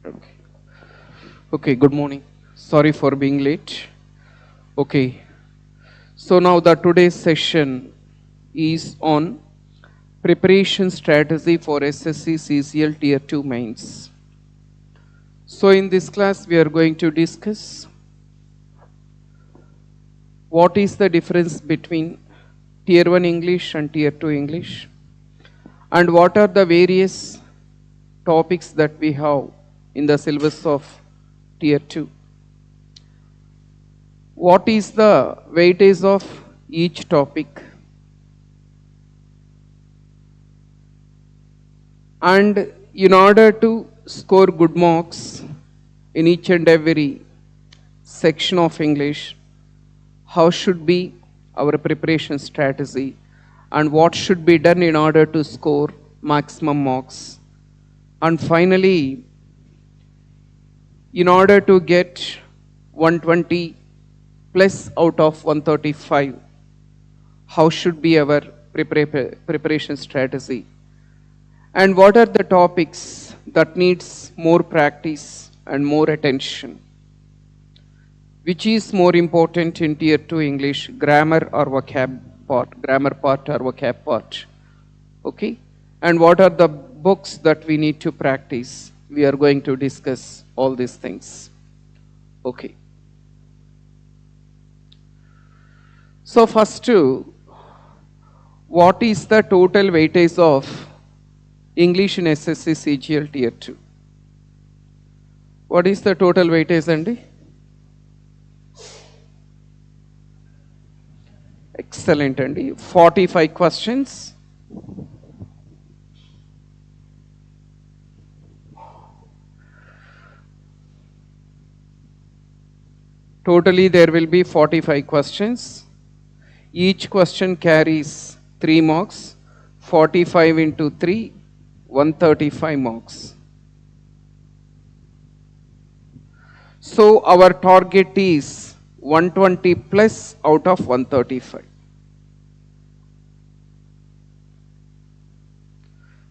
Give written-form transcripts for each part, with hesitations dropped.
Okay. Okay, good morning. Sorry for being late. Okay. So now the today's session is on preparation strategy for SSC CCL Tier 2 mains. So in this class we are going to discuss what is the difference between Tier 1 English and Tier 2 English, and what are the various topics that we have in the syllabus of Tier 2. What is the weightage of each topic, and in order to score good marks in each and every section of English, how should be our preparation strategy and what should be done in order to score maximum marks, and finally in order to get 120 plus out of 135, how should be our preparation strategy, and what are the topics that needs more practice and more attention. Which is more important in Tier 2 English, grammar or vocab part, grammar part or vocab part. Okay? And what are the books that we need to practice? We are going to discuss all these things. Okay. So first, what is the total weightage of English in SSC CGL Tier 2? What is the total weightage, Andy? Excellent, Andy. 45 questions. Totally there will be 45 questions. Each question carries 3 marks. 45 into 3, 135 marks. So our target is 120 plus out of 135.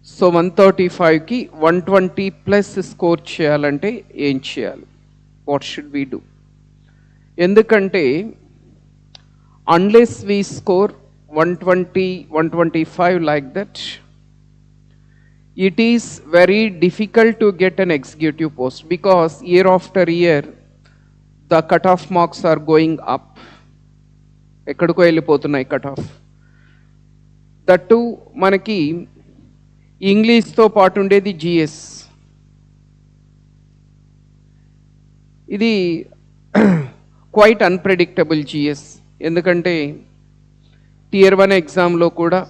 So 135 ki 120 plus score cheyalante em cheyali? What should we do? Endukante unless we score 120, 125 like that, it is very difficult to get an executive post, because year after year the cut-off marks are going up. ఎక్కడికో వెళ్ళిపోతున్నాయి cut off. That మనకి ఇంగ్లీష్తో పాటు ఉండేది GS. ఇది quiet unpredictable GS. ఎందుకంటే tear 1 ఎగ్జామ్లో కూడా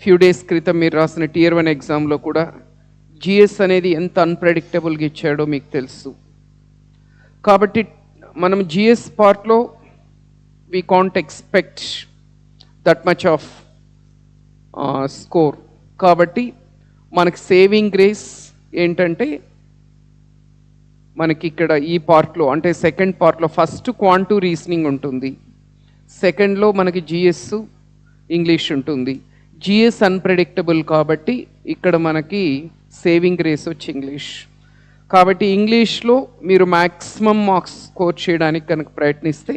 few days క్రితం మీరు రాసిన టియర్ 1 ఎగ్జామ్లో కూడా జిఎస్ అనేది ఎంత అన్ప్రెడిక్టబుల్గా ఇచ్చాడో మీకు తెలుసు. కాబట్టి మనం జిఎస్ పార్ట్లో we can't expect that much of score. కాబట్టి మనకి సేవింగ్ గ్రేస్ ఏంటంటే మనకి ఇక్కడ ఈ పార్ట్లో, అంటే సెకండ్ పార్ట్లో ఫస్ట్ క్వాంటివ్ రీజనింగ్ ఉంటుంది, సెకండ్లో మనకి జిఎస్ ఇంగ్లీష్ ఉంటుంది. జిఎస్ అన్ప్రెడిక్టబుల్ కాబట్టి ఇక్కడ మనకి సేవింగ్ గ్రేస్ వచ్చి ఇంగ్లీష్. కాబట్టి ఇంగ్లీష్లో మీరు మ్యాక్సిమం మార్క్స్ స్కోర్ చేయడానికి కనుక ప్రయత్నిస్తే,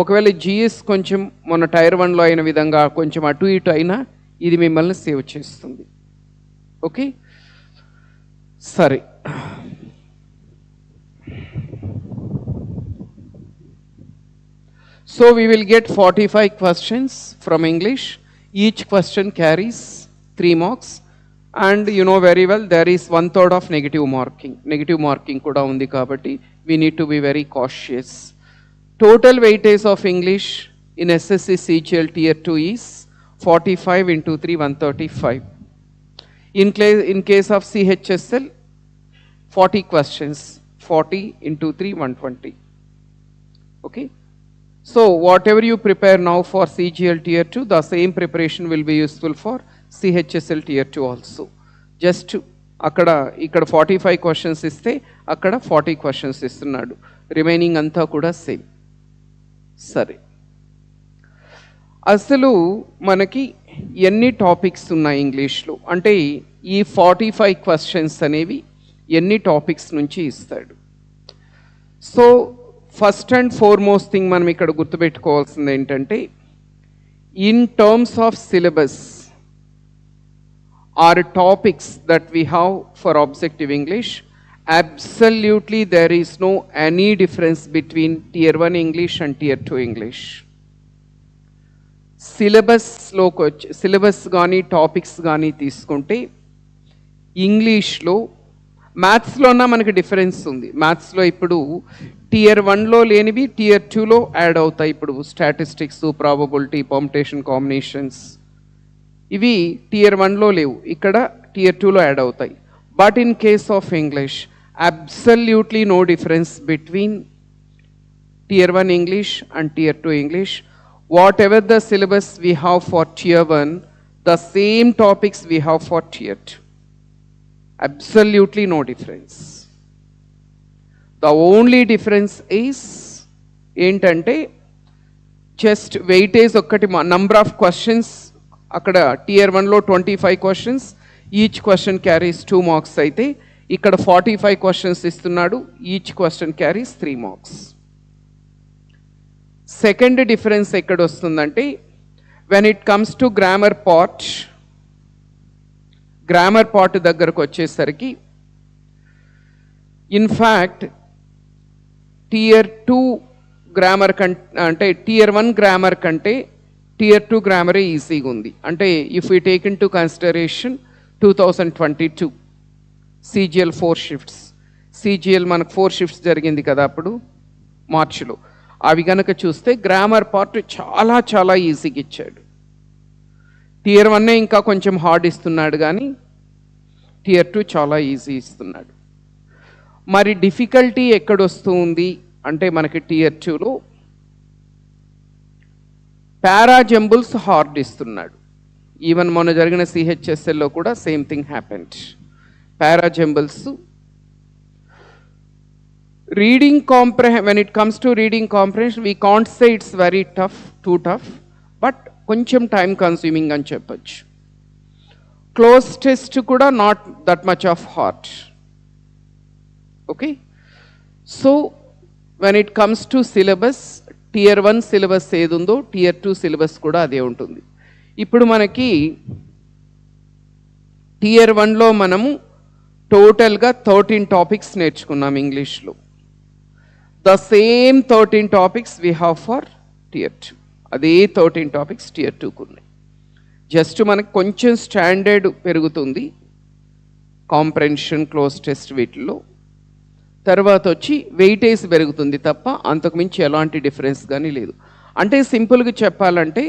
ఒకవేళ జిఎస్ కొంచెం మన టైర్ 1లో అయిన విధంగా కొంచెం అటు ఇటు అయినా ఇది మిమ్మల్ని సేవ్ చేస్తుంది. ఓకే, సరే. So we will get 45 questions from English. Each question carries 3 marks, and you know very well there is 1/3 of negative marking. Negative marking kuda undi kabatti we need to be very cautious. Total weightage of English in SSC CGL Tier 2 is 45 into 3, 135. In case of CHSL, 40 questions, 40 into 3, 120. Okay. So whatever you prepare now for CGL Tier 2, the same preparation will be useful for CHSL Tier 2 also. Just అక్కడ ఇక్కడ 45 questions ఇస్తే అక్కడ 40 questions ఇస్తున్నాడు, remaining అంతా కూడా same. సరే, అసలు మనకి ఎన్ని టాపిక్స్ ఉన్నాయి ఇంగ్లీష్లో అంటే ఈ 45 క్వశ్చన్స్ అనేవి ఎన్ని టాపిక్స్ నుంచి ఇస్తాడు. So first and foremost thing మనం ఇక్కడ గుర్తుపెట్టుకోవాల్సింది ఏంటంటే, in terms of syllabus or topics that we have for objective English, absolutely there is no any difference between tier 1 English and tier 2 English. సిలబస్లోకి వచ్చి syllabus కానీ topics కానీ తీసుకుంటే ఇంగ్లీష్లో మ్యాథ్స్లోన మనకి డిఫరెన్స్ ఉంది. మ్యాథ్స్లో ఇప్పుడు టియర్ 1లో లేనివి టియర్ 2లో యాడ్ అవుతాయి. ఇప్పుడు స్టాటిస్టిక్స్, ప్రాబబిలిటీ, పర్ముటేషన్, కాంబినేషన్స్ ఇవి టియర్ 1లో లేవు, ఇక్కడ టియర్ 2లో యాడ్ అవుతాయి. But in case of English absolutely no difference between tier 1 English and tier 2 English. Whatever the syllabus we have for tier 1, the same topics we have for tier 2. Absolutely no difference. The only difference is ఏంటంటే just weightage ఒక్కటి, number of questions. అక్కడ tier 1లో 25 questions, each question carries 2 marks అయితే ఇక్కడ 45 questions ఇస్తున్నాడు, each question carries 3 marks. Second difference ఎక్కడ వస్తుందంటే, when it comes to grammar part దగ్గరకు వచ్చేసరికి ఇన్ఫ్యాక్ట్ టియర్ 2 గ్రామర్ అంటే టియర్ 1 గ్రామర్ కంటే టియర్ 2 గ్రామరే ఈజీగా ఉంది. అంటే if you take in to consideration 2022 CGL 4 shifts, CGL మనకు 4 shifts జరిగింది కదా అప్పుడు మార్చిలో, అవి కనుక చూస్తే గ్రామర్ పార్ట్ చాలా చాలా ఈజీగా ఇచ్చాడు. టియర్ 1 ఇంకా కొంచెం హార్డ్ ఇస్తున్నాడు, కానీ టియర్ 2 చాలా ఈజీ ఇస్తున్నాడు. మరి డిఫికల్టీ ఎక్కడొస్తుంది అంటే మనకి టియర్ 2లో పారాజంబుల్స్ హార్డ్ ఇస్తున్నాడు. ఈవెన్ మొన్న జరిగిన CHSLలో కూడా same thing happened. Parajumbles, reading when it comes to reading comprehension, we can't say it's very tough, too tough, but కొంచెం టైం కన్స్యూమింగ్ అని చెప్పచ్చు. క్లోజ్ టెస్ట్ కూడా not that much of hard. Okay, so when it comes to syllabus, tier 1 syllabus ఏది ఉందో tier 2 syllabus కూడా అదే ఉంటుంది. ఇప్పుడు మనకి టియర్ 1లో మనము టోటల్గా 13 టాపిక్స్ నేర్చుకున్నాం ఇంగ్లీష్లో. The same 13 topics we have for tier 2. అదే 13 టాపిక్స్ టియర్ 2కు ఉన్నాయి. జస్ట్ మనకు కొంచెం స్టాండర్డ్ పెరుగుతుంది కాంప్రెన్షన్, క్లోజ్ టెస్ట్ వీటిల్లో. తర్వాత వచ్చి వెయిటేజ్ పెరుగుతుంది తప్ప అంతకుమించి ఎలాంటి డిఫరెన్స్ కానీ లేదు. అంటే సింపుల్గా చెప్పాలంటే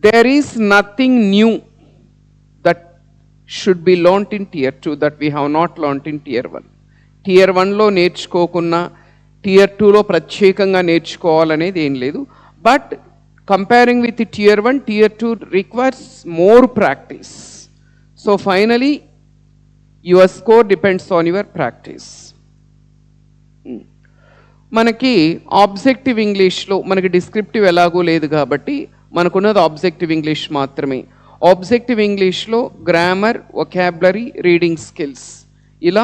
there is nothing new that should be learnt in tier 2 that we have not learnt in tier 1. tier 1లో నేర్చుకోకున్నా tier 2లో ప్రత్యేకంగా నేర్చుకోవాలనేది ఏం లేదు. But comparing with tier 1, tier 2 requires more practice. So finally your score depends on your practice. మనకి objective ఇంగ్లీష్లో మనకి descriptive ఎలాగూ లేదు కాబట్టి మనకున్నది ఆబ్జెక్టివ్ ఇంగ్లీష్ మాత్రమే. ఆబ్జెక్టివ్ ఇంగ్లీష్లో గ్రామర్, వొకాబులరీ, రీడింగ్ స్కిల్స్ ఇలా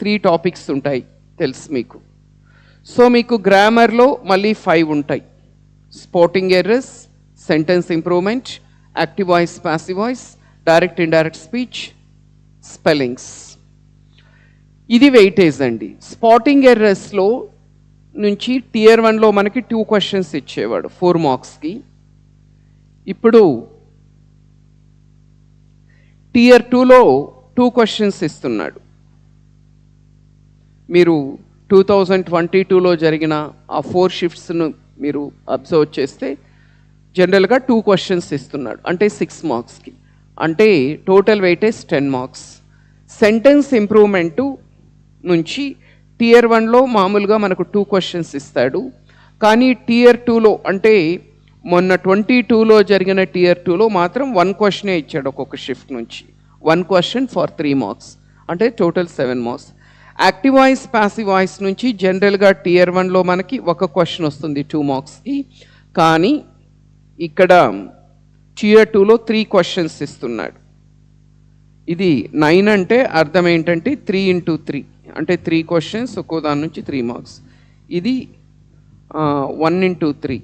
3 టాపిక్స్ ఉంటాయి తెలుసు మీకు. సో మీకు గ్రామర్లో మళ్ళీ 5 ఉంటాయి. Sporting errors, sentence improvement, active voice, passive voice, direct indirect speech, spellings. ఇది వెయిటేజ్ అండి. స్పాటింగ్ ఎర్రర్స్లో నుంచి టియర్ 1లో మనకి 2 క్వశ్చన్స్ ఇచ్చేవాడు 4 మార్క్స్కి. ఇప్పుడు టియర్ 2లో 2 క్వశ్చన్స్ ఇస్తున్నాడు. మీరు 2022లో జరిగిన ఆ 4 షిఫ్ట్స్ను మీరు అబ్జర్వ్ చేస్తే జనరల్గా 2 క్వశ్చన్స్ ఇస్తున్నాడు, అంటే 6 మార్క్స్కి. అంటే total weightage 10 marks. Sentence improvement నుంచి టియర్ 1లో మామూలుగా మనకు 2 క్వశ్చన్స్ ఇస్తాడు, కానీ టియర్ 2లో అంటే మొన్న 22లో జరిగిన టియర్ 2లో మాత్రం 1 క్వశ్చనే ఇచ్చాడు ఒక్కొక్క షిఫ్ట్ నుంచి. 1 క్వశ్చన్ ఫర్ 3 మార్క్స్, అంటే total 7 marks. Active voice, passive voice నుంచి జనరల్గా టియర్ 1లో మనకి 1 క్వశ్చన్ వస్తుంది 2 మార్క్స్కి, కానీ ఇక్కడ టియర్ 2లో 3 క్వశ్చన్స్ ఇస్తున్నాడు. ఇది 9 అంటే అర్థం ఏంటంటే 3 into 3 అంటే 3 క్వశ్చన్స్ ఒక్కో దాని నుంచి 3 మార్క్స్. ఇది 1 into 3,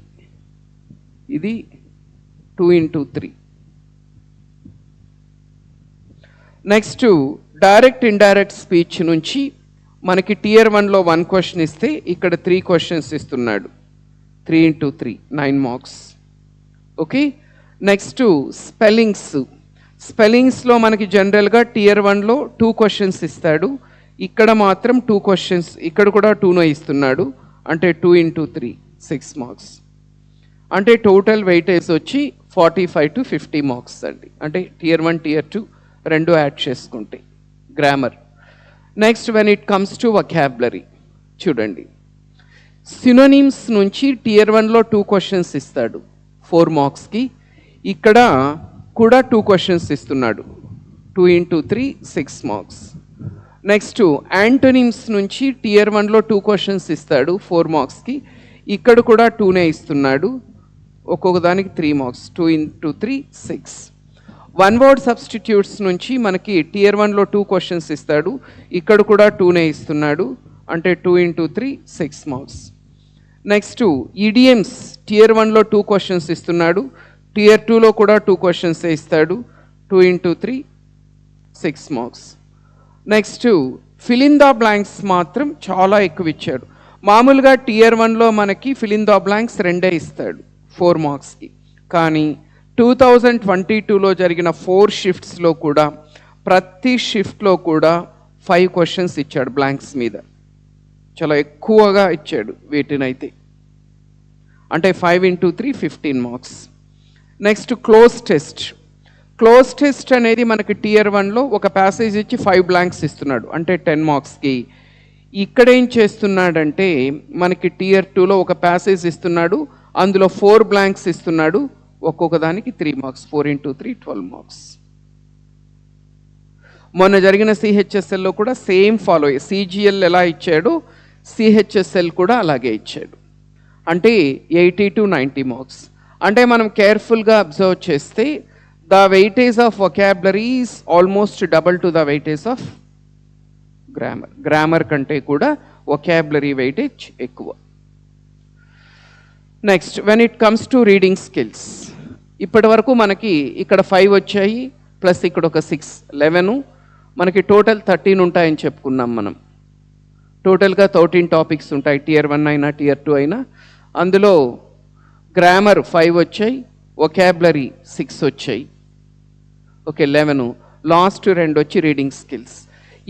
ఇది 2 into 3. Next direct indirect speech నుంచి మనకి టియర్ 1లో 1 క్వశ్చన్ ఇస్తే ఇక్కడ 3 క్వశ్చన్స్ ఇస్తున్నాడు. 3 into 3 9 మార్క్స్. ఓకే, నెక్స్ట్ స్పెల్లింగ్స్లో మనకి జనరల్గా టియర్ 1లో 2 క్వశ్చన్స్ ఇస్తాడు. ఇక్కడ మాత్రం 2 క్వశ్చన్స్, ఇక్కడ కూడా 2 ఇస్తున్నాడు. అంటే 2 into 3 6 మార్క్స్. అంటే టోటల్ వెయిటేజ్ వచ్చి 45 to 50 మార్క్స్ అండి. అంటే టియర్ 1 టియర్ 2 రెండు యాడ్ చేసుకుంటే. Grammar. Next when it comes to vocabulary చూడండి, సినోనిమ్స్ నుంచి టియర్ 1లో 2 క్వశ్చన్స్ ఇస్తాడు 4 మార్క్స్కి. ఇక్కడ కూడా 2 క్వశ్చన్స్ ఇస్తున్నాడు. 2 into 3 6 మార్క్స్. నెక్స్ట్ యాంటోనిమ్స్ నుంచి టియర్ 1లో 2 క్వశ్చన్స్ ఇస్తాడు 4 మార్క్స్కి. ఇక్కడ కూడా 2 ఇస్తున్నాడు. ఒక్కొక్క దానికి 3 marks. 2 into 3 6. One word substitutes నుంచి మనకి టియర్ 1లో 2 క్వశ్చన్స్ ఇస్తాడు. ఇక్కడ కూడా 2 ఇస్తున్నాడు. అంటే 2 into 3 6 marks. Next idioms tier 1లో 2 క్వశ్చన్స్ ఇస్తున్నాడు. టియర్ 2లో కూడా 2 క్వశ్చన్స్ ఇస్తాడు. 2 into 3 6 marks. Next fill in the blanks మాత్రం చాలా ఎక్కువ ఇచ్చాడు. మామూలుగా టియర్ 1లో మనకి ఫిల్ ఇన్ ద బ్లాంక్స్ 2 ఇస్తాడు 4 మార్క్స్కి. కానీ 2022లో జరిగిన 4 షిఫ్ట్స్లో కూడా ప్రతి షిఫ్ట్లో కూడా 5 క్వశ్చన్స్ ఇచ్చాడు బ్లాంక్స్ మీద. చాలా ఎక్కువగా ఇచ్చాడు వీటినైతే. అంటే 5 into 3 15 marks. Next close test అనేది మనకి టియర్ 1లో ఒక ప్యాసేజ్ ఇచ్చి 5 బ్లాంక్స్ ఇస్తున్నాడు. అంటే 10 మార్క్స్కి. ఇక్కడ ఏం చేస్తున్నాడంటే మనకి టియర్ 2లో ఒక ప్యాసేజ్ ఇస్తున్నాడు. అందులో 4 బ్లాంక్స్ ఇస్తున్నాడు. ఒక్కొక్క దానికి 3 మార్క్స్. 4 into 3 12 marks. మొన్న జరిగిన సిహెచ్ఎస్ఎల్లో కూడా సేమ్ ఫాలో. సిజిఎల్ ఎలా ఇచ్చాడు సిహెచ్ఎస్ఎల్ కూడా అలాగే ఇచ్చాడు. అంటే 80 to 90 మార్క్స్. అంటే మనం కేర్ఫుల్గా అబ్జర్వ్ చేస్తే the weightage of vocabulary is almost double to the weightage of grammar కంటే కూడా వొకాబులరీ వెయిటేజ్ ఎక్కువ. Next when it comes to reading skills, ఇప్పటి వరకు మనకి ఇక్కడ 5 వచ్చాయి ప్లస్ ఇక్కడ ఒక 6 11, మనకి టోటల్ 13 ఉంటాయని చెప్పుకున్నాం మనం. టోటల్గా 13 టాపిక్స్ ఉంటాయి టియర్ 1 అయినా టియర్ 2 అయినా. అందులో గ్రామర్ 5 వచ్చాయి, వొకాబులరీ 6 వచ్చాయి. ఓకే 11. లాస్ట్ 2 వచ్చి రీడింగ్ స్కిల్స్.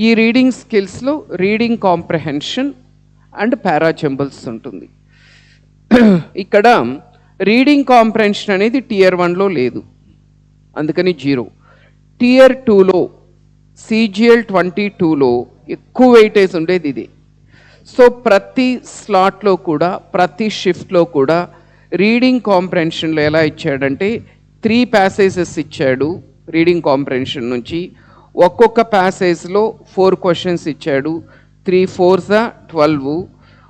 ఈ రీడింగ్ స్కిల్స్లో రీడింగ్ కాంప్రహెన్షన్ అండ్ పారాజంబుల్స్ ఉంటుంది. ఇక్కడ రీడింగ్ కాంప్రహెన్షన్ అనేది టియర్ 1లో లేదు, అందుకని 0. టియర్ 2లో సిజిఎల్ 22లో ఎక్కువ వెయిటేజ్ ఉండేది ఇది. సో ప్రతి స్లాట్లో కూడా ప్రతి షిఫ్ట్లో కూడా రీడింగ్ కాంప్రహెన్షన్లో ఎలా ఇచ్చాడంటే 3 ప్యాసేజెస్ ఇచ్చాడు రీడింగ్ కాంప్రహెన్షన్ నుంచి. ఒక్కొక్క ప్యాసేజ్లో 4 క్వశ్చన్స్ ఇచ్చాడు. 3 4s 12.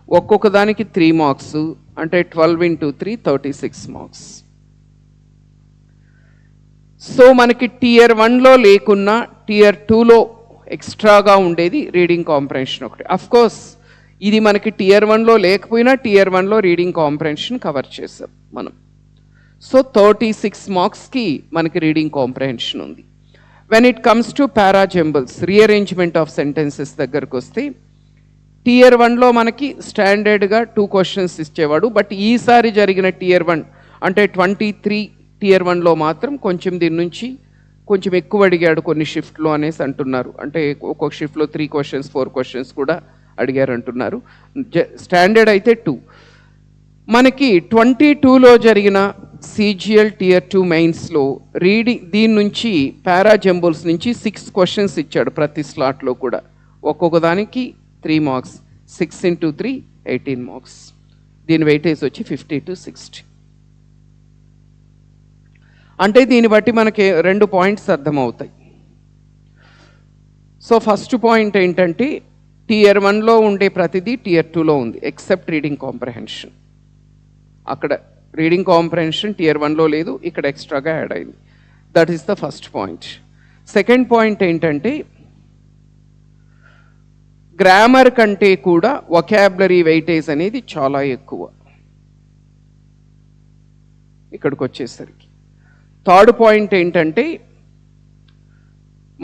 ఒక్కొక్క దానికి 3 మార్క్స్. అంటే 12 into 3 36 మార్క్స్. సో మనకి టియర్ 1లో లేకున్నా టియర్ 2లో ఎక్స్ట్రాగా ఉండేది రీడింగ్ కాంప్రహెన్షన్ ఒకటి. అఫ్కోర్స్ ఇది మనకి టియర్ 1లో లేకపోయినా టియర్ 1లో రీడింగ్ కాంప్రహెన్షన్ కవర్ చేసాం మనం. సో 36 మార్క్స్కి మనకి రీడింగ్ కాంప్రహెన్షన్ ఉంది. When it comes to parajumbles, rearrangement of sentences దగ్గరకు వస్తే టియర్ 1లో మనకి స్టాండర్డ్గా 2 క్వశ్చన్స్ ఇచ్చేవాడు. బట్ ఈసారి జరిగిన టియర్ 1 అంటే 23 టియర్ 1లో మాత్రం కొంచెం దీని నుంచి కొంచెం ఎక్కువ అడిగాడు కొన్ని షిఫ్ట్లో అనేసి అంటున్నారు. అంటే ఒక్కొక్క షిఫ్ట్లో 3 క్వశ్చన్స్ 4 క్వశ్చన్స్ కూడా అడిగారు అంటున్నారు. స్టాండర్డ్ అయితే 2. మనకి 22లో జరిగిన సిజిఎల్ టియర్ 2 మెయిన్స్లో దీని నుంచి పారాజంబుల్స్ నుంచి 6 క్వశ్చన్స్ ఇచ్చాడు ప్రతి స్లాట్లో కూడా. ఒక్కొక్క దానికి 3 మార్క్స్. 6 into 3 18 marks. దీని వెయిటేజ్ వచ్చి 50 to 60. అంటే దీన్ని బట్టి మనకి 2 పాయింట్స్ అర్థమవుతాయి. సో ఫస్ట్ పాయింట్ ఏంటంటే టియర్ 1లో ఉండే ప్రతిదీ టియర్ 2లో ఉంది ఎక్సెప్ట్ రీడింగ్ కాంప్రహెన్షన్. అక్కడ రీడింగ్ కాంప్రహెన్షన్ టియర్ 1లో లేదు, ఇక్కడ ఎక్స్ట్రాగా యాడ్ అయింది. That is the first point. Second point ఏంటంటే గ్రామర్ కంటే కూడా వొకాబులరీ వెయిటేజ్ అనేది చాలా ఎక్కువ ఇక్కడికి వచ్చేసరికి. థర్డ్ పాయింట్ ఏంటంటే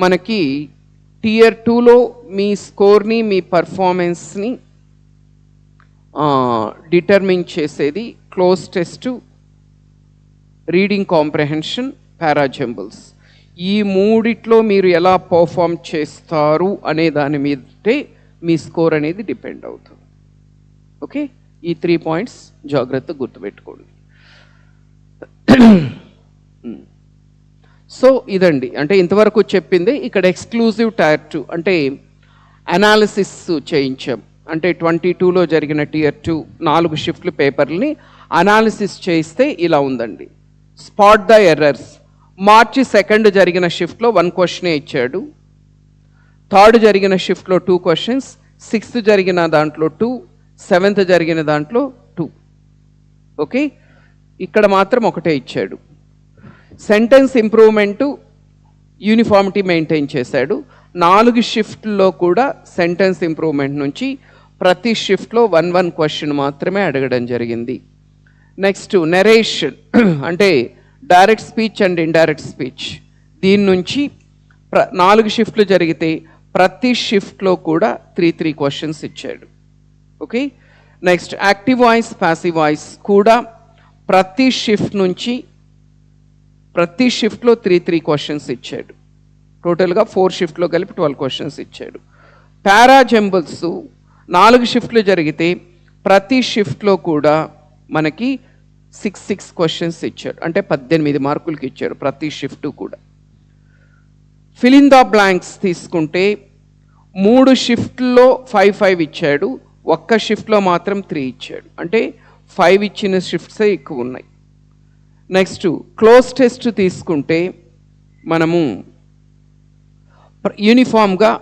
మనకి టియర్ 2లో మీ స్కోర్ని మీ పర్ఫార్మెన్స్ని డిటర్మిన్ చేసేది cloze test, reading comprehension, parajumbles. ఈ మూడిట్లో మీరు ఎలా పర్ఫామ్ చేస్తారు అనే దాని మీదే మీ స్కోర్ అనేది డిపెండ్ అవుతుంది. ఓకే, ఈ 3 పాయింట్స్ జాగ్రత్తగా గుర్తుపెట్టుకోండి. సో ఇదండి, అంటే ఇంతవరకు చెప్పింది. ఇక్కడ ఎక్స్క్లూజివ్ టైర్ 2 అంటే అనాలిసిస్ చేయించాం. అంటే 22లో జరిగిన టియర్ 2 4 షిఫ్ట్లు పేపర్ని అనాలిసిస్ చేస్తే ఇలా ఉందండి. Spot the errors. మార్చి 2 జరిగిన షిఫ్ట్లో 1 క్వశ్చనే ఇచ్చాడు. 3rd జరిగిన షిఫ్ట్లో 2 క్వశ్చన్స్, 6th జరిగిన దాంట్లో 2, 7th జరిగిన దాంట్లో 2. ఓకే, ఇక్కడ మాత్రం ఒకటే ఇచ్చాడు. సెంటెన్స్ ఇంప్రూవ్మెంటు, యూనిఫామిటీ మెయింటైన్ చేశాడు. 4 షిఫ్ట్లో కూడా సెంటెన్స్ ఇంప్రూవ్మెంట్ నుంచి ప్రతి షిఫ్ట్లో 1 క్వశ్చన్ మాత్రమే అడగడం జరిగింది. నెక్స్ట్ నెరేషన్ అంటే direct speech and indirect speech. దీని నుంచి 4 షిఫ్ట్లు జరిగితే ప్రతి షిఫ్ట్లో కూడా 3 క్వశ్చన్స్ ఇచ్చాడు. Okay, next active voice, passive voice కూడా ప్రతి షిఫ్ట్ నుంచి ప్రతి షిఫ్ట్లో 3 క్వశ్చన్స్ ఇచ్చాడు. టోటల్గా 4 షిఫ్ట్లో కలిపి 12 క్వశ్చన్స్ ఇచ్చాడు. పారాజంబుల్స్ 4 షిఫ్ట్లు జరిగితే ప్రతి షిఫ్ట్లో కూడా మనకి 6 క్వశ్చన్స్ ఇచ్చాడు. అంటే 18 మార్కులకి ఇచ్చాడు ప్రతి షిఫ్ట్ కూడా. ఫిల్ ఇన్ ద బ్లాంక్స్ తీసుకుంటే 3 షిఫ్ట్లో 5 ఇచ్చాడు, ఒక్క షిఫ్ట్లో మాత్రం 3 ఇచ్చాడు. అంటే 5 ఇచ్చిన షిఫ్ట్సే ఎక్కువ ఉన్నాయి. నెక్స్ట్ క్లోజ్ టెస్ట్ తీసుకుంటే మనము యూనిఫామ్గా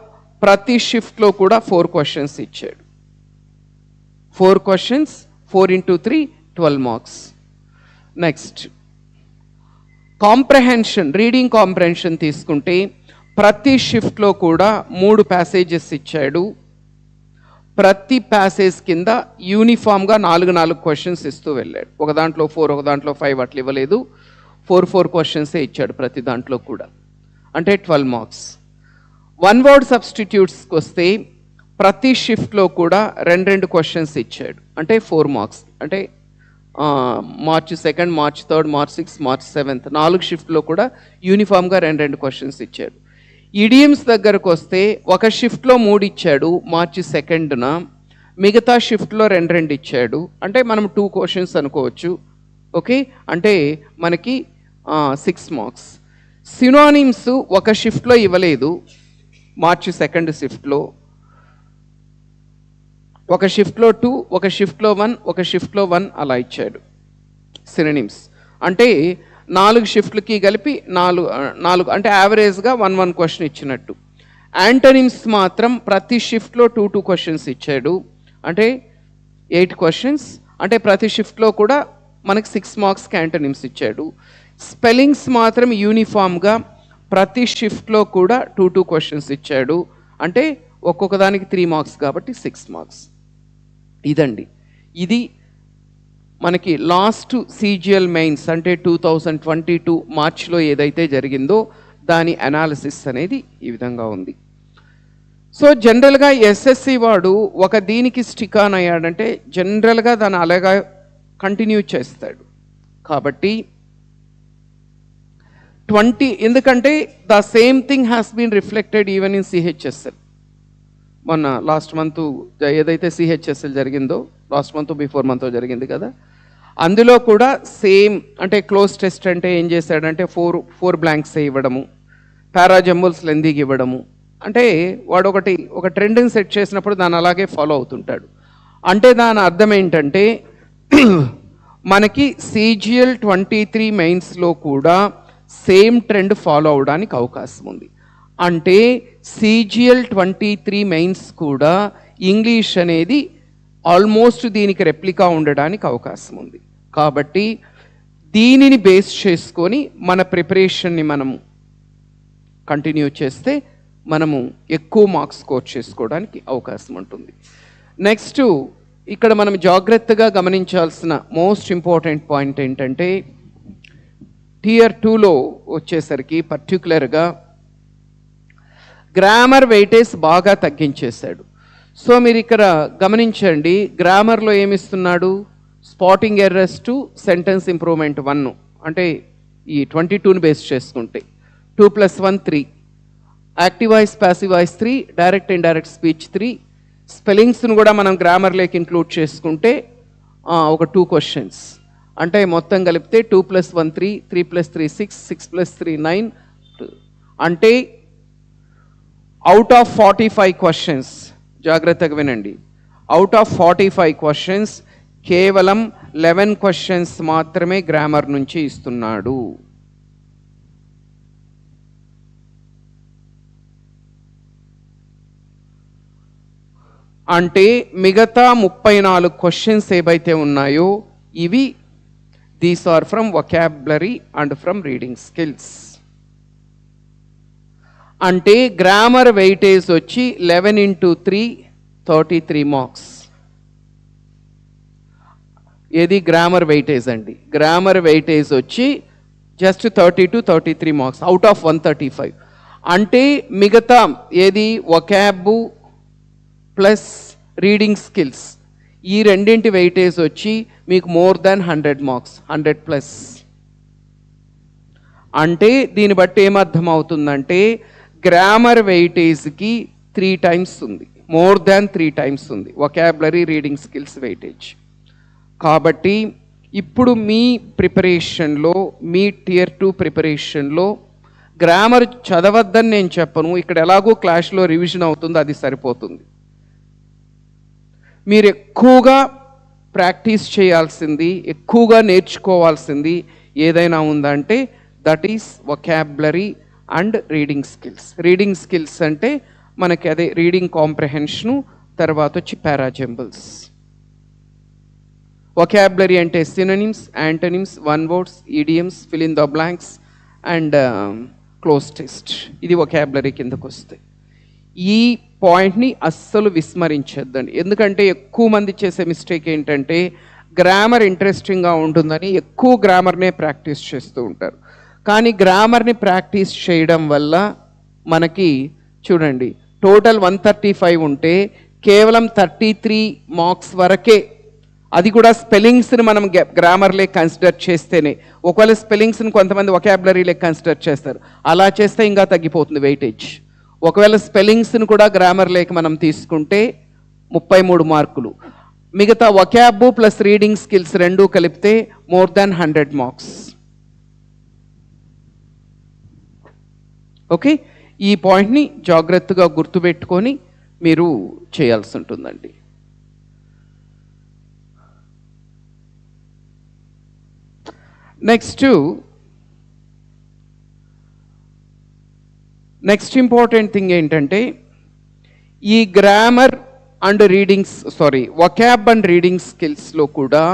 ప్రతి షిఫ్ట్లో కూడా 4 క్వశ్చన్స్ ఇచ్చాడు. 4 questions, 4 into 3 12 marks. Next comprehension, reading comprehension తీసుకుంటే ప్రతి షిఫ్ట్లో కూడా 3 ప్యాసేజెస్ ఇచ్చాడు. ప్రతి ప్యాసేజ్ కింద యూనిఫామ్గా 4 క్వశ్చన్స్ ఇస్తూ వెళ్ళాడు. ఒక దాంట్లో 4, ఒక దాంట్లో 5 అట్లా ఇవ్వలేదు. 4 క్వశ్చన్సే ఇచ్చాడు ప్రతి దాంట్లో కూడా. అంటే 12 మార్క్స్. 1 word సబ్స్టిట్యూట్స్కి వస్తే ప్రతి షిఫ్ట్లో కూడా 2 క్వశ్చన్స్ ఇచ్చాడు. అంటే 4 మార్క్స్. అంటే మార్చ్ 2, మార్చ్ 3, మార్చ్ 6, మార్చ్ 7 4 షిఫ్ట్లో కూడా యూనిఫామ్గా 2 క్వశ్చన్స్ ఇచ్చాడు. ఇడియమ్స్ దగ్గరకు వస్తే ఒక షిఫ్ట్లో 3 ఇచ్చాడు మార్చి 2న, మిగతా షిఫ్ట్లో 2 ఇచ్చాడు. అంటే మనం 2 క్వశ్చన్స్ అనుకోవచ్చు. ఓకే, అంటే మనకి 6 మార్క్స్. సినోనిమ్స్ ఒక షిఫ్ట్లో ఇవ్వలేదు. మార్చి 2 షిఫ్ట్లో ఒక షిఫ్ట్లో 2, ఒక షిఫ్ట్లో 1, ఒక షిఫ్ట్లో 1 అలా ఇచ్చాడు సినోనిమ్స్. అంటే 4 షిఫ్ట్లకి కలిపి 4 అంటే యావరేజ్గా 1 క్వశ్చన్ ఇచ్చినట్టు. యాంటోనిమ్స్ మాత్రం ప్రతి షిఫ్ట్లో 2 క్వశ్చన్స్ ఇచ్చాడు. అంటే 8 క్వశ్చన్స్. అంటే ప్రతి షిఫ్ట్లో కూడా మనకి 6 మార్క్స్కి యాంటోనిమ్స్ ఇచ్చాడు. స్పెల్లింగ్స్ మాత్రం యూనిఫామ్గా ప్రతి షిఫ్ట్లో కూడా 2 క్వశ్చన్స్ ఇచ్చాడు. అంటే ఒక్కొక్క దానికి 3 మార్క్స్ కాబట్టి 6 మార్క్స్. ఇదండి, ఇది మనకి లాస్ట్ CGL మెయిన్స్ అంటే 2022 మార్చ్లో ఏదైతే జరిగిందో దాని అనాలిసిస్ అనేది ఈ విధంగా ఉంది. సో జనరల్గా SSC వాడు ఒక దీనికి స్టిక్ ఆన్ అయ్యాడంటే జనరల్గా దాన్ని అలాగా కంటిన్యూ చేస్తాడు. కాబట్టి ఎందుకంటే the same thing has been reflected even in CHSL. మొన్న లాస్ట్ మంత్ ఏదైతే CHSL జరిగిందో, లాస్ట్ మంత్ బిఫోర్ మంత్ జరిగింది కదా, అందులో కూడా సేమ్. అంటే క్లోజ్ టెస్ట్ అంటే ఏం చేశాడంటే 4 బ్లాంక్స్ ఇవ్వడము, పారాజంబుల్స్ లెందీకి ఇవ్వడము. అంటే వాడు ఒక ట్రెండ్ని సెట్ చేసినప్పుడు దాన్ని అలాగే ఫాలో అవుతుంటాడు. అంటే దాని అర్థం ఏంటంటే మనకి CGL 23 మెయిన్స్లో కూడా సేమ్ ట్రెండ్ ఫాలో అవడానికి అవకాశం ఉంది. అంటే CGL 23 మెయిన్స్ కూడా ఇంగ్లీష్ అనేది ఆల్మోస్ట్ దీనికి రెప్లికా ఉండడానికి అవకాశం ఉంది. కాబట్టి దీనిని బేస్ చేసుకొని మన ప్రిపరేషన్ని మనము కంటిన్యూ చేస్తే మనము ఎక్కువ మార్క్స్ స్కోర్ చేసుకోవడానికి అవకాశం ఉంటుంది. నెక్స్ట్ ఇక్కడ మనం జాగ్రత్తగా గమనించాల్సిన మోస్ట్ ఇంపార్టెంట్ పాయింట్ ఏంటంటే టియర్ 2లో వచ్చేసరికి పర్టికులర్గా గ్రామర్ వెయిటేజ్ బాగా తగ్గించేశాడు. సో మీరు ఇక్కడ గమనించండి, గ్రామర్లో ఏమిస్తున్నాడు, spotting errors to sentence improvement 1 అంటే ఈ 22ని బేస్ చేసుకుంటే 2+1 3, active voice passive voice 3, direct and direct speech 3, స్పెల్లింగ్స్ను కూడా మనం గ్రామర్లోకి ఇంక్లూడ్ చేసుకుంటే ఒక 2 క్వశ్చన్స్ అంటే మొత్తం కలిపితే 2+1 3, 3+3 6, 6+3 9 అంటే అవుట్ ఆఫ్ 45 క్వశ్చన్స్, జాగ్రత్తగా వినండి, అవుట్ ఆఫ్ 45 క్వశ్చన్స్ కేవలం 11 క్వశ్చన్స్ మాత్రమే గ్రామర్ నుంచి ఇస్తున్నాడు. అంటే మిగతా 34 క్వశ్చన్స్ ఏవైతే ఉన్నాయో ఇవి these are from vocabulary and from reading skills. అంటే గ్రామర్ వెయిటేజ్ వచ్చి 11 into 3 33 మార్క్స్. ఏది గ్రామర్ వెయిటేజ్ అండి, గ్రామర్ వెయిటేజ్ వచ్చి just 30 to 33 marks out of 135. అంటే మిగతా ఏది వొకాబు ప్లస్ రీడింగ్ స్కిల్స్ ఈ రెండింటి వెయిటేజ్ వచ్చి మీకు మోర్ దాన్ 100 మార్క్స్, 100+. అంటే దీన్ని బట్టి ఏమర్థం అవుతుందంటే గ్రామర్ వెయిటేజ్కి 3 times ఉంది, మోర్ దాన్ 3 times ఉంది వొకాబులరీ రీడింగ్ స్కిల్స్ వెయిటేజ్. కాబట్టి ఇప్పుడు మీ ప్రిపరేషన్లో, మీ టియర్ 2 ప్రిపరేషన్లో గ్రామర్ చదవద్దని నేను చెప్పను, ఇక్కడ ఎలాగో క్లాస్లో రివిజన్ అవుతుంది, అది సరిపోతుంది. మీరు ఎక్కువగా ప్రాక్టీస్ చేయాల్సింది, ఎక్కువగా నేర్చుకోవాల్సింది ఏదైనా ఉందంటే that is vocabulary and reading skills. Reading skills అంటే మనకి అదే రీడింగ్ కాంప్రహెన్షను, తర్వాత వచ్చి పారాజంబుల్స్. వొకాబులరీ అంటే synonyms, antonyms, one words, idioms, fill in the blanks and cloze test. ఇది వొకాబులరీ కిందకు వస్తాయి. ఈ పాయింట్ని అస్సలు విస్మరించద్దండి, ఎందుకంటే ఎక్కువ మంది చేసే మిస్టేక్ ఏంటంటే గ్రామర్ ఇంట్రెస్టింగ్గా ఉంటుందని ఎక్కువ గ్రామర్నే ప్రాక్టీస్ చేస్తూ ఉంటారు. కానీ గ్రామర్ని ప్రాక్టీస్ చేయడం వల్ల మనకి చూడండి టోటల్ 135 ఉంటే కేవలం 33 మార్క్స్ వరకే, అది కూడా స్పెల్లింగ్స్ని మనం గ్రామర్లే కన్సిడర్ చేస్తేనే. ఒకవేళ స్పెల్లింగ్స్ని కొంతమంది వొకాబులరీలే కన్సిడర్ చేస్తారు, అలా చేస్తే ఇంకా తగ్గిపోతుంది వెయిటేజ్. ఒకవేళ స్పెల్లింగ్స్ని కూడా గ్రామర్లోకి మనం తీసుకుంటే 33 మార్కులు, మిగతా వొకాబు ప్లస్ రీడింగ్ స్కిల్స్ రెండూ కలిపితే మోర్ దాన్ 100 మార్క్స్. ఓకే, ఈ పాయింట్ని జాగ్రత్తగా గుర్తుపెట్టుకొని మీరు చేయాల్సి ఉంటుందండి. నెక్స్ట్ ఇంపార్టెంట్ థింగ్ ఏంటంటే ఈ grammar and readings vocab and reading స్కిల్స్లో కూడా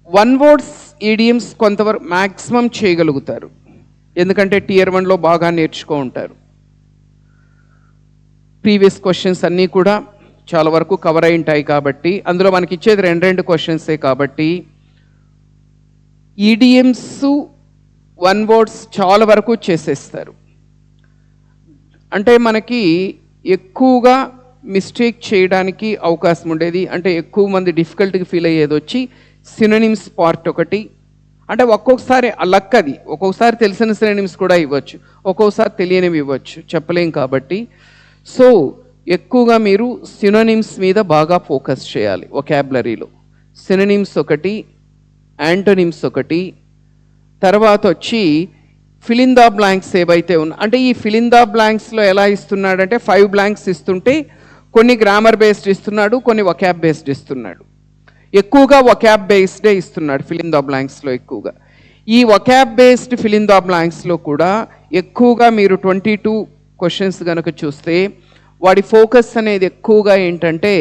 వన్ వర్డ్స్, ఈడియమ్స్ కొంతవరకు మ్యాక్సిమం చేయగలుగుతారు, ఎందుకంటే టియర్ 1లో బాగా నేర్చుకో ఉంటారు. ప్రీవియస్ క్వశ్చన్స్ అన్నీ కూడా చాలా వరకు కవర్ అయి ఉంటాయి కాబట్టి, అందులో మనకి ఇచ్చేది 2 క్వశ్చన్సే కాబట్టి ఈడియమ్స్, వన్ వర్డ్స్ చాలా వరకు చేసేస్తారు. అంటే మనకి ఎక్కువగా మిస్టేక్ చేయడానికి అవకాశం ఉండేది, అంటే ఎక్కువ మంది డిఫికల్ట్గా ఫీల్ అయ్యేది వచ్చి సినోనిమ్స్ పార్ట్ ఒకటి. అంటే ఒక్కొక్కసారి లక్, అది ఒక్కొక్కసారి తెలిసిన సినోనిమ్స్ కూడా ఇవ్వచ్చు, ఒక్కొక్కసారి తెలియనివి ఇవ్వచ్చు, చెప్పలేం. కాబట్టి సో ఎక్కువగా మీరు సినోనిమ్స్ మీద బాగా ఫోకస్ చేయాలి. వొకాబులరీలో సినోనిమ్స్ ఒకటి, యాంటోనిమ్స్ ఒకటి, తర్వాత వచ్చి ఫిల్ ఇన్ ద బ్లాంక్స్ ఏవైతే ఉన్నా, అంటే ఈ ఫిల్ ఇన్ ద బ్లాంక్స్లో ఎలా ఇస్తున్నాడంటే 5 బ్లాంక్స్ ఇస్తుంటే కొన్ని గ్రామర్ బేస్డ్ ఇస్తున్నాడు, కొన్ని వొకాబ్ బేస్డ్ ఇస్తున్నాడు. ఎక్కువగా వొకాబ్ బేస్డే ఇస్తున్నాడు ఫిల్ ఇన్ ద బ్లాంక్స్లో ఎక్కువగా. ఈ vocab based fill in the బ్లాంక్స్లో కూడా ఎక్కువగా మీరు 22 క్వశ్చన్స్ కనుక చూస్తే వాడి ఫోకస్ అనేది ఎక్కువగా ఏంటంటే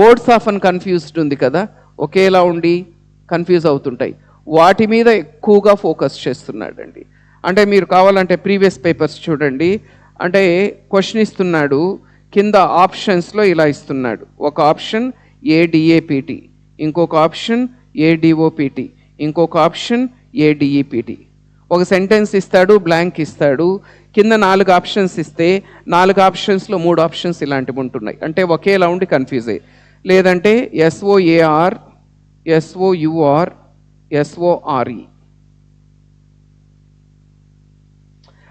వర్డ్స్ ఆఫ్ అన్ కన్ఫ్యూజ్డ్ ఉంది కదా, ఒకేలా ఉండి కన్ఫ్యూజ్ అవుతుంటాయి. వాటి మీద ఎక్కువగా ఫోకస్ చేస్తున్నాడండి. అంటే మీరు కావాలంటే ప్రీవియస్ పేపర్స్ చూడండి. అంటే క్వశ్చన్ ఇస్తున్నాడు, కింద ఆప్షన్స్లో ఇలా ఇస్తున్నాడు. ఒక ఆప్షన్ ఏడిఏపిటి, ఇంకొక ఆప్షన్ ఏడిఓపిటి, ఇంకొక ఆప్షన్ ఏడిఈపిటి. ఒక సెంటెన్స్ ఇస్తాడు, బ్లాంక్ ఇస్తాడు, కింద 4 ఆప్షన్స్ ఇస్తే 4 ఆప్షన్స్లో 3 ఆప్షన్స్ ఇలాంటివి ఉంటున్నాయి. అంటే ఒకేలా ఉండి కన్ఫ్యూజ్ అయ్యి. లేదంటే ఎస్ఓఏఆర్, ఎస్ఓయుఆర్, ఎస్ఓఆర్ఈ,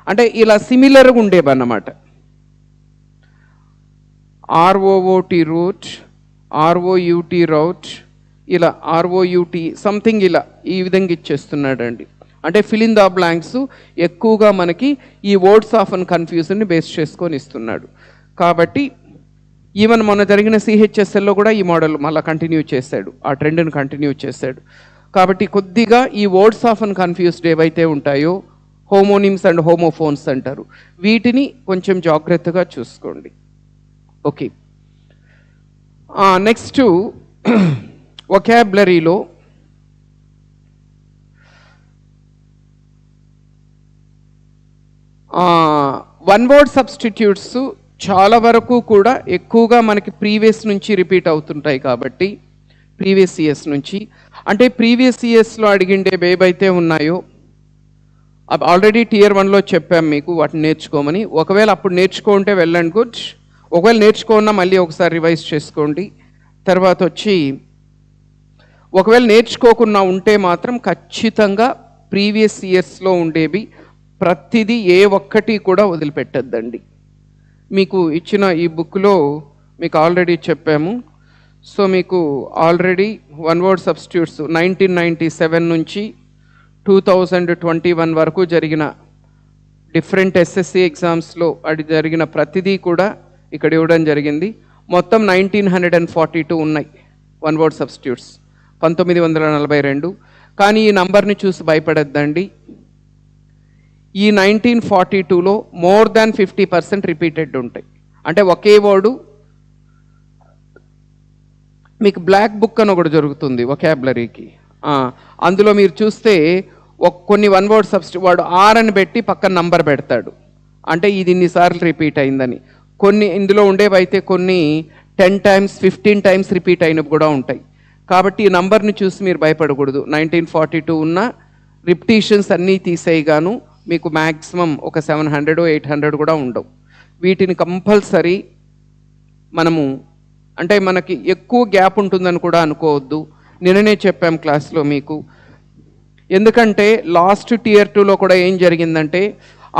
అంటే ఇలా సిమిలర్గా ఉండేవన్నమాట. ఆర్ఓఓటి రూట్, ఆర్ఓయుటి రౌట్, ఇలా ఆర్ఓయుటి సంథింగ్ ఇలా ఈ విధంగా ఇచ్చేస్తున్నాడండి. అంటే ఫిల్ ఇన్ ద బ్లాంక్స్ ఎక్కువగా మనకి ఈ వర్డ్స్ ఆఫ్ అండ్ కన్ఫ్యూజన్ని బేస్ చేసుకొని ఇస్తున్నాడు. కాబట్టి ఈవెన్ మొన్న జరిగిన సిహెచ్ఎస్ఎల్లో కూడా ఈ మోడల్ మళ్ళీ కంటిన్యూ చేశాడు, ఆ ట్రెండ్ని కంటిన్యూ చేశాడు. కాబట్టి కొద్దిగా ఈ వర్డ్స్ ఆఫ్ అండ్ కన్ఫ్యూజ్డ్ ఏవైతే ఉంటాయో హోమోనిమ్స్ అండ్ హోమోఫోన్స్ అంటారు, వీటిని కొంచెం జాగ్రత్తగా చూసుకోండి. ఓకే, నెక్స్ట్ వొకాబులరీలో వన్ వర్డ్ సబ్స్టిట్యూట్స్ చాలా వరకు కూడా ఎక్కువగా మనకి ప్రీవియస్ నుంచి రిపీట్ అవుతుంటాయి. కాబట్టి ప్రీవియస్ ఇయర్స్ నుంచి, అంటే ప్రీవియస్ ఇయర్స్లో అడిగిండే ఏవైతే ఉన్నాయో ఆల్రెడీ Tier 1లో చెప్పాం మీకు వాటిని నేర్చుకోమని. ఒకవేళ అప్పుడు నేర్చుకుంటే వెల్ అండ్ గుడ్, ఒకవేళ నేర్చుకున్నా మళ్ళీ ఒకసారి రివైజ్ చేసుకోండి. తర్వాత వచ్చి ఒకవేళ నేర్చుకోకుండా ఉంటే మాత్రం ఖచ్చితంగా ప్రీవియస్ ఇయర్స్లో ఉండేవి ప్రతిదీ ఏ ఒక్కటి కూడా వదిలిపెట్టద్దండి. మీకు ఇచ్చిన ఈ బుక్లో మీకు ఆల్రెడీ చెప్పాము. సో మీకు ఆల్రెడీ వన్ వర్డ్ సబ్స్టిట్యూట్స్ 1997 నుంచి 2021 వరకు జరిగిన డిఫరెంట్ SSC ఎగ్జామ్స్లో జరిగిన ప్రతిదీ కూడా ఇక్కడ ఇవ్వడం జరిగింది. మొత్తం 1942 ఉన్నాయి వన్ వర్డ్ సబ్స్టిట్యూట్స్, 1942. కానీ ఈ నంబర్ని చూసి భయపడద్దండి. ఈ 1942లో మోర్ దాన్ 50% రిపీటెడ్ ఉంటాయి. అంటే ఒకే వర్డు మీకు బ్లాక్ బుక్ అని ఒకటి జరుగుతుంది వొకాబులరీకి, అందులో మీరు చూస్తే కొన్ని వన్ వర్డ్ సబ్స్టిట్యూట్ వాడు ఆర్ అని పెట్టి పక్కన నంబర్ పెడతాడు, అంటే ఇది ఇన్నిసార్లు రిపీట్ అయిందని. కొన్ని ఇందులో ఉండేవైతే కొన్ని 10 times 15 times రిపీట్ అయినవి కూడా ఉంటాయి. కాబట్టి ఈ నంబర్ని చూసి మీరు భయపడకూడదు. 1942 ఉన్న రిపిటీషన్స్ అన్నీ తీసేయగాను మీకు మ్యాక్సిమం ఒక 700 800 కూడా ఉండవు. వీటిని కంపల్సరీ మనము, అంటే మనకి ఎక్కువ గ్యాప్ ఉంటుందని కూడా అనుకోవద్దు. నిన్ననే చెప్పాం క్లాస్లో మీకు. ఎందుకంటే లాస్ట్ Tier 2లో కూడా ఏం జరిగిందంటే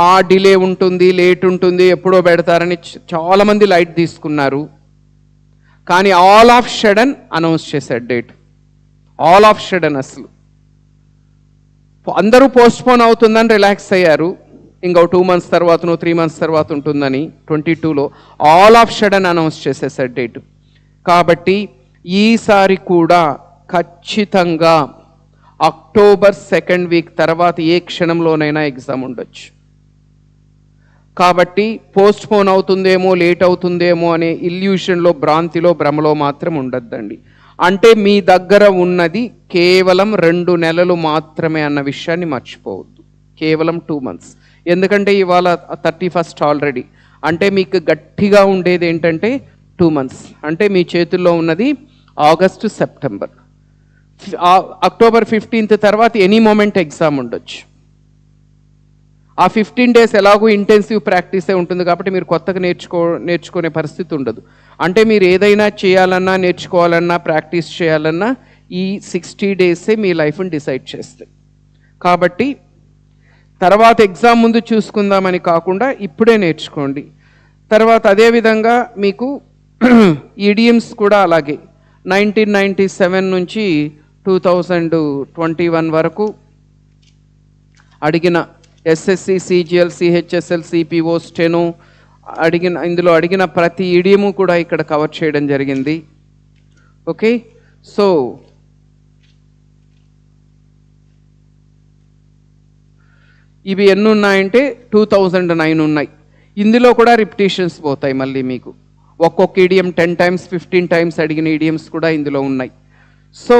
ఆ డిలే ఉంటుంది, లేట్ ఉంటుంది, ఎప్పుడో పెడతారని చాలామంది లైట్ తీసుకున్నారు. కానీ ఆల్ ఆఫ్ షడన్ అనౌన్స్ చేశాడు డేట్. ఆల్ ఆఫ్ షడన్ అసలు అందరూ పోస్ట్పోన్ అవుతుందని రిలాక్స్ అయ్యారు. ఇంకా 2 months తర్వాతనో 3 months తర్వాత ఉంటుందని 22లో ఆల్ ఆఫ్ షడన్ అనౌన్స్ చేసేసాడు డేట్. కాబట్టి ఈసారి కూడా ఖచ్చితంగా October 2nd week తర్వాత ఏ క్షణంలోనైనా ఎగ్జామ్ ఉండొచ్చు. కాబట్టి పోస్ట్పోన్ అవుతుందేమో, లేట్ అవుతుందేమో అనే ఇల్యూషన్లో, భ్రాంతిలో, భ్రమలో మాత్రం ఉండద్దండి. అంటే మీ దగ్గర ఉన్నది కేవలం 2 నెలలు మాత్రమే అన్న విషయాన్ని మర్చిపోవద్దు. కేవలం 2 months. ఎందుకంటే ఇవాళ 31st ఆల్రెడీ. అంటే మీకు గట్టిగా ఉండేది ఏంటంటే 2 months. అంటే మీ చేతుల్లో ఉన్నది ఆగస్టు, సెప్టెంబర్. October 15th తర్వాత ఎనీ మూమెంట్ ఎగ్జామ్ ఉండొచ్చు. ఆ 15 days ఎలాగో ఇంటెన్సివ్ ప్రాక్టీసే ఉంటుంది కాబట్టి మీరు కొత్తగా నేర్చుకునే పరిస్థితి ఉండదు. అంటే మీరు ఏదైనా చేయాలన్నా, నేర్చుకోవాలన్నా, ప్రాక్టీస్ చేయాలన్నా ఈ 60 days మీ లైఫ్ని డిసైడ్ చేస్తాయి. కాబట్టి తర్వాత ఎగ్జామ్ ముందు చూసుకుందామని కాకుండా ఇప్పుడే నేర్చుకోండి. తర్వాత అదేవిధంగా మీకు ఈడియమ్స్ కూడా అలాగే 1997 నుంచి 2021 వరకు అడిగిన SSC, CGL, CHSL, CPO, steno ఇందులో అడిగిన ప్రతి ఈడియము కూడా ఇక్కడ కవర్ చేయడం జరిగింది. ఓకే, సో ఇవి ఎన్ని ఉన్నాయంటే 2009 ఉన్నాయి. ఇందులో కూడా రిపిటీషన్స్ పోతాయి మళ్ళీ మీకు. ఒక్కొక్క ఈడియం 10 times 15 times అడిగిన ఈడియమ్స్ కూడా ఇందులో ఉన్నాయి. సో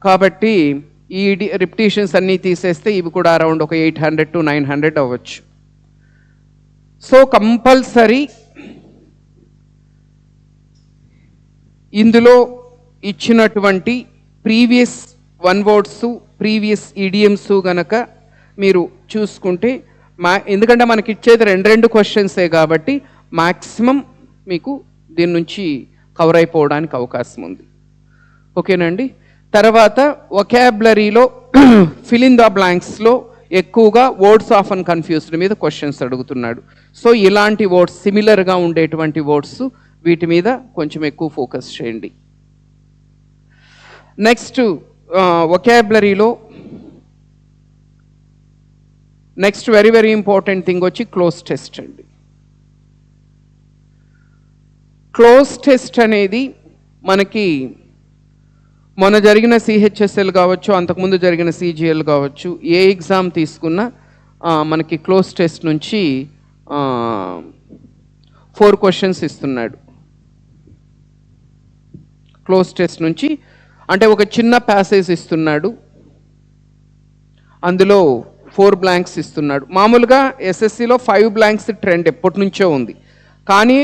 కాబట్టి ఈ రిపిటేషన్స్ అన్నీ తీసేస్తే ఇవి కూడా అరౌండ్ ఒక 800 to 900 అవ్వచ్చు. సో కంపల్సరీ ఇందులో ఇచ్చినటువంటి previous one words, previous idioms గనక మీరు చూసుకుంటే ఎందుకంటే మనకి ఇచ్చేది రెండు క్వశ్చన్సే కాబట్టి మ్యాక్సిమం మీకు దీని నుంచి కవర్ అయిపోవడానికి అవకాశం ఉంది. ఓకేనండి. తర్వాత వొకాబులరీలో ఫిల్ ఇన్ ద బ్లాంక్స్లో ఎక్కువగా వర్డ్స్ ఆఫ్ అండ్ కన్ఫ్యూజ్డ్ మీద క్వశ్చన్స్ అడుగుతున్నాడు. సో ఇలాంటి వర్డ్స్ సిమిలర్గా ఉండేటువంటి వర్డ్స్ వీటి మీద కొంచెం ఎక్కువ ఫోకస్ చేయండి. నెక్స్ట్ వొకాబులరీలో నెక్స్ట్ వెరీ ఇంపార్టెంట్ థింగ్ వచ్చి క్లోజ్ టెస్ట్ అండి. క్లోజ్ టెస్ట్ అనేది మనకి మొన్న జరిగిన సిహెచ్ఎస్ఎల్ కావచ్చు, అంతకుముందు జరిగిన సిజిఎల్ కావచ్చు, ఏ ఎగ్జామ్ తీసుకున్నా మనకి క్లోజ్ టెస్ట్ నుంచి 4 క్వశ్చన్స్ ఇస్తున్నాడు. క్లోజ్ టెస్ట్ నుంచి అంటే ఒక చిన్న ప్యాసేజ్ ఇస్తున్నాడు, అందులో 4 బ్లాంక్స్ ఇస్తున్నాడు. మామూలుగా ఎస్ఎస్సిలో 5 బ్లాంక్స్ ట్రెండ్ ఎప్పటి నుంచో ఉంది, కానీ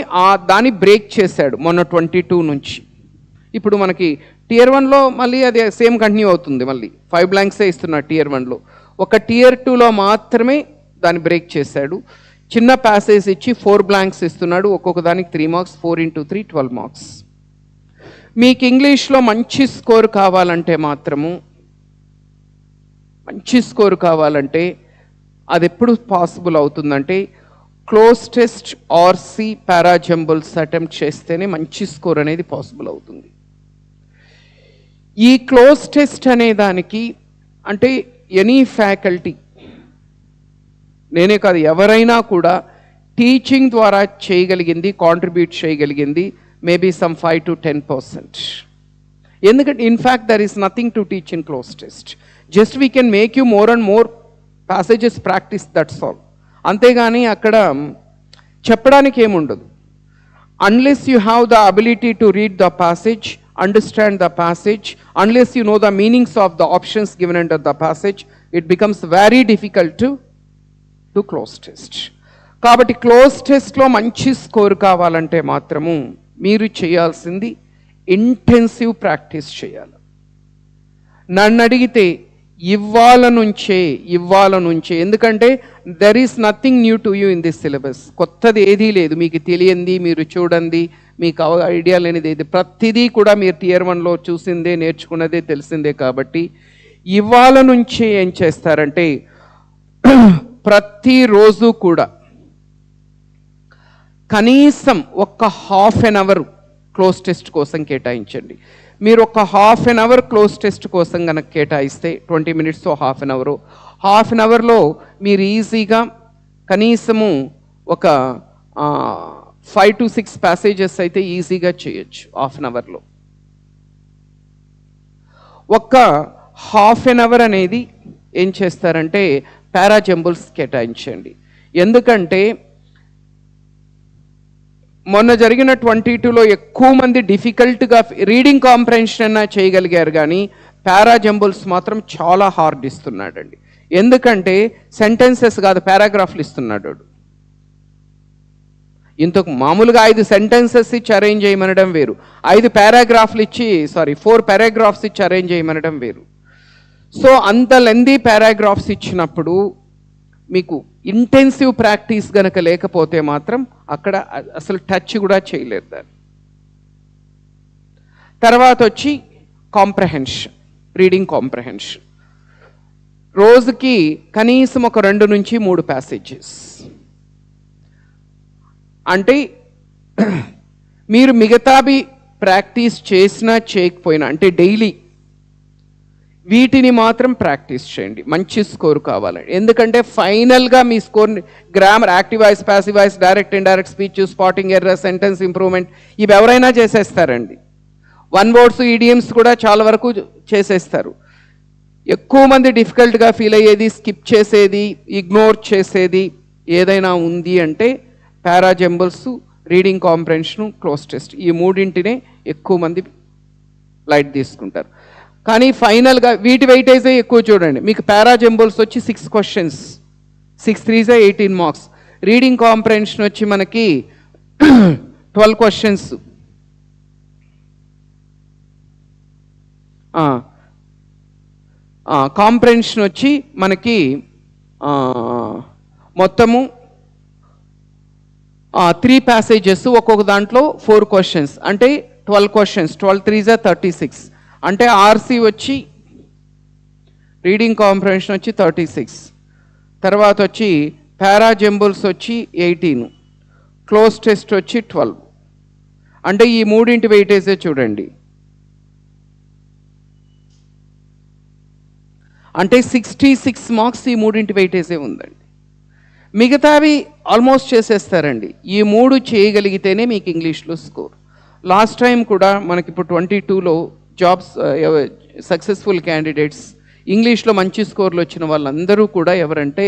దాన్ని బ్రేక్ చేశాడు మొన్న 22 నుంచి. ఇప్పుడు మనకి టియర్ 1లో మళ్ళీ అది సేమ్ కంటిన్యూ అవుతుంది, మళ్ళీ 5 బ్లాంక్సే ఇస్తున్నాడు టియర్ 1లో. ఒక టియర్ 2లో మాత్రమే దాన్ని బ్రేక్ చేశాడు. చిన్న ప్యాసేజ్ ఇచ్చి 4 బ్లాంక్స్ ఇస్తున్నాడు, ఒక్కొక్క దానికి 3 మార్క్స్, 4 into 3 12 మార్క్స్. మీకు ఇంగ్లీష్లో మంచి స్కోర్ కావాలంటే మాత్రము, మంచి స్కోర్ కావాలంటే అది ఎప్పుడు పాసిబుల్ అవుతుందంటే cloze test RC parajumbles attempt చేస్తేనే మంచి స్కోర్ అనేది పాసిబుల్ అవుతుంది. ఈ క్లోజ్ టెస్ట్ అనే దానికి అంటే ఎనీ ఫ్యాకల్టీ, నేనే కాదు ఎవరైనా కూడా టీచింగ్ ద్వారా చేయగలిగింది, కాంట్రిబ్యూట్ చేయగలిగింది మేబీ సమ్ 5 to 10%. ఎందుకంటే in fact there is nothing to teach in cloze test. Just we can make you more and more passages practice, that's all. అంతేగాని అక్కడ చెప్పడానికి ఏముండదు. Unless you have the ability to read the passage, understand the passage, unless you know the meanings of the options given under the passage, it becomes very difficult to close test. కాబట్టి close టెస్ట్లో మంచి score కావాలంటే మాత్రము మీరు చేయాల్సింది intensive practice చేయాలి. నన్ను అడిగితే ఇవాళ నుంచే ఎందుకంటే there is nothing new to you in this syllabus. కొత్తది ఏదీ లేదు, మీకు తెలియంది, మీరు చూడండి, మీకు ఐడియా లేనిది ఏది, ప్రతిదీ కూడా మీరు టియర్ 1లో చూసిందే, నేర్చుకున్నదే, తెలిసిందే. కాబట్టి ఇవాళ నుంచే ఏం చేస్తారంటే ప్రతిరోజు కూడా కనీసం ఒక half an hour cloze test కోసం కేటాయించండి. మీరు ఒక half an hour cloze test కోసం కనుక కేటాయిస్తే 20 minutes హాఫ్ అన్ అవర్లో మీరు ఈజీగా కనీసము ఒక 5 to 6 ప్యాసేజెస్ అయితే ఈజీగా చేయొచ్చు హాఫ్ అన్ అవర్లో. ఒక్క హాఫ్ అన్ అవర్ అనేది ఏం చేస్తారంటే పారాజంబుల్స్ కేటాయించండి. ఎందుకంటే మొన్న జరిగిన 22లో ఎక్కువ మంది డిఫికల్ట్గా రీడింగ్ కాంప్రహెన్షన్ అన్నా చేయగలిగారు, కానీ పారాజంబుల్స్ మాత్రం చాలా హార్డ్ ఇస్తున్నాడండి. ఎందుకంటే సెంటెన్సెస్ కాదు, పారాగ్రాఫ్లు ఇస్తున్నాడు. ఇంతకు మామూలుగా 5 సెంటెన్సెస్ ఇచ్చి అరేంజ్ చేయమనడం వేరు, 4 పారాగ్రాఫ్స్ ఇచ్చి అరేంజ్ చేయమనడం వేరు. సో అంత లెందీ పారాగ్రాఫ్స్ ఇచ్చినప్పుడు మీకు ఇంటెన్సివ్ ప్రాక్టీస్ గనక లేకపోతే మాత్రం అక్కడ అసలు టచ్ కూడా చేయలేరు దాన్ని. తర్వాత వచ్చి కాంప్రహెన్షన్, రీడింగ్ కాంప్రహెన్షన్. రోజుకి కనీసం ఒక 2 నుంచి 3 ప్యాసేజెస్. అంటే మీరు మిగతావి ప్రాక్టీస్ చేసినా చేయకపోయినా, అంటే డైలీ వీటిని మాత్రం ప్రాక్టీస్ చేయండి, మంచి స్కోర్ కావాలండి. ఎందుకంటే ఫైనల్గా మీ score grammar, active voice, passive voice, direct indirect speech, spotting error, sentence improvement, ఇవి ఎవరైనా చేసేస్తారండి. 1 words ఈడియమ్స్ కూడా చాలా వరకు చేసేస్తారు. ఎక్కువ మంది డిఫికల్ట్గా ఫీల్ అయ్యేది, స్కిప్ చేసేది, ఇగ్నోర్ చేసేది ఏదైనా ఉంది అంటే parajumbles, reading comprehension, cloze test, ఈ 3 ఎక్కువ మంది లైట్ తీసుకుంటారు. కానీ ఫైనల్గా వీటి వెయిటేజే ఎక్కువ చూడండి. మీకు పారాజంబుల్స్ వచ్చి 6 క్వశ్చన్స్, 6 3 18 మార్క్స్. రీడింగ్ కాంప్రహెన్షన్ వచ్చి మనకి 12 క్వశ్చన్స్. కాంప్రహెన్షన్ వచ్చి మనకి మొత్తము 3 ప్యాసేజెస్, ఒక్కొక్క దాంట్లో 4 క్వశ్చన్స్, అంటే 12 క్వశ్చన్స్. 12 3 36. అంటే ఆర్సీ వచ్చి రీడింగ్ కాంప్రహెన్షన్ వచ్చి 36, తర్వాత వచ్చి పారాజంబుల్స్ వచ్చి 18, క్లోజ్ టెస్ట్ వచ్చి 12. అంటే ఈ మూడింటి వెయిటేజే చూడండి. అంటే 66 మార్క్స్ ఈ మూడింటి వెయిటేజే ఉందండి. మిగతావి ఆల్మోస్ట్ చేసేస్తారండి. ఈ 3 చేయగలిగితేనే మీకు ఇంగ్లీష్లో స్కోర్. లాస్ట్ టైం కూడా మనకి ఇప్పుడు 22లో జాబ్స్ సక్సెస్ఫుల్ క్యాండిడేట్స్ ఇంగ్లీష్లో మంచి స్కోర్లు వచ్చిన వాళ్ళందరూ కూడా ఎవరంటే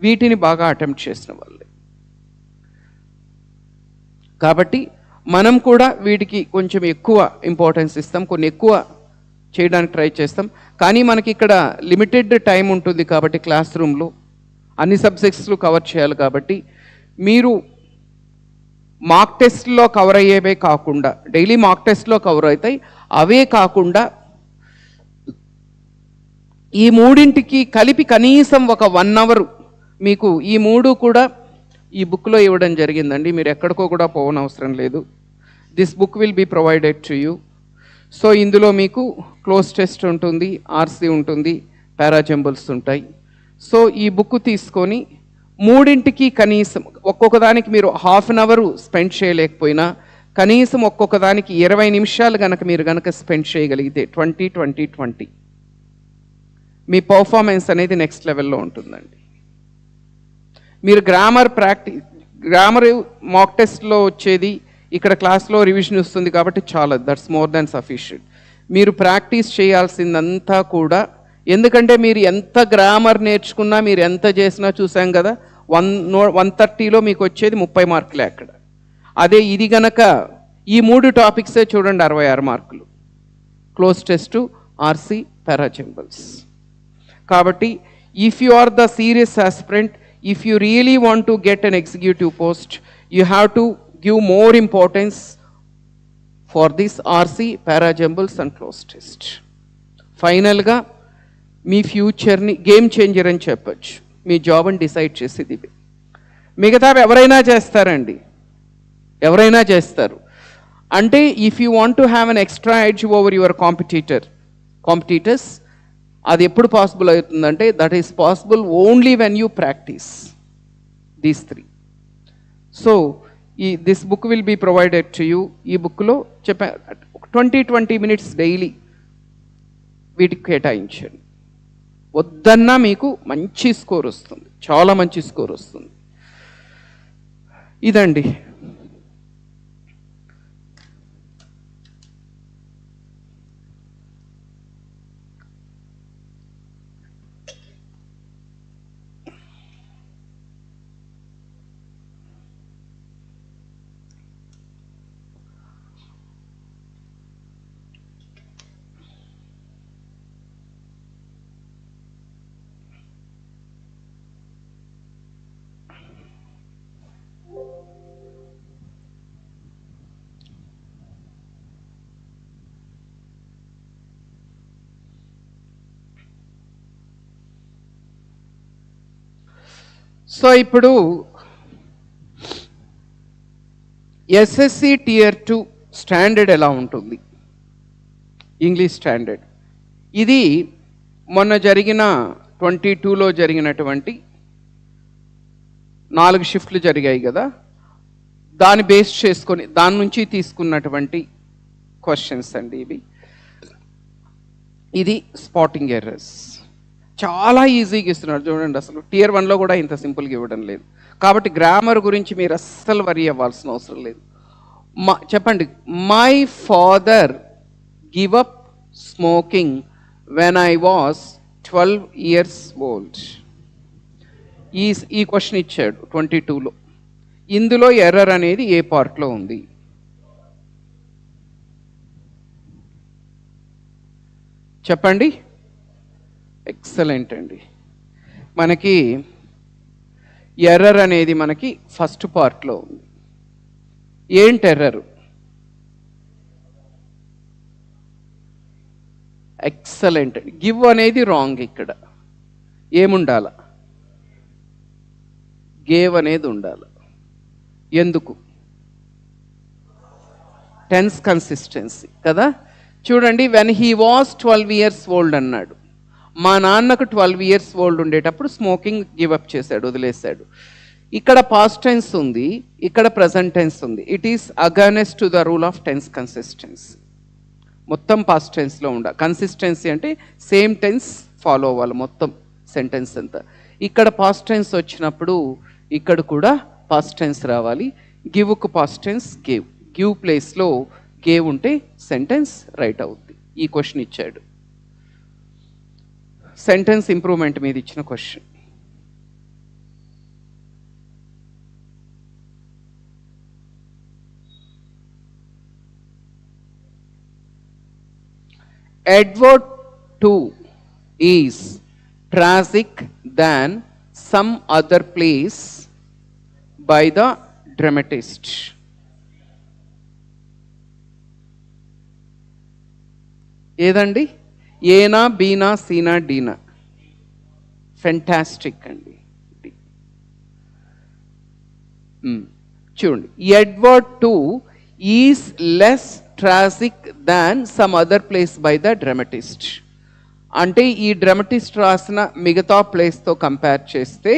వీటిని బాగా అటెంప్ట్ చేసిన వాళ్ళే. కాబట్టి మనం కూడా వీటికి కొంచెం ఎక్కువ ఇంపార్టెన్స్ ఇస్తాం, కొన్ని ఎక్కువ చేయడానికి ట్రై చేస్తాం. కానీ మనకి ఇక్కడ లిమిటెడ్ టైం ఉంటుంది కాబట్టి క్లాస్ రూమ్లో అన్ని సబ్జెక్ట్స్లు కవర్ చేయాలి. కాబట్టి మీరు మాక్ టెస్ట్లో కవర్ అయ్యేవే కాకుండా, డైలీ మాక్ టెస్ట్లో కవర్ అవుతాయి, అవే కాకుండా ఈ మూడింటికి కలిపి కనీసం ఒక 1 అవర్ మీకు ఈ 3 కూడా ఈ బుక్లో ఇవ్వడం జరిగిందండి. మీరు ఎక్కడికో కూడా పోవనవసరం లేదు. This book will be provided to you. So ఇందులో మీకు క్లోజ్ టెస్ట్ ఉంటుంది, ఆర్సీ ఉంటుంది, పారాజంబుల్స్ ఉంటాయి. సో ఈ బుక్ తీసుకొని మూడింటికి కనీసం ఒక్కొక్క దానికి మీరు హాఫ్ అన్ అవర్ స్పెండ్ చేయలేకపోయినా కనీసం ఒక్కొక్క దానికి 20 నిమిషాలు మీరు కనుక స్పెండ్ చేయగలిగితే 20 మీ పర్ఫార్మెన్స్ అనేది నెక్స్ట్ లెవెల్లో ఉంటుందండి. మీరు గ్రామర్ మాక్ టెస్ట్లో వచ్చేది ఇక్కడ క్లాస్లో రివిజన్ వస్తుంది కాబట్టి చాలా, దట్స్ మోర్ దాన్ సఫిషియంట్. మీరు ప్రాక్టీస్ చేయాల్సిందంతా కూడా, ఎందుకంటే మీరు ఎంత గ్రామర్ నేర్చుకున్నా, మీరు ఎంత చేసినా చూసాం కదా, 130లో మీకు వచ్చేది 30 మార్కులే అక్కడ. అదే ఇది గనక ఈ 3 టాపిక్సే చూడండి 66 మార్కులు, క్లోజ్ టెస్టు, ఆర్సీ, పారాజంబుల్స్. కాబట్టి if you are the serious aspirant, if you really want to get an executive post, you have to give more importance for this RC, parajumbles and cloze test. ఫైనల్గా మీ ఫ్యూచర్ని game changer అని చెప్పచ్చు. మీ జాబ్ని decide చేసేది ఇవి. మిగతావి ఎవరైనా చేస్తారండి, ఎవరైనా చేస్తారు. అంటే if you want to have an extra edge over your competitors, అది ఎప్పుడు పాసిబుల్ అవుతుందంటే that is possible only when you practise these 3. So this book will be provided to you. ఈ బుక్లో 20 minutes డైలీ వీటికి కేటాయించండి. వద్దన్నా మీకు మంచి స్కోర్ వస్తుంది, చాలా మంచి స్కోర్ వస్తుంది. ఇదండి. సో ఇప్పుడు ఎస్ఎస్సి టియర్ 2 స్టాండర్డ్ ఎలా ఉంటుంది, ఇంగ్లీష్ స్టాండర్డ్. ఇది మొన్న జరిగిన 22లో జరిగినటువంటి 4 షిఫ్ట్లు జరిగాయి కదా, దాన్ని బేస్ చేసుకొని దాని నుంచి తీసుకున్నటువంటి క్వశ్చన్స్ అండి ఇవి. ఇది స్పాటింగ్ ఎర్రర్స్ చాలా ఈజీగా ఇస్తున్నారు చూడండి. అసలు టియర్ 1లో కూడా ఇంత సింపుల్గా ఇవ్వడం లేదు. కాబట్టి గ్రామర్ గురించి మీరు అస్సలు వరీ అవ్వాల్సిన అవసరం లేదు. చెప్పండి, my father give up smoking when I was 12 years old. ఈ క్వశ్చన్ ఇచ్చాడు 22లో. ఇందులో ఎర్రర్ అనేది ఏ పార్ట్లో ఉంది? చెప్పండి. ఎక్సలెంట్ అండి. మనకి ఎర్రర్ అనేది మనకి ఫస్ట్ పార్ట్లో ఉంది. ఏంటి ఎర్రరు? ఎక్సలెంట్. గివ్ అనేది రాంగ్. ఇక్కడ ఏముండాల? గేవ్ అనేది ఉండాలి. ఎందుకు? టెన్స్ కన్సిస్టెన్సీ కదా. చూడండి, when he was 12 years old అన్నాడు. మా నాన్నకు 12 years ఓల్డ్ ఉండేటప్పుడు స్మోకింగ్ గివప్ చేశాడు, వదిలేశాడు. ఇక్కడ పాస్ట్ టెన్స్ ఉంది, ఇక్కడ ప్రజెంట్ టెన్స్ ఉంది. It is against to the rule of tense consistency. మొత్తం పాస్ట్ టెన్స్లో కన్సిస్టెన్సీ అంటే సేమ్ టెన్స్ ఫాలో అవ్వాలి మొత్తం సెంటెన్స్ అంతా. ఇక్కడ పాస్ట్ టెన్స్ వచ్చినప్పుడు ఇక్కడ కూడా పాస్ట్ టెన్స్ రావాలి. గివ్కు పాస్ట్ టెన్స్ గేవ్. గివ్ ప్లేస్లో గేవ్ ఉంటే సెంటెన్స్ రైట్ అవుద్ది. ఈ క్వశ్చన్ ఇచ్చాడు, సెంటెన్స్ ఇంప్రూవ్మెంట్ మీద ఇచ్చిన question. Edward II is tragic than some other plays by the dramatist. ఏదండి? ఏనా, బీనా, సీనా, డీనా? ఫెంటాస్టిక్ అండి. చూడండి, Edward II is less tragic than some other place by the dramatist. అంటే ఈ డ్రామటిస్ట్ రాసిన మిగతా ప్లేస్తో కంపేర్ చేస్తే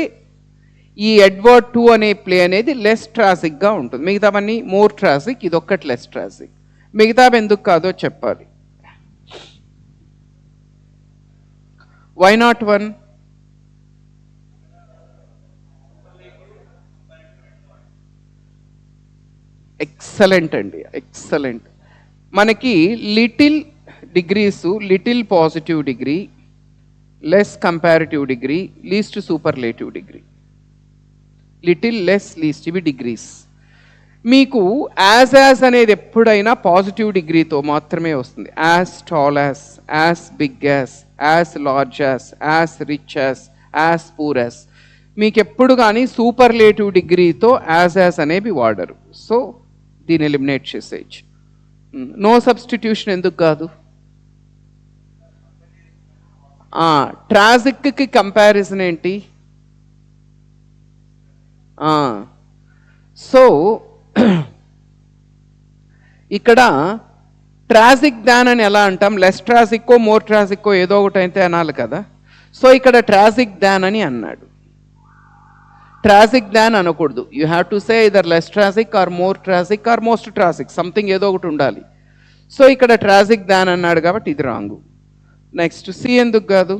ఈ ఎడ్వర్డ్ II అనే ప్లే అనేది లెస్ ట్రాజిక్గా ఉంటుంది. మిగతావన్నీ మోర్ ట్రాజిక్, ఇది ఒక్కటి లెస్ ట్రాజిక్. మిగతావి ఎందుకు కాదో చెప్పాలి. Why not 1? ఎక్సలెంట్ అండి, ఎక్సలెంట్. మనకి little degrees, little positive degree, less comparative degree, least superlative degree. Little, less, least ఇవి డిగ్రీస్. మీకు యాజ్ అనేది ఎప్పుడైనా పాజిటివ్ డిగ్రీతో మాత్రమే వస్తుంది. As tall as big as large as rich as poor as. మీకు ఎప్పుడు కానీ సూపర్లేటివ్ డిగ్రీతో యాజ్ అనేవి వాడరు. సో దీన్ని ఎలిమినేట్ చేసేయచ్చు. నో సబ్స్టిట్యూషన్ ఎందుకు కాదు? ట్రాజిక్కి కంపారిజన్ ఏంటి? సో ఇక్కడ ట్రాజిక్ దాన్ అని ఎలా అంటాం? లెస్ ట్రాజిక్కో మోర్ ట్రాజిక్కో ఏదో ఒకటి అయితే అనాలి కదా. సో ఇక్కడ ట్రాజిక్ దాన్ అని అన్నాడు. ట్రాజిక్ దాన్ అనకూడదు. You have to say either less tragic or more tragic or most tragic, something ఏదో ఒకటి ఉండాలి. సో ఇక్కడ ట్రాజిక్ దాన్ అన్నాడు కాబట్టి ఇది రాంగు. నెక్స్ట్ సి ఎందుకు కాదు?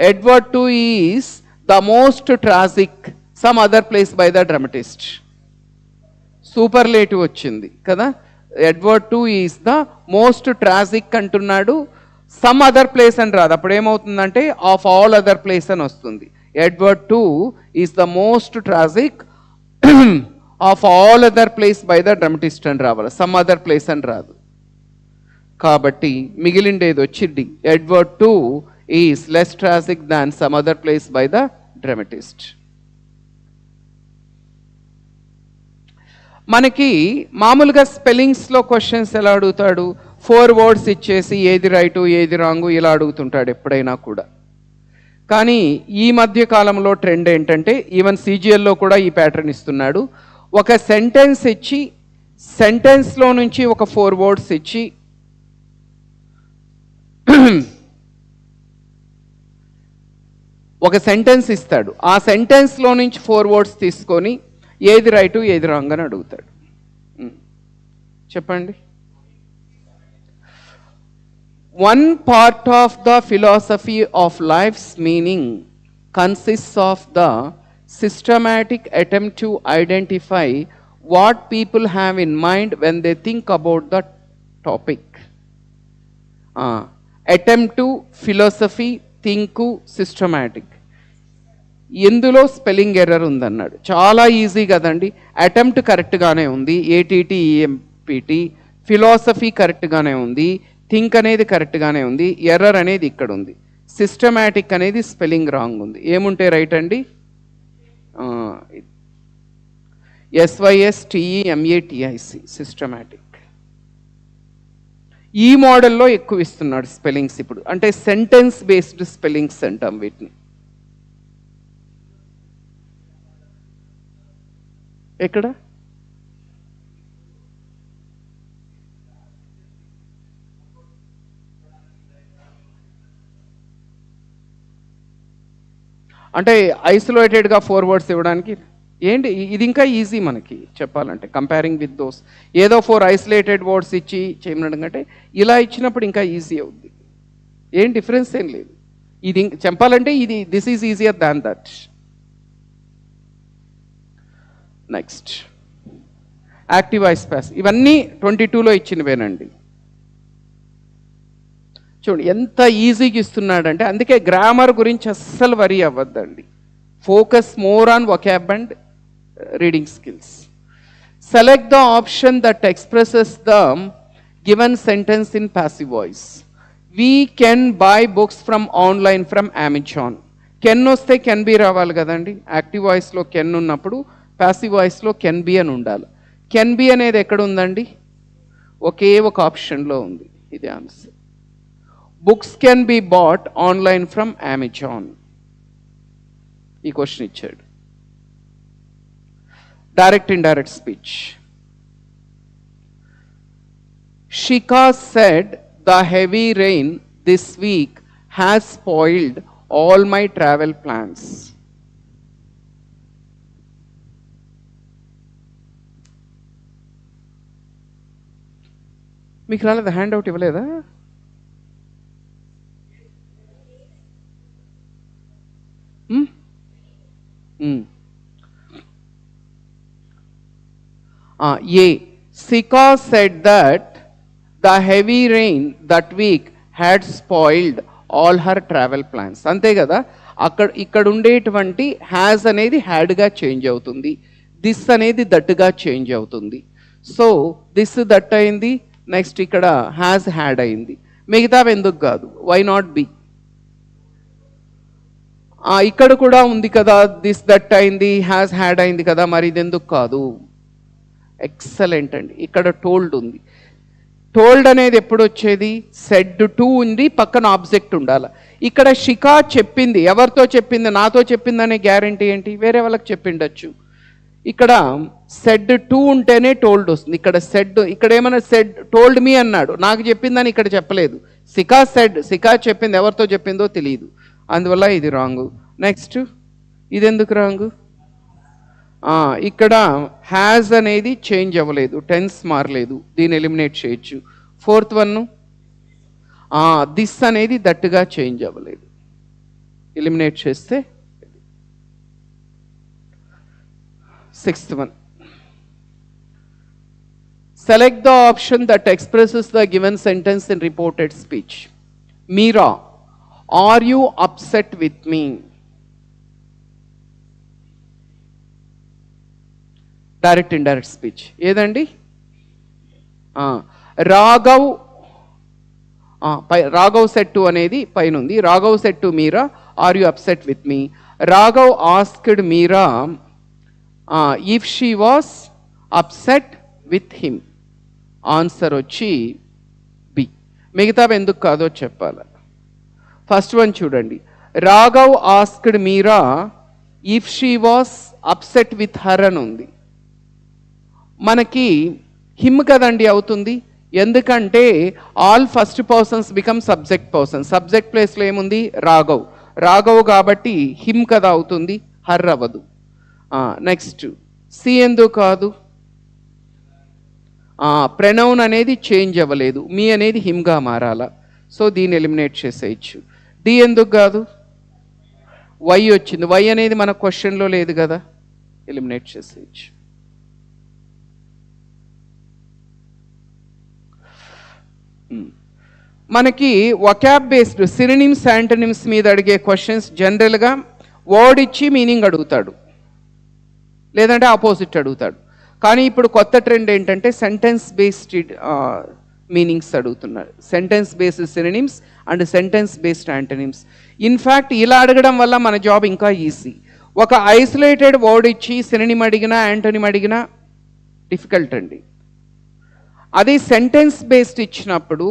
Edward II is the most tragic some other place by the dramatist. Superlative వచ్చింది కదా. Edward II is the most tragic అంటున్నాడు, సమ్ అదర్ ప్లేస్ అని రాదు. అప్పుడు ఏమవుతుందంటే ఆఫ్ ఆల్ అదర్ ప్లేస్ అని వస్తుంది. Edward II is the most tragic of all other place by the dramatist అని రావాలి, some other place అని రాదు. కాబట్టి మిగిలిండేది వచ్చింది Edward II is less tragic than some other place by the dramatist. మనకి మామూలుగా స్పెల్లింగ్స్లో క్వశ్చన్స్ ఎలా అడుగుతాడు? 4 words ఇచ్చేసి ఏది రైటు ఏది రాంగు ఇలా అడుగుతుంటాడు ఎప్పుడైనా కూడా. కానీ ఈ మధ్య కాలంలో ట్రెండ్ ఏంటంటే ఈవెన్ CGLలో కూడా ఈ ప్యాటర్న్ ఇస్తున్నాడు. ఒక సెంటెన్స్ ఇచ్చి సెంటెన్స్లో నుంచి ఒక 4 words ఇచ్చి ఒక సెంటెన్స్ ఇస్తాడు. ఆ సెంటెన్స్లో నుంచి 4 words తీసుకొని ఏది రైటు ఏది రాంగ్ అని అడుగుతాడు. చెప్పండి. One part of the philosophy of life's meaning consists of the systematic attempt to identify what people have in mind when they think about the topic. Attempt to, philosophy, think, systematic. ఎందులో spelling error ఉందన్నాడు. చాలా easy కదండి. Attempt కరెక్ట్గానే ఉంది, ATT EMPT. Philosophy కరెక్ట్గానే ఉంది, think అనేది కరెక్ట్గానే ఉంది, ఎర్రర్ అనేది ఇక్కడ ఉంది, సిస్టమాటిక్ అనేది స్పెల్లింగ్ రాంగ్ ఉంది. ఏముంటే రైట్ అండి? SYSTEMATIC systematic. ఈ మోడల్లో ఎక్కువ ఇస్తున్నాడు స్పెల్లింగ్స్ ఇప్పుడు, అంటే సెంటెన్స్ బేస్డ్ స్పెల్లింగ్స్ అంటాం వీటిని. ఎక్కడ? అంటే ఐసోలేటెడ్గా 4 words ఇవ్వడానికి ఏంటి, ఇది ఇంకా ఈజీ మనకి చెప్పాలంటే కంపేరింగ్ విత్ దోస్. ఏదో 4 ఐసోలేటెడ్ వర్డ్స్ ఇచ్చి చేయమనడం కంటే ఇలా ఇచ్చినప్పుడు ఇంకా ఈజీ అవుద్ది. ఏం డిఫరెన్స్ ఏం లేదు. ఇది చెప్పాలంటే ఇది this is easier than that. Next active voice pass, ఇవన్నీ 22లో ఇచ్చినవేనండి. చూడండి ఎంత ఈజీగా ఇస్తున్నాడంటే, అందుకే గ్రామర్ గురించి అస్సలు వరీ అవ్వద్దండి. Focus more on vocab and reading skills. Select the option that expresses the given sentence in passive voice. We can buy books from online from Amazon. Can వస్తే can be రావాలి కదండి. Active వాయిస్లో can ఉన్నప్పుడు passive వాయిస్లో can be అని ఉండాలి. Can be అనేది ఎక్కడ ఉందండి? ఒకే ఒక ఆప్షన్లో ఉంది. ఇది answer. Books can be bought online from Amazon. ఈ క్వశ్చన్ ఇచ్చాడు. Direct indirect speech. Shika said the heavy rain this week has spoiled all my travel plans. మీకు రాలేదా? హ్యాండ్ అవుట్ ఇవ్వలేదా? A. Shika said that the heavy rain that week had spoiled all her travel plans. అంతే కదా. ఇక్కడ ఉండేటువంటి has అనేది హ్యాడ్గా change అవుతుంది, this అనేది దట్గా చేంజ్ అవుతుంది. సో దిస్ దట్ అయింది, నెక్స్ట్ ఇక్కడ హ్యాజ్ హ్యాడ్ అయింది. మిగతావి ఎందుకు కాదు? Why not B? ఇక్కడ కూడా ఉంది కదా, దిస్ దట్ అయింది, హ్యాజ్ హ్యాడ్ అయింది కదా, మరి ఇది ఎందుకు కాదు? ఎక్సలెంట్ అండి. ఇక్కడ టోల్డ్ ఉంది. టోల్డ్ అనేది ఎప్పుడు వచ్చేది? సెడ్ టు ఉంది, పక్కన ఆబ్జెక్ట్ ఉండాలి. ఇక్కడ షికా చెప్పింది, ఎవరితో చెప్పింది? నాతో చెప్పిందనే గ్యారంటీ ఏంటి? వేరే వాళ్ళకి చెప్పిండొచ్చు. ఇక్కడ సెడ్ టు ఉంటేనే టోల్డ్ వస్తుంది. ఇక్కడ సెడ్, ఇక్కడ ఏమైనా సెడ్ టోల్డ్ మీ అన్నాడు, నాకు చెప్పిందని ఇక్కడ చెప్పలేదు. సికా సెడ్, సికా చెప్పింది, ఎవరితో చెప్పిందో తెలియదు, అందువల్ల ఇది రాంగు. నెక్స్ట్ ఇది ఎందుకు రాంగు? ఇక్కడ హ్యాజ్ అనేది చేంజ్ అవ్వలేదు, టెన్స్ మారలేదు, దీన్ని ఎలిమినేట్ చేయొచ్చు. 4th వన్ దిస్ అనేది దట్టుగా చేంజ్ అవ్వలేదు, ఎలిమినేట్ చేస్తే. 6th one. Select the option that expresses the given sentence in reported speech. Meera, are you upset with me? Direct indirect speech ఏదండి? రాఘవ్, రాఘవ్ సెట్ టు అనేది పైన ఉంది. Raghav said to Meera, are you upset with me? Raghav asked Meera if she was upset with him. Answer వచ్చి B. మిగతావి ఎందుకు కాదో చెప్పాలి. First one చూడండి, Raghav asked Meera if she was upset with her అని ఉంది. మనకి హిమ్ కదండి అవుతుంది, ఎందుకంటే all first persons become subject person. Subject ప్లేస్లో ఏముంది? రాఘవ్. రాఘవ్ కాబట్టి హిమ్ కదా అవుతుంది, హర్ అవ్వదు. నెక్స్ట్ సి ఎందుకు కాదు? ప్రొనౌన్ అనేది చేంజ్ అవ్వలేదు, మీ అనేది హిమ్గా మారాల, సో దీన్ని ఎలిమినేట్ చేసేయచ్చు. డి ఎందుకు కాదు? వై వచ్చింది, వై అనేది మన క్వశ్చన్లో లేదు కదా, ఎలిమినేట్ చేసేయచ్చు. మనకి వొకాబ్ బేస్డ్ సినోనిమ్స్ యాంటోనిమ్స్ మీద అడిగే క్వశ్చన్స్ జనరల్గా వర్డ్ ఇచ్చి మీనింగ్ అడుగుతాడు, లేదంటే ఆపోజిట్ అడుగుతాడు. కానీ ఇప్పుడు కొత్త ట్రెండ్ ఏంటంటే సెంటెన్స్ బేస్డ్ మీనింగ్స్ అడుగుతున్నారు. Sentence based synonyms and sentence based antonyms. In fact ఇలా అడగడం వల్ల మన జాబ్ ఇంకా ఈజీ. ఒక ఐసోలేటెడ్ వర్డ్ ఇచ్చి సినోనిమ్ అడిగినా యాంటోనిమ్ అడిగినా డిఫికల్ట్ అండి. అది సెంటెన్స్ బేస్డ్ ఇచ్చినప్పుడు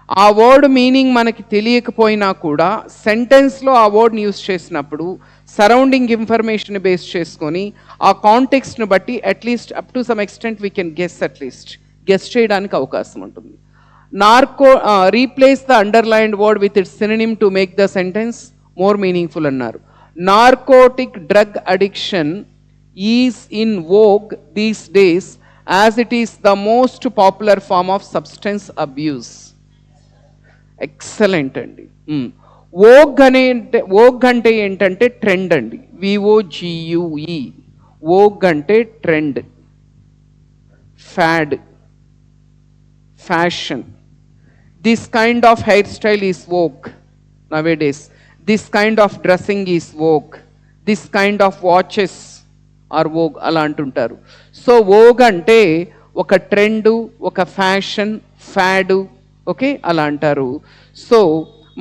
ఆ వర్డ్ మీనింగ్ మనకి తెలియకపోయినా కూడా సెంటెన్స్లో ఆ వర్డ్ని యూజ్ చేసినప్పుడు సరౌండింగ్ ఇన్ఫర్మేషన్ బేస్ చేసుకొని ఆ కాంటెక్స్ట్ని బట్టి at least up to some extent we can guess చేయడానికి అవకాశం ఉంటుంది. Replace the underlined word with its synonym to make the sentence more meaningful అన్నారు. Narcotic drug addiction is in vogue these days as it is the most popular form of substance abuse. Excellent అండి. Vogue అంటే ఏంటంటే trend అండి. VOGUE. Vogue అంటే trend, fad, fashion. This kind of hair style is vogue nowadays. This kind of dressing is vogue. This kind of watches are vogue అలా అంటుంటారు. So Vogue అంటే ఒక trend, ఒక ఫ్యాషన్, ఫ్యాడు, ఓకే అలా అంటారు. So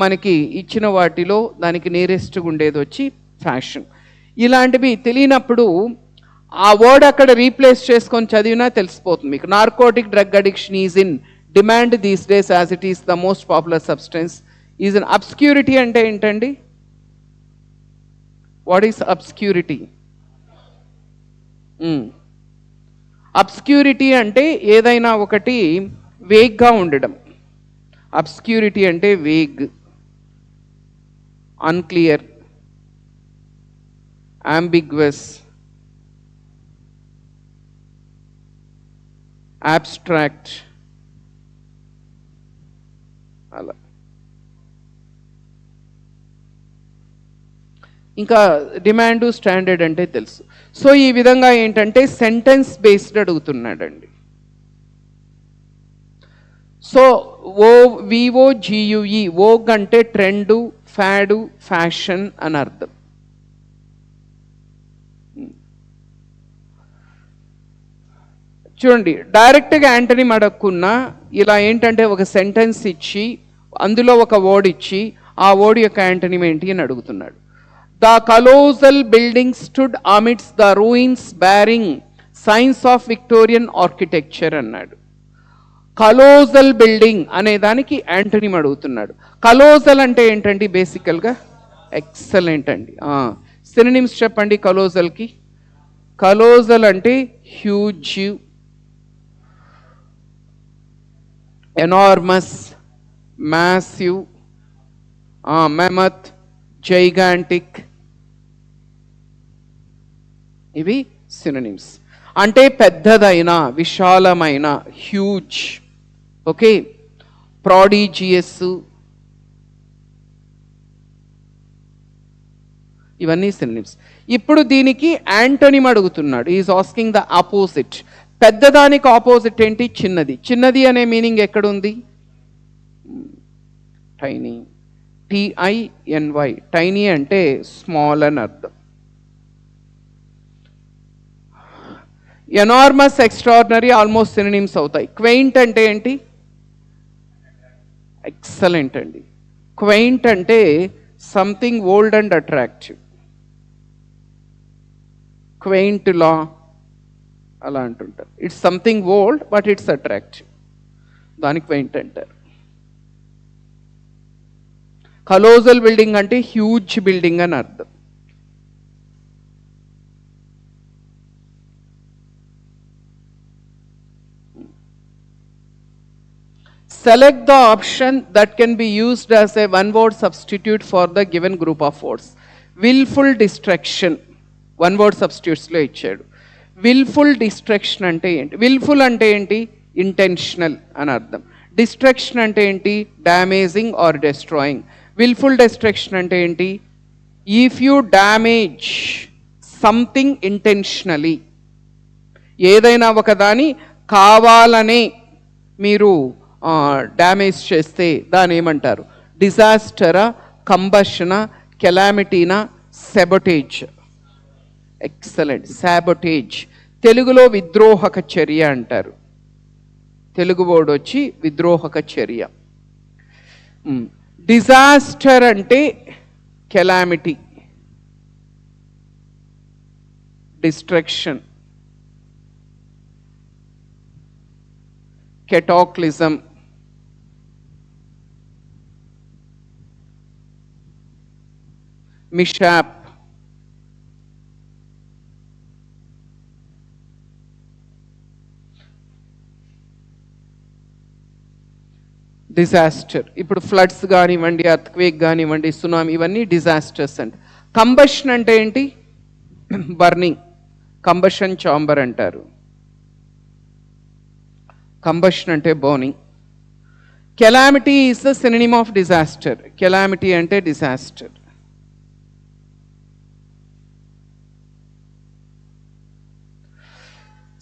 మనకి ఇచ్చిన వాటిలో దానికి నియరెస్ట్గా ఉండేది వచ్చి ఫ్యాషన్. ఇలాంటివి తెలియనప్పుడు ఆ వర్డ్ అక్కడ రీప్లేస్ చేసుకొని చదివినా తెలిసిపోతుంది మీకు. Narcotic drug addiction is in demand these days as it is the most popular substance is in. Obscurity అంటే ఏంటండి? What is అబ్స్క్యూరిటీ? అబ్స్క్యూరిటీ అంటే ఏదైనా ఒకటి వేగ్గా ఉండడం. అబ్స్క్యూరిటీ అంటే వేగ్, అన్క్లియర్, అంబిగ్వస్, abstract అలా. ఇంకా డిమాండ్, స్టాండర్డ్ అంటే తెలుసు. సో ఈ విధంగా ఏంటంటే సెంటెన్స్ బేస్డ్ అడుగుతున్నాడండి. సో VOGUE, వోగ్ అంటే ట్రెండు, ఫ్యాడు, ఫ్యాషన్ అని అర్థం. చూడండి, డైరెక్ట్గా యాంటోనిమ్ అడగకున్నా ఇలా ఏంటంటే ఒక సెంటెన్స్ ఇచ్చి అందులో ఒక వర్డ్ ఇచ్చి ఆ వర్డ్ యొక్క యాంటోనిమ్ ఏంటి అని అడుగుతున్నాడు. The colossal building stood amidst the ruins bearing signs of Victorian architecture అన్నాడు. కలోసల్ బిల్డింగ్ అనే దానికి యాంటోనిమ్ అడుగుతున్నాడు. కలోసల్ అంటే ఏంటండి బేసికల్గా? ఎక్సలెంట్ అండి. సినోనిమ్స్ చెప్పండి కలోసల్కి. కలోసల్ అంటే హ్యూజ్, ఎనార్మస్, మ్యాసివ్, మెమత్, జైగాంటిక్. ఇవి సినోనిమ్స్. అంటే పెద్దదైన, విశాలమైన, హ్యూజ్, ఓకే, ప్రాడిజియస్, ఇవన్నీ సినోనిమ్స్. ఇప్పుడు దీనికి యాంటోనిమ్ అడుగుతున్నాడు. Is asking the opposite. పెద్దదానికి ఆపోజిట్ ఏంటి? చిన్నది. చిన్నది అనే మీనింగ్ ఎక్కడుంది? Tiny, TINY. టైనీ అంటే స్మాల్ అని అర్థం. ఎనార్మస్, ఎక్స్ట్రాడినరీ ఆల్మోస్ట్ సినోనిమ్స్ అవుతాయి. క్వెయింట్ అంటే ఏంటి? ఎక్సలెంట్ అండి. క్వెయింట్ అంటే సంథింగ్ ఓల్డ్ అండ్ అట్రాక్టివ్. క్వెయింట్ లా అలా అంటుంటారు. It's something old but it's attractive, దానికి క్వెయింట్ అంటారు. కలోసల్ బిల్డింగ్ అంటే హ్యూజ్ బిల్డింగ్ అని అర్థం. Select the option that can be used as a one-word substitute for the given group of words. Willful distraction, one-word substitutes లో ఇచ్చాడు. Wilful destruction అంటే ఏంటి? Wilful అంటే ఏంటి? ఇంటెన్షనల్ అని అర్థం. డిస్ట్రక్షన్ అంటే ఏంటి? Damaging or destroying. Wilful destruction అంటే ఏంటి? If you damage something intentionally, ఏదైనా ఒకదాని కావాలనే మీరు డ్యామేజ్ చేస్తే దాని ఏమంటారు? డిజాస్టరా, కంబషనా, కెలామిటీనా, సెబొటేజ్. ఎక్సలెంట్. సాబొటేజ్ తెలుగులో విద్రోహక చర్య అంటారు. తెలుగు వర్డ్ వచ్చి విద్రోహక చర్య. డిజాస్టర్ అంటే కెలామిటీ, డిస్ట్రక్షన్, కెటాక్లిజం, మిషాప్, డిజాస్టర్. ఇప్పుడు ఫ్లడ్స్ కానివ్వండి, ఎర్త్క్వేక్ కానివ్వండి, సునామీ, ఇవన్నీ డిజాస్టర్స్ అండి. కంబషన్ అంటే ఏంటి? బర్నింగ్, కంబషన్ చాంబర్ అంటారు. కంబషన్ అంటే burning. Calamity is the synonym of disaster. Calamity అంటే డిజాస్టర్.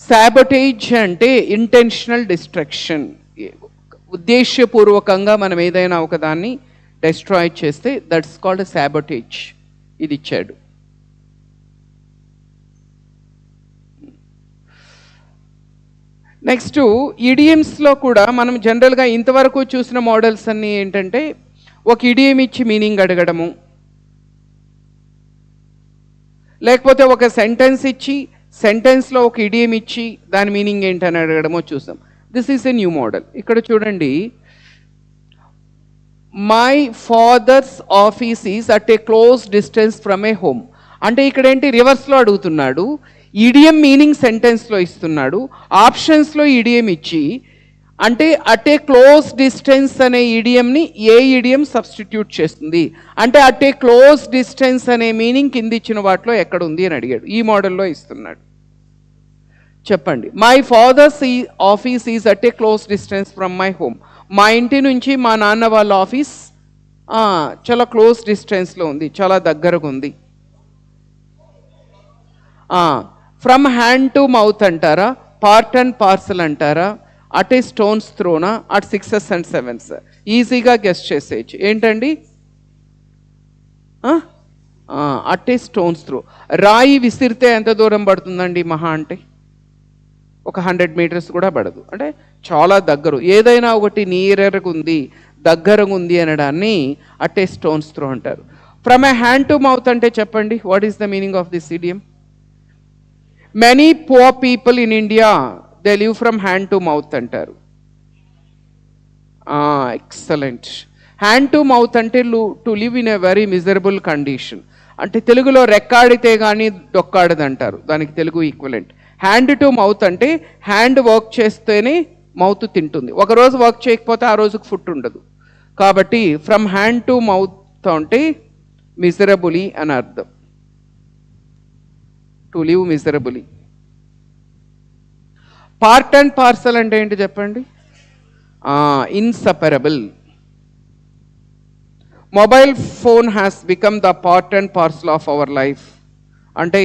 సాబొటేజ్ అంటే ఇంటెన్షనల్ డిస్ట్రక్షన్. ఉద్దేశపూర్వకంగా మనం ఏదైనా ఒకదాన్ని డెస్ట్రాయ్ చేస్తే దట్స్ కాల్డ్ సాబొటేజ్. ఇది ఇచ్చాడు. నెక్స్ట్ ఇడియమ్స్లో కూడా మనం జనరల్గా ఇంతవరకు చూసిన మోడల్స్ అన్నీ ఏంటంటే ఒక ఇడియం ఇచ్చి మీనింగ్ అడగడము, లేకపోతే ఒక సెంటెన్స్ ఇచ్చి సెంటెన్స్లో ఒక ఇడియం ఇచ్చి దాని మీనింగ్ ఏంటని అడగడమో చూసాం. This is a new model. ఇక్కడ చూడండి, my father's office is at a close distance from A home. అంటే ఇక్కడ ఏంటి, రివర్స్లో అడుగుతున్నాడు. ఇడియం మీనింగ్ సెంటెన్స్లో ఇస్తున్నాడు, ఆప్షన్స్లో ఇడియం ఇచ్చి, అంటే అట్ ఏ క్లోజ్ డిస్టెన్స్ అనే ఇడియంని ఏ ఇడియం సబ్స్టిట్యూట్ చేస్తుంది, అంటే అట్ ఏ క్లోజ్ డిస్టెన్స్ అనే మీనింగ్ కింద ఇచ్చిన వాటిలో ఎక్కడ ఉంది అని అడిగాడు. ఈ మోడల్లో ఇస్తున్నాడు. చెప్పండి, my father's office is at a close distance from my home. మా ఇంటి నుంచి మా నాన్న వాళ్ళ ఆఫీస్ చాలా క్లోజ్ డిస్టెన్స్లో ఉంది, చాలా దగ్గరగా ఉంది. ఫ్రమ్ హ్యాండ్ టు మౌత్ అంటారా, పార్ట్ అండ్ పార్సల్ అంటారా, అట్ ఏ స్టోన్స్ త్రోనా, అట్ 6s and 7s? ఈజీగా గెస్ట్ చేసేయచ్చు. ఏంటండి? At a stone's throw. రాయి విసిరితే ఎంత దూరం పడుతుందండి మహా అంటే? ఒక 100 meters కూడా పడదు. అంటే చాలా దగ్గర. ఏదైనా ఒకటి నియరర్గా ఉంది, దగ్గరగా ఉంది అనడాన్ని అట్ ఏ స్టోన్స్ త్రో అంటారు. From A hand to mouth అంటే చెప్పండి, what is the meaning of this idiom? Many poor people in India they live from hand to mouth అంటారు. ఎక్సలెంట్. హ్యాండ్ టు మౌత్ అంటే to live in a very miserable condition. అంటే తెలుగులో రెక్కాడితే కానీ డొక్కాడదంటారు, దానికి Telugu equivalent. Hand to mouth అంటే hand work చేస్తేనే mouth తింటుంది. ఒకరోజు వర్క్ చేయకపోతే ఆ రోజుకు ఫుడ్ ఉండదు. కాబట్టి ఫ్రమ్ హ్యాండ్ టు మౌత్ అంటే మిజరబులీ అని అర్థం. To live miserably. Part and parcel అంటే ఏంటి చెప్పండి? Inseparable. Mobile phone has become the part and parcel of our life. అంటే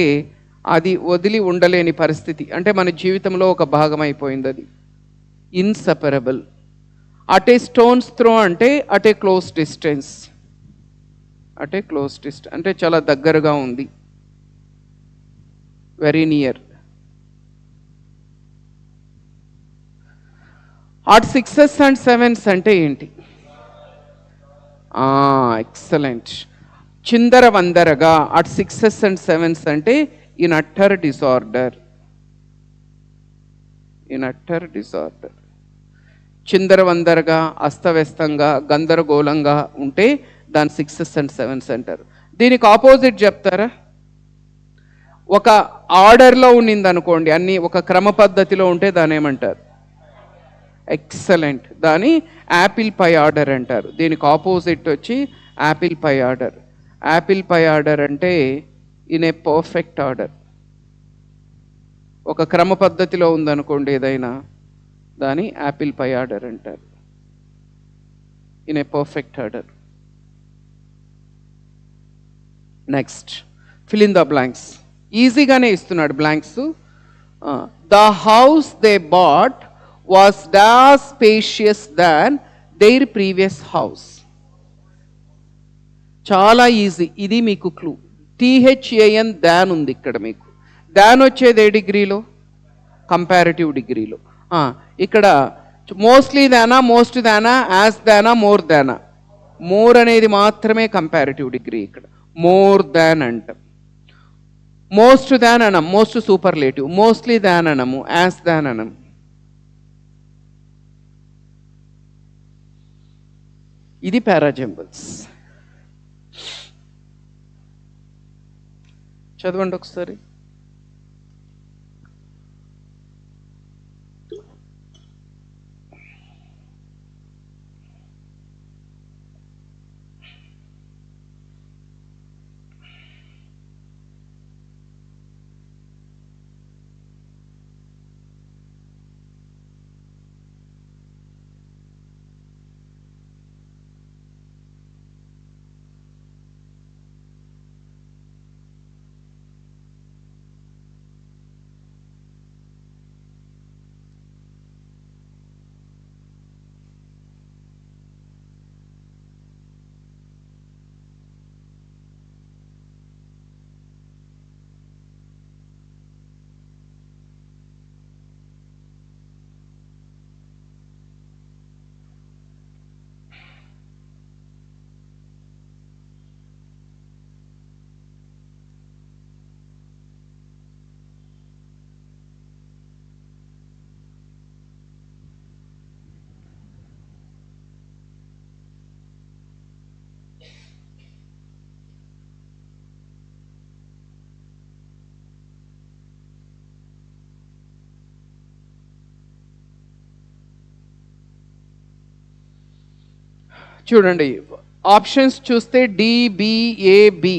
అది వదిలి ఉండలేని పరిస్థితి, అంటే మన జీవితంలో ఒక భాగం అయిపోయింది అది. Inseparable. At a stone's throw అంటే at a close distance. At a close distance అంటే చాలా దగ్గరగా ఉంది, very near. At 6s and 7s అంటే ఏంటి? ఎక్సలెంట్. చిందర వందరగా. అట్ 6s and 7s అంటే in utter disorder. In utter disorder. చిందర వందరగా, అస్తవ్యస్తంగా, గందరగోళంగా ఉంటే దాని 6s and 7s అంటారు. దీనికి ఆపోజిట్ చెప్తారా? ఒక ఆర్డర్లో ఉన్నింది అనుకోండి, అన్నీ ఒక క్రమ పద్ధతిలో ఉంటే దాని ఏమంటారు? ఎక్సలెంట్. దాని యాపిల్ పై ఆర్డర్ అంటారు. దీనికి ఆపోజిట్ వచ్చి apple pie order. Apple pie order అంటే ఇన్ ఏ పర్ఫెక్ట్ ఆర్డర్. ఒక క్రమ పద్ధతిలో ఉందనుకోండి ఏదైనా, దాని యాపిల్ పై ఆర్డర్ అంటారు. In a perfect order. Next, fill in the blanks. ఈజీగానే ఇస్తున్నాడు blanks. The house they bought was as spacious than their previous house. చాలా ఈజీ. ఇది మీకు క్లూ. THAN దాన్ ఉంది ఇక్కడ. మీకు దాన్ వచ్చేది ఏ డిగ్రీలో? కంపారిటివ్ డిగ్రీలో. ఇక్కడ మోస్ట్లీ దానా, మోస్ట్ దానా, యాజ్ దానా, మోర్ దానా. మోర్ అనేది మాత్రమే కంపారిటివ్ డిగ్రీ ఇక్కడ. మోర్ దాన్ అంట. మోస్ట్ దాన్ అనం, మోస్ట్ సూపర్లేటివ్. మోస్ట్లీ దాన్ అనము, యాజ్ దాన్ అనము. ఇది పారాజంబుల్స్. చదవండి ఒకసారి. చూడండి, ఆప్షన్స్ చూస్తే డిబిఏబి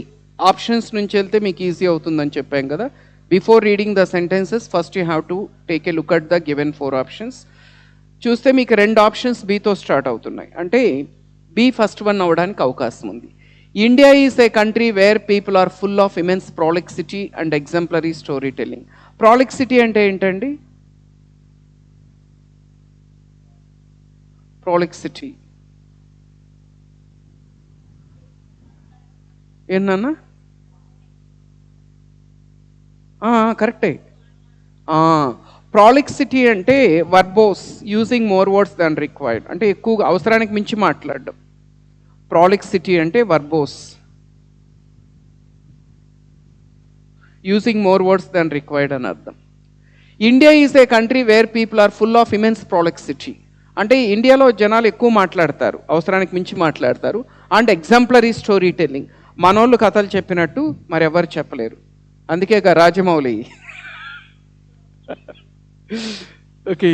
ఆప్షన్స్ నుంచి వెళ్తే మీకు ఈజీ అవుతుందని చెప్పాం కదా. Before reading the sentences first you have to take a look at the given 4 options. చూస్తే మీకు 2 ఆప్షన్స్ బీతో స్టార్ట్ అవుతున్నాయి. అంటే బి ఫస్ట్ వన్ అవ్వడానికి అవకాశం ఉంది. India is a country where people are full of immense prolixity and exemplary story telling. Prolixity అంటే ఏంటండి? Prolixity ఏంటన్నా? కరెక్టే. ప్రాలిక్సిటీ అంటే verbose using more words than required, అంటే ఎక్కువగా అవసరానికి మించి మాట్లాడడం. ప్రాలిక్సిటీ అంటే verbose using more words than required అని అర్థం. India is a country where people are full of immense prolixity అంటే ఇండియాలో జనాలు ఎక్కువ మాట్లాడతారు, అవసరానికి మించి మాట్లాడతారు. అండ్ ఎగ్జాంపులరీ స్టోరీ టెల్లింగ్, మనోళ్ళు కథలు చెప్పినట్టు మరెవరు చెప్పలేరు. అందుకే రాజమౌళి. ఓకే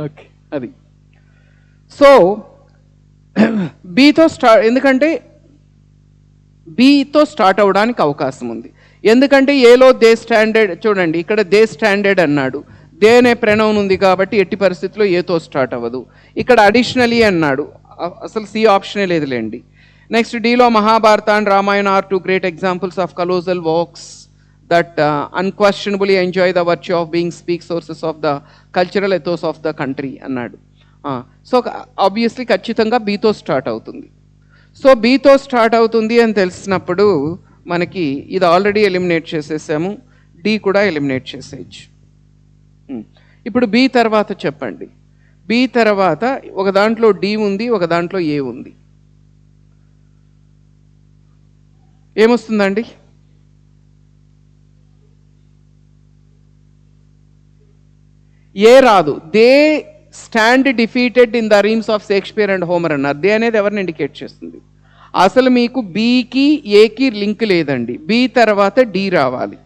ఓకే అది. సో బీతో స్టార్ట్, ఎందుకంటే బీతో స్టార్ట్ అవ్వడానికి అవకాశం ఉంది. ఎందుకంటే ఏలో దే స్టాండర్డ్, చూడండి ఇక్కడ దే స్టాండర్డ్ అన్నాడు, దే అనే ప్రణౌన్ ఉంది కాబట్టి ఎట్టి పరిస్థితుల్లో ఏతో స్టార్ట్ అవ్వదు. ఇక్కడ అడిషనలీ అన్నాడు, అసలు సి ఆప్షనే లేదులేండి. నెక్స్ట్ డీలో Mahabharata and Ramayana are 2 great examples of colossal works that unquestionably enjoy the virtue of being speak sources of the cultural ethos of the country అన్నాడు. సో ఆబ్వియస్లీ ఖచ్చితంగా బీతో స్టార్ట్ అవుతుంది. సో బీతో స్టార్ట్ అవుతుంది అని తెలిసినప్పుడు మనకి ఇది ఆల్రెడీ ఎలిమినేట్ చేసేసాము, డి కూడా ఎలిమినేట్ చేసేయచ్చు. ఇప్పుడు బి తర్వాత చెప్పండి. బి తర్వాత ఒక దాంట్లో డి ఉంది, ఒక దాంట్లో ఏ ఉంది. ఏమొస్తుందండి? ఏ రాదు. They stand defeated in the Reams of Shakespeare and Homer అన్నారు. దే అనేది ఎవరిని ఇండికేట్ చేస్తుంది? అసలు మీకు బీకి ఏకి లింక్ లేదండి. బి తర్వాత డి రావాలి.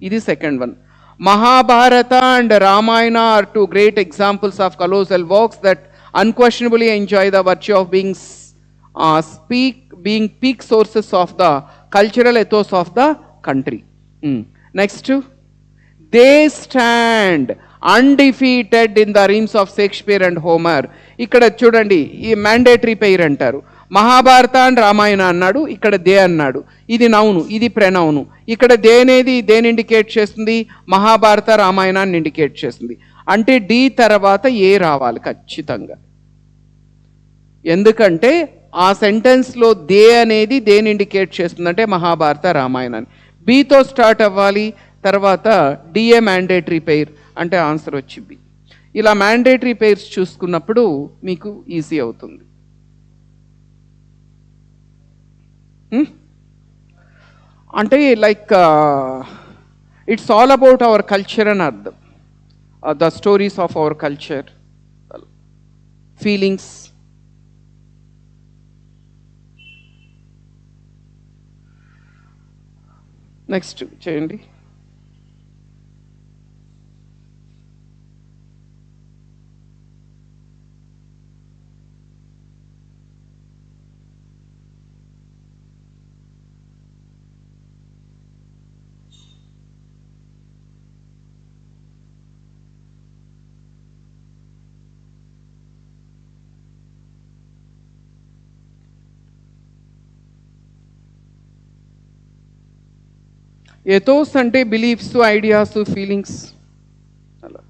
ఇది second one. Mahabharata and Ramayana are 2 great examples of colossal works that unquestionably enjoy the virtue of being peak sources of the cultural ethos of the country. Next, they stand undefeated in the reigns of Shakespeare and Homer. ఇక్కడ చూడండి, ఈ mandatory pair అంటారు. Mahabharata and Ramayana అన్నాడు, ఇక్కడ they అన్నాడు. ఇది noun, ఇది pronoun. ఇక్కడ దే అనేది దేని ఇండికేట్ చేస్తుంది? మహాభారత రామాయణాన్ని ఇండికేట్ చేస్తుంది. అంటే డి తర్వాత ఏ రావాలి ఖచ్చితంగా. ఎందుకంటే ఆ సెంటెన్స్లో దే అనేది దేని ఇండికేట్ చేస్తుంది అంటే మహాభారత రామాయణాన్ని. బీతో స్టార్ట్ అవ్వాలి, తర్వాత డిఏ మ్యాండేటరీ పెయిర్ అంటే ఆన్సర్ వచ్చి బి. ఇలా మ్యాండేటరీ పేర్స్ చూసుకున్నప్పుడు మీకు ఈజీ అవుతుంది. అంటే like it's all about our culture అని అర్థం. The stories of our culture, feelings. Next చేయండి. ఎథోస్ అంటే బిలీఫ్స్, ఐడియాస్, ఫీలింగ్స్ అలా.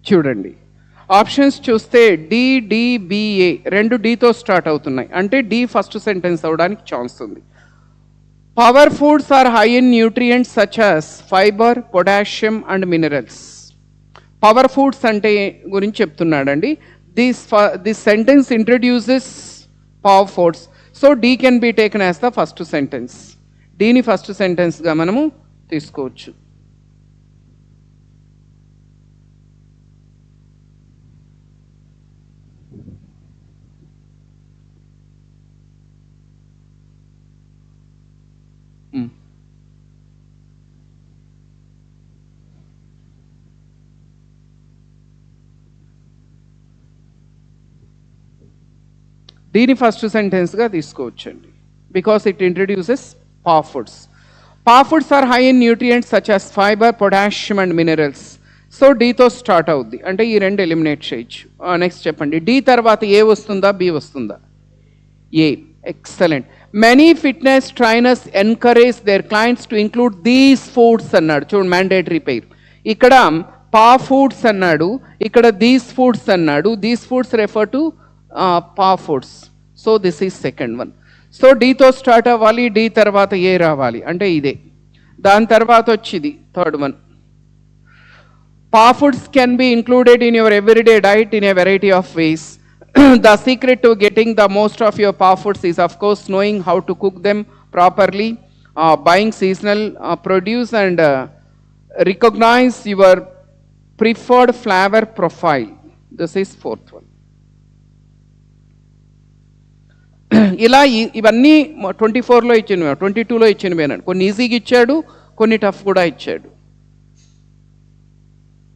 చూడండి, ఆప్షన్స్ చూస్తే డిడిబిఏ రెండు డీతో స్టార్ట్ అవుతున్నాయి. అంటే డి ఫస్ట్ సెంటెన్స్ అవడానికి ఛాన్స్ ఉంది. Power foods are high in nutrients such as fibre, potassium and minerals. Power foods అంటే గురించి చెప్తున్నాడండి. This sentence introduces power foods. So D can be taken as the first sentence. డిని first సెంటెన్స్గా మనము తీసుకోవచ్చు. దీని ఫస్ట్ సెంటెన్స్గా తీసుకోవచ్చండి, because it introduces power foods. Power foods are high in nutrients such as fibre, potassium and minerals. So డీతో start అవుద్ది, అంటే ఈ రెండు ఎలిమినేట్ చేయొచ్చు. నెక్స్ట్ చెప్పండి, డి తర్వాత ఏ వస్తుందా, బి వస్తుందా? A. Excellent. Many fitness trainers encourage their clients to include these foods అన్నాడు. చూడండి, మ్యాండేటరీ పెయిర్. ఇక్కడ పవర్ ఫుడ్స్ అన్నాడు, ఇక్కడ దీస్ ఫుడ్స్ అన్నాడు. These foods refer to power foods. So this is second one. So డీతో start అవ్వాలి, D తర్వాత A రావాలి, అంటే ఇదే. దాని తర్వాత వచ్చింది third one. Power foods can be included in your everyday diet in a variety of ways. The secret to getting the most of your power foods is, of course, knowing how to cook them properly, buying seasonal produce, and recognize your preferred flavor profile. This is fourth one. ఇలా ఇవన్నీ 24లో ఇచ్చినవి, 22లో ఇచ్చినవి అన్నాడు. కొన్ని ఈజీగా ఇచ్చాడు, కొన్ని tough కూడా ఇచ్చాడు.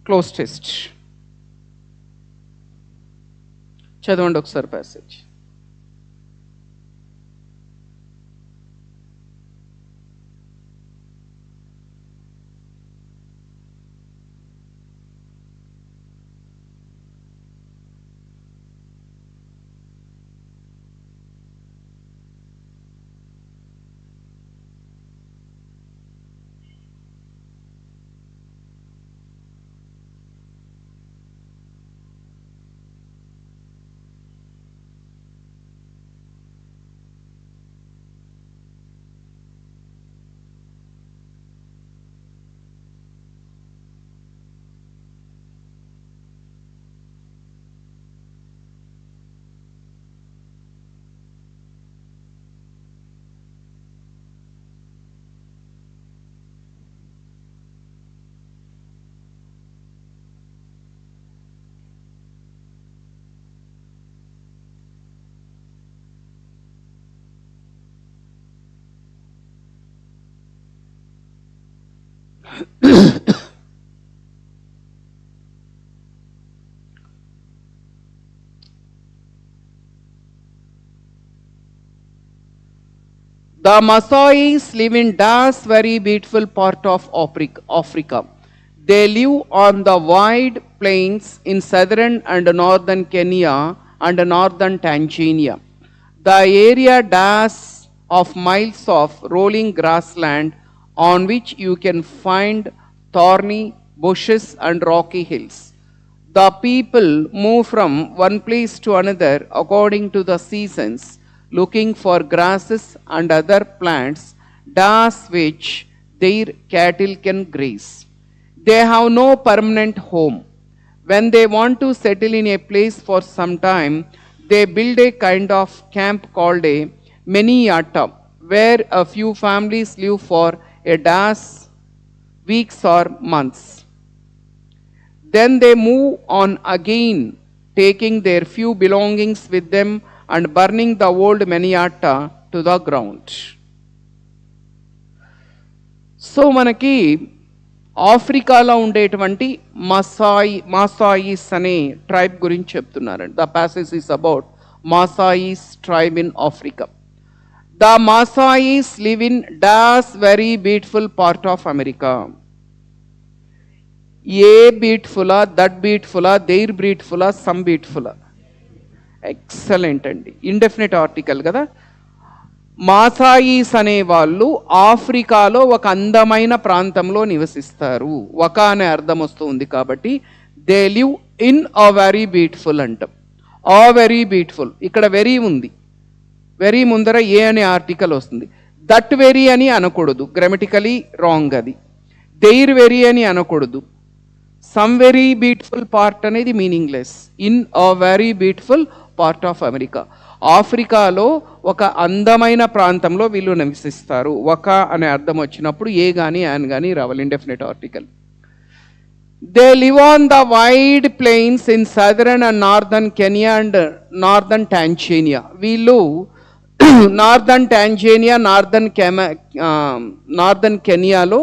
క్లోజ్ టెస్ట్ చదవండి ఒకసారి passage. The Maasais live in das very beautiful part of Africa. They live on the wide plains in southern and northern Kenya and northern Tanzania. The area das of miles of rolling grassland on which you can find thorny bushes and rocky hills. The people move from one place to another according to the seasons, looking for grasses and other plants, das which their cattle can graze. They have no permanent home. When they want to settle in a place for some time, they build a kind of camp called a Meniyata, where a few families live for a das weeks or months. Then they move on again, taking their few belongings with them and burning the old Meniyata to the ground. So మనకి ఆఫ్రికాలో ఉండేటువంటి Maasais అనే tribe గురించి చెప్తున్నారండి. The passage is about Maasais tribe in Africa. The Maasais live in dash very beautiful part of America. A బ్యూటిఫులా, that బ్యూటిఫులా, there బ్యూటిఫులా, some బ్యూటిఫులా? ఎక్సలెంట్ అండి. ఇండెఫినెట్ ఆర్టికల్ కదా. మాసాయిస్ అనే వాళ్ళు ఆఫ్రికాలో ఒక అందమైన ప్రాంతంలో నివసిస్తారు. ఒక అనే అర్థం వస్తుంది కాబట్టి they live in a very beautiful అంటాం. ఆ వెరీ బ్యూటిఫుల్, ఇక్కడ వెరీ ఉంది, వెరీ ముందర ఏ అనే ఆర్టికల్ వస్తుంది. దట్ వెరీ అని అనకూడదు, గ్రామటికలీ రాంగ్ అది. దేర్ వెరీ అని అనకూడదు. సమ్ వెరీ బ్యూటిఫుల్ పార్ట్ అనేది meaningless. In a very beautiful part of America. ఆఫ్రికాలో ఒక అందమైన ప్రాంతంలో వీళ్ళు నివసిస్తారు. ఒక అనే అర్థం వచ్చినప్పుడు ఏ కానీ యాన్ కానీ రావాలి, indefinite article. They live on the wide plains in southern and northern Kenya and northern Tanzania. వీళ్ళు నార్దర్న్ టాంజానియా, నార్దర్న్ కెనియాలో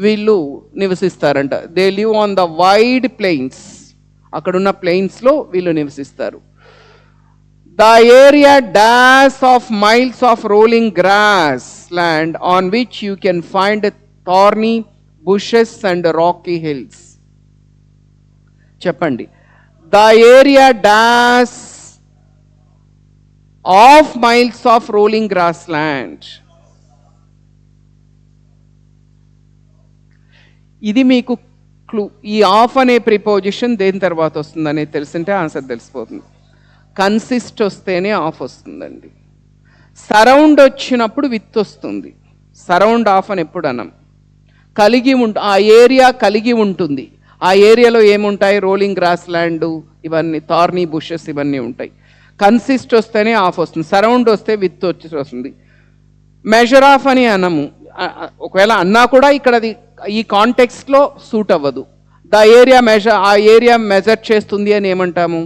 వీళ్ళు నివసిస్తారంట. They live on the wide plains, అక్కడున్న ప్లెయిన్స్లో వీళ్ళు నివసిస్తారు. The area dash of miles of rolling grass land on which you can find thorny bushes and rocky hills. చెప్పండి. The area dash of miles of rolling grassland. ఇది మీకు clue. ఈ of అనే preposition దేని తర్వాత వస్తుందనేది తెలిసింటే ఆన్సర్ తెలిసిపోతుంది. Consist వస్తేనే of వస్తుందండి. సరౌండ్ వచ్చినప్పుడు విత్ వస్తుంది. సరౌండ్ ఆఫ్ అని ఎప్పుడు అనం. కలిగి ఆ ఏరియా కలిగి ఉంటుంది. ఆ ఏరియాలో ఏముంటాయి? రోలింగ్ గ్రాస్ ల్యాండ్, ఇవన్నీ థార్నీ బుషెస్ ఇవన్నీ ఉంటాయి. కన్సిస్ట్ వస్తేనే ఆఫ్ వస్తుంది, సరౌండ్ వస్తే విత్ వస్తుంది. మెజర్ ఆఫ్ అని అనము, ఒకవేళ అన్నా కూడా ఇక్కడ అది ఈ కాంటెక్స్ట్లో సూట్ అవ్వదు. ద ఏరియా మెజర్, ఆ ఏరియా మెజర్ చేస్తుంది అని ఏమంటాము?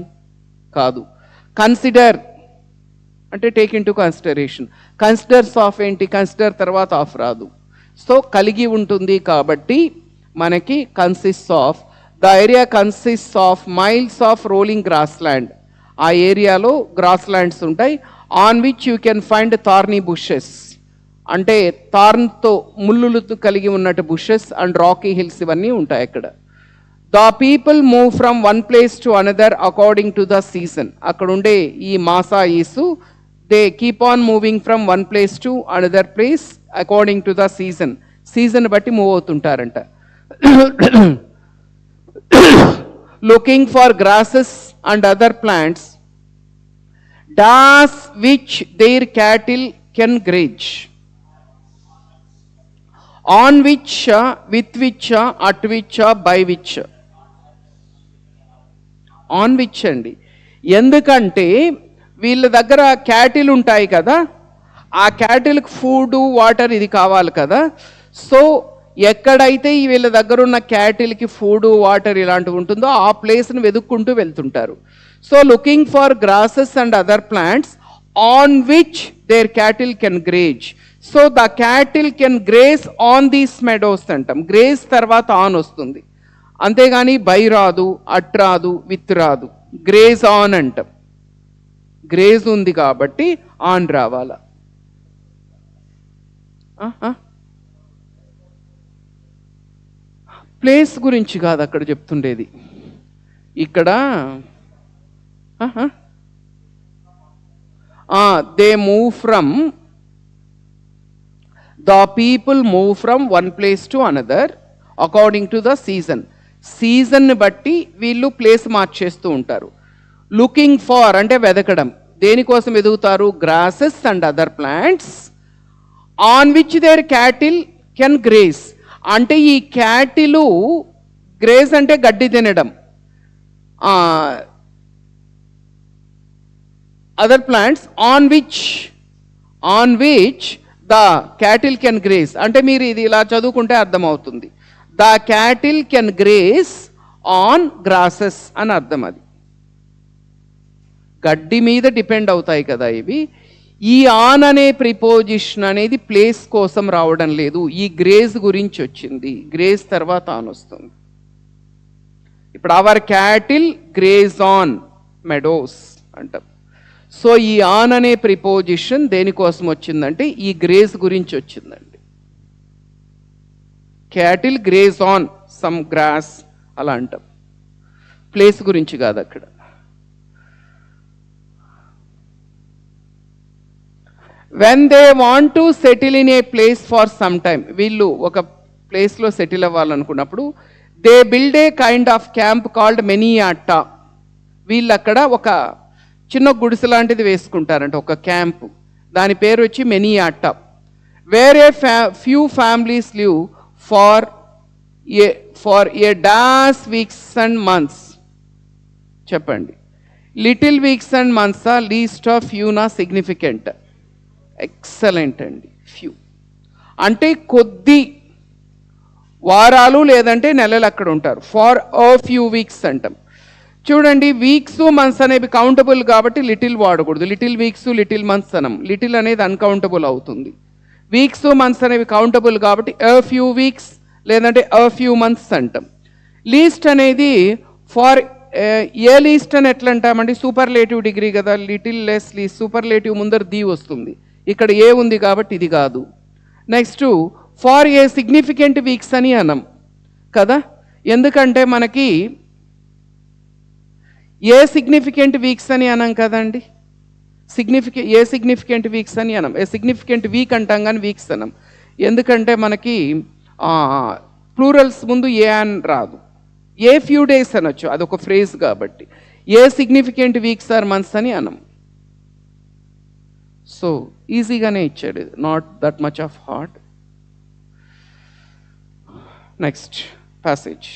కాదు. కన్సిడర్ అంటే take in to consideration. Considers of ఏంటి? కన్సిడర్ తర్వాత ఆఫ్ రాదు. సో కలిగి ఉంటుంది కాబట్టి మనకి consist of, the area consist of miles of rolling grassland. ఆ ఏరియాలో గ్రాస్ ల్యాండ్స్ ఉంటాయి. On which you can find thorny bushes, అంటే థార్న్తో ముళ్ళులతో కలిగి ఉన్నట్టు బుషెస్ అండ్ రాకీ హిల్స్ ఇవన్నీ ఉంటాయి అక్కడ. The people move from one place to another according to the season. అక్కడ ఉండే ఈ Maasais they keep on moving from one place to another place according to the season. Season బట్టి move అవుతుంటారంట. Looking for grasses and other plants dash which their cattle can graze. On which, with which, at which, by which. On which అండి, ఎందుకంటే వీళ్ళ దగ్గర cattle ఉంటాయి కదా, ఆ క్యాటిల్కి food water ఇది కావాలి కదా. సో ఎక్కడైతే వీళ్ళ దగ్గర ఉన్న క్యాటిల్కి ఫుడ్ వాటర్ ఇలాంటివి ఉంటుందో ఆ ప్లేస్ని వెతుక్కుంటూ వెళ్తుంటారు. So looking for grasses and other plants on which their cattle can graze. So the cattle can graze on these meadows అంటాం. గ్రేస్ తర్వాత ఆన్ వస్తుంది, అంతేగాని బై రాదు, అట్ రాదు, విత్ రాదు. గ్రేజ్ ఆన్ అంటాం. గ్రేజ్ ఉంది కాబట్టి ఆన్ రావాల. ప్లేస్ గురించి కాదు అక్కడ చెప్తుండేది. ఇక్కడ they move from, the people move from one place to another according to the season. సీజన్ని బట్టి వీళ్ళు ప్లేస్ మార్చేస్తూ ఉంటారు. లుకింగ్ ఫార్ అంటే వెతకడం. దేనికోసం వెతుకుతారు? Grasses and other plants on which their cattle can graze. అంటే ఈ క్యాటిలు గ్రేస్ అంటే గడ్డి తినడం. Other plants on which the cattle can graze అంటే మీరు ఇది ఇలా చదువుకుంటే అర్థమవుతుంది. The cattle can graze on grasses అని అర్థం. అది గడ్డి మీద డిపెండ్ అవుతాయి కదా ఇవి. ఈ ఆన్ అనే ప్రిపోజిషన్ అనేది ప్లేస్ కోసం రావడం లేదు, ఈ గ్రేజ్ గురించి వచ్చింది. గ్రేజ్ తర్వాత ఆన్ వస్తుంది. ఇప్పుడు our cattle graze on meadows అంటాం. సో ఈ ఆన్ అనే ప్రిపోజిషన్ దేనికోసం వచ్చిందంటే ఈ గ్రేజ్ గురించి వచ్చిందండి. Cattle graze on some grass అలా అంటాం, ప్లేస్ గురించి కాదు అక్కడ. When they want to settle in a place for some time, వీళ్ళు ఒక ప్లేస్లో సెటిల్ అవ్వాలనుకున్నప్పుడు they build a kind of camp called manyatta. వీళ్ళు అక్కడ ఒక చిన్న గుడిసె లాంటిది వేసుకుంటారంట, ఒక క్యాంప్. దాని పేరు వచ్చి manyatta. Where a few families live for a days weeks and months. చెప్పండి, లిటిల్ వీక్స్ అండ్ మంత్సా, లీస్ట్ ఆఫ్ ఫ్యూనా, సిగ్నిఫికెంట్? ఎక్సలెంట్ అండి. ఫ్యూ అంటే కొద్ది వారాలు లేదంటే నెలలు అక్కడ ఉంటారు. ఫార్ అ ఫ్యూ వీక్స్ అంటాం. చూడండి, వీక్స్ మంత్స్ అనేవి కౌంటబుల్ కాబట్టి లిటిల్ వాడకూడదు. లిటిల్ వీక్స్ లిటిల్ మంత్స్ అనం. లిటిల్ అనేది అన్కౌంటబుల్ అవుతుంది. వీక్స్ మంత్స్ అనేవి కౌంటబుల్ కాబట్టి అ ఫ్యూ వీక్స్ లేదంటే అ ఫ్యూ మంత్స్ అంటాం. లీస్ట్ అనేది ఫార్ ఏ లీస్ట్ అని ఎట్లా అంటామండి? సూపర్లేటివ్ డిగ్రీ కదా, లిటిల్ లెస్ లీస్ట్. సూపర్లేటివ్ ముందర ది వస్తుంది, ఇక్కడ ఏ ఉంది కాబట్టి ఇది కాదు. Next far a significant weeks అని అనం కదా, ఎందుకంటే మనకి ఏ సిగ్నిఫికెంట్ వీక్స్ అని అనం కదండి. ఏ సిగ్నిఫికెంట్ వీక్స్ అని అనం. ఏ సిగ్నిఫికెంట్ వీక్ అంటాం కానీ వీక్స్ అనం, ఎందుకంటే మనకి ప్లూరల్స్ ముందు ఏ అని రాదు. ఏ ఫ్యూ డేస్ అనొచ్చు, అదొక ఫ్రేజ్ కాబట్టి. ఏ సిగ్నిఫికెంట్ వీక్స్ ఆర్ మంత్స్ అని అనం. సో ఈజీగానే ఇచ్చాడు, not that much of hard. Next passage.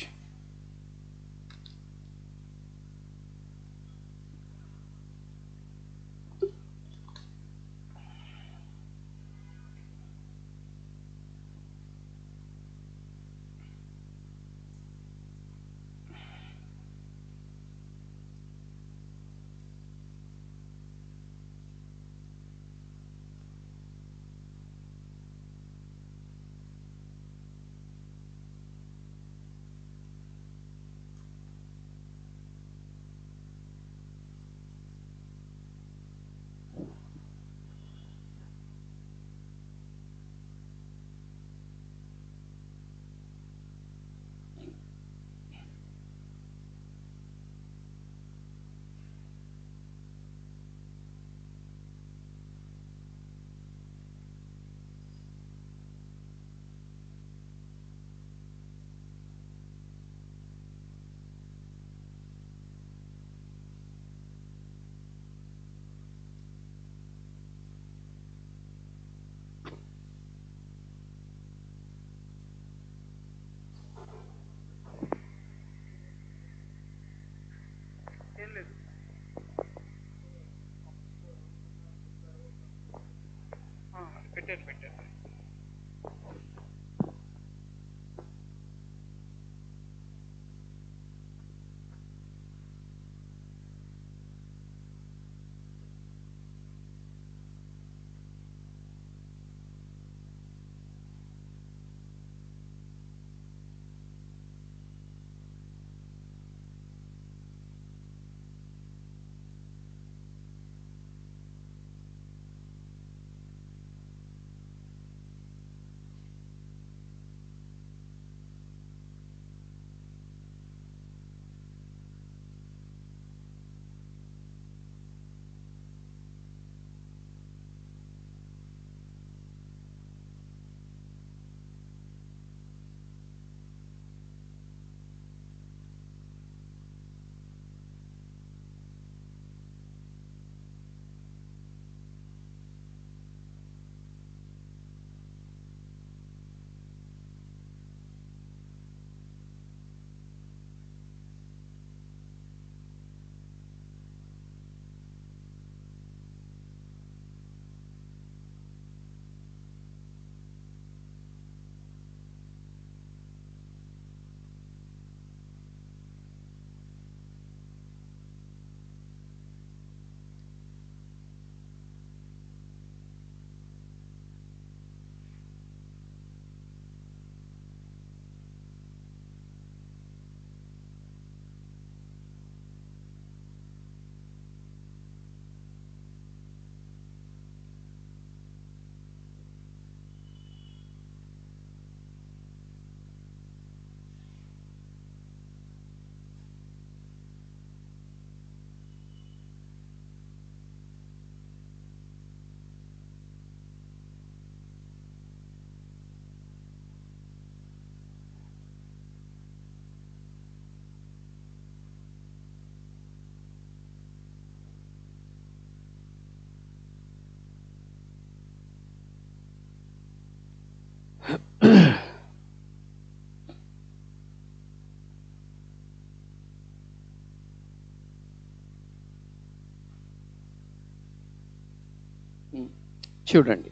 చూడండి.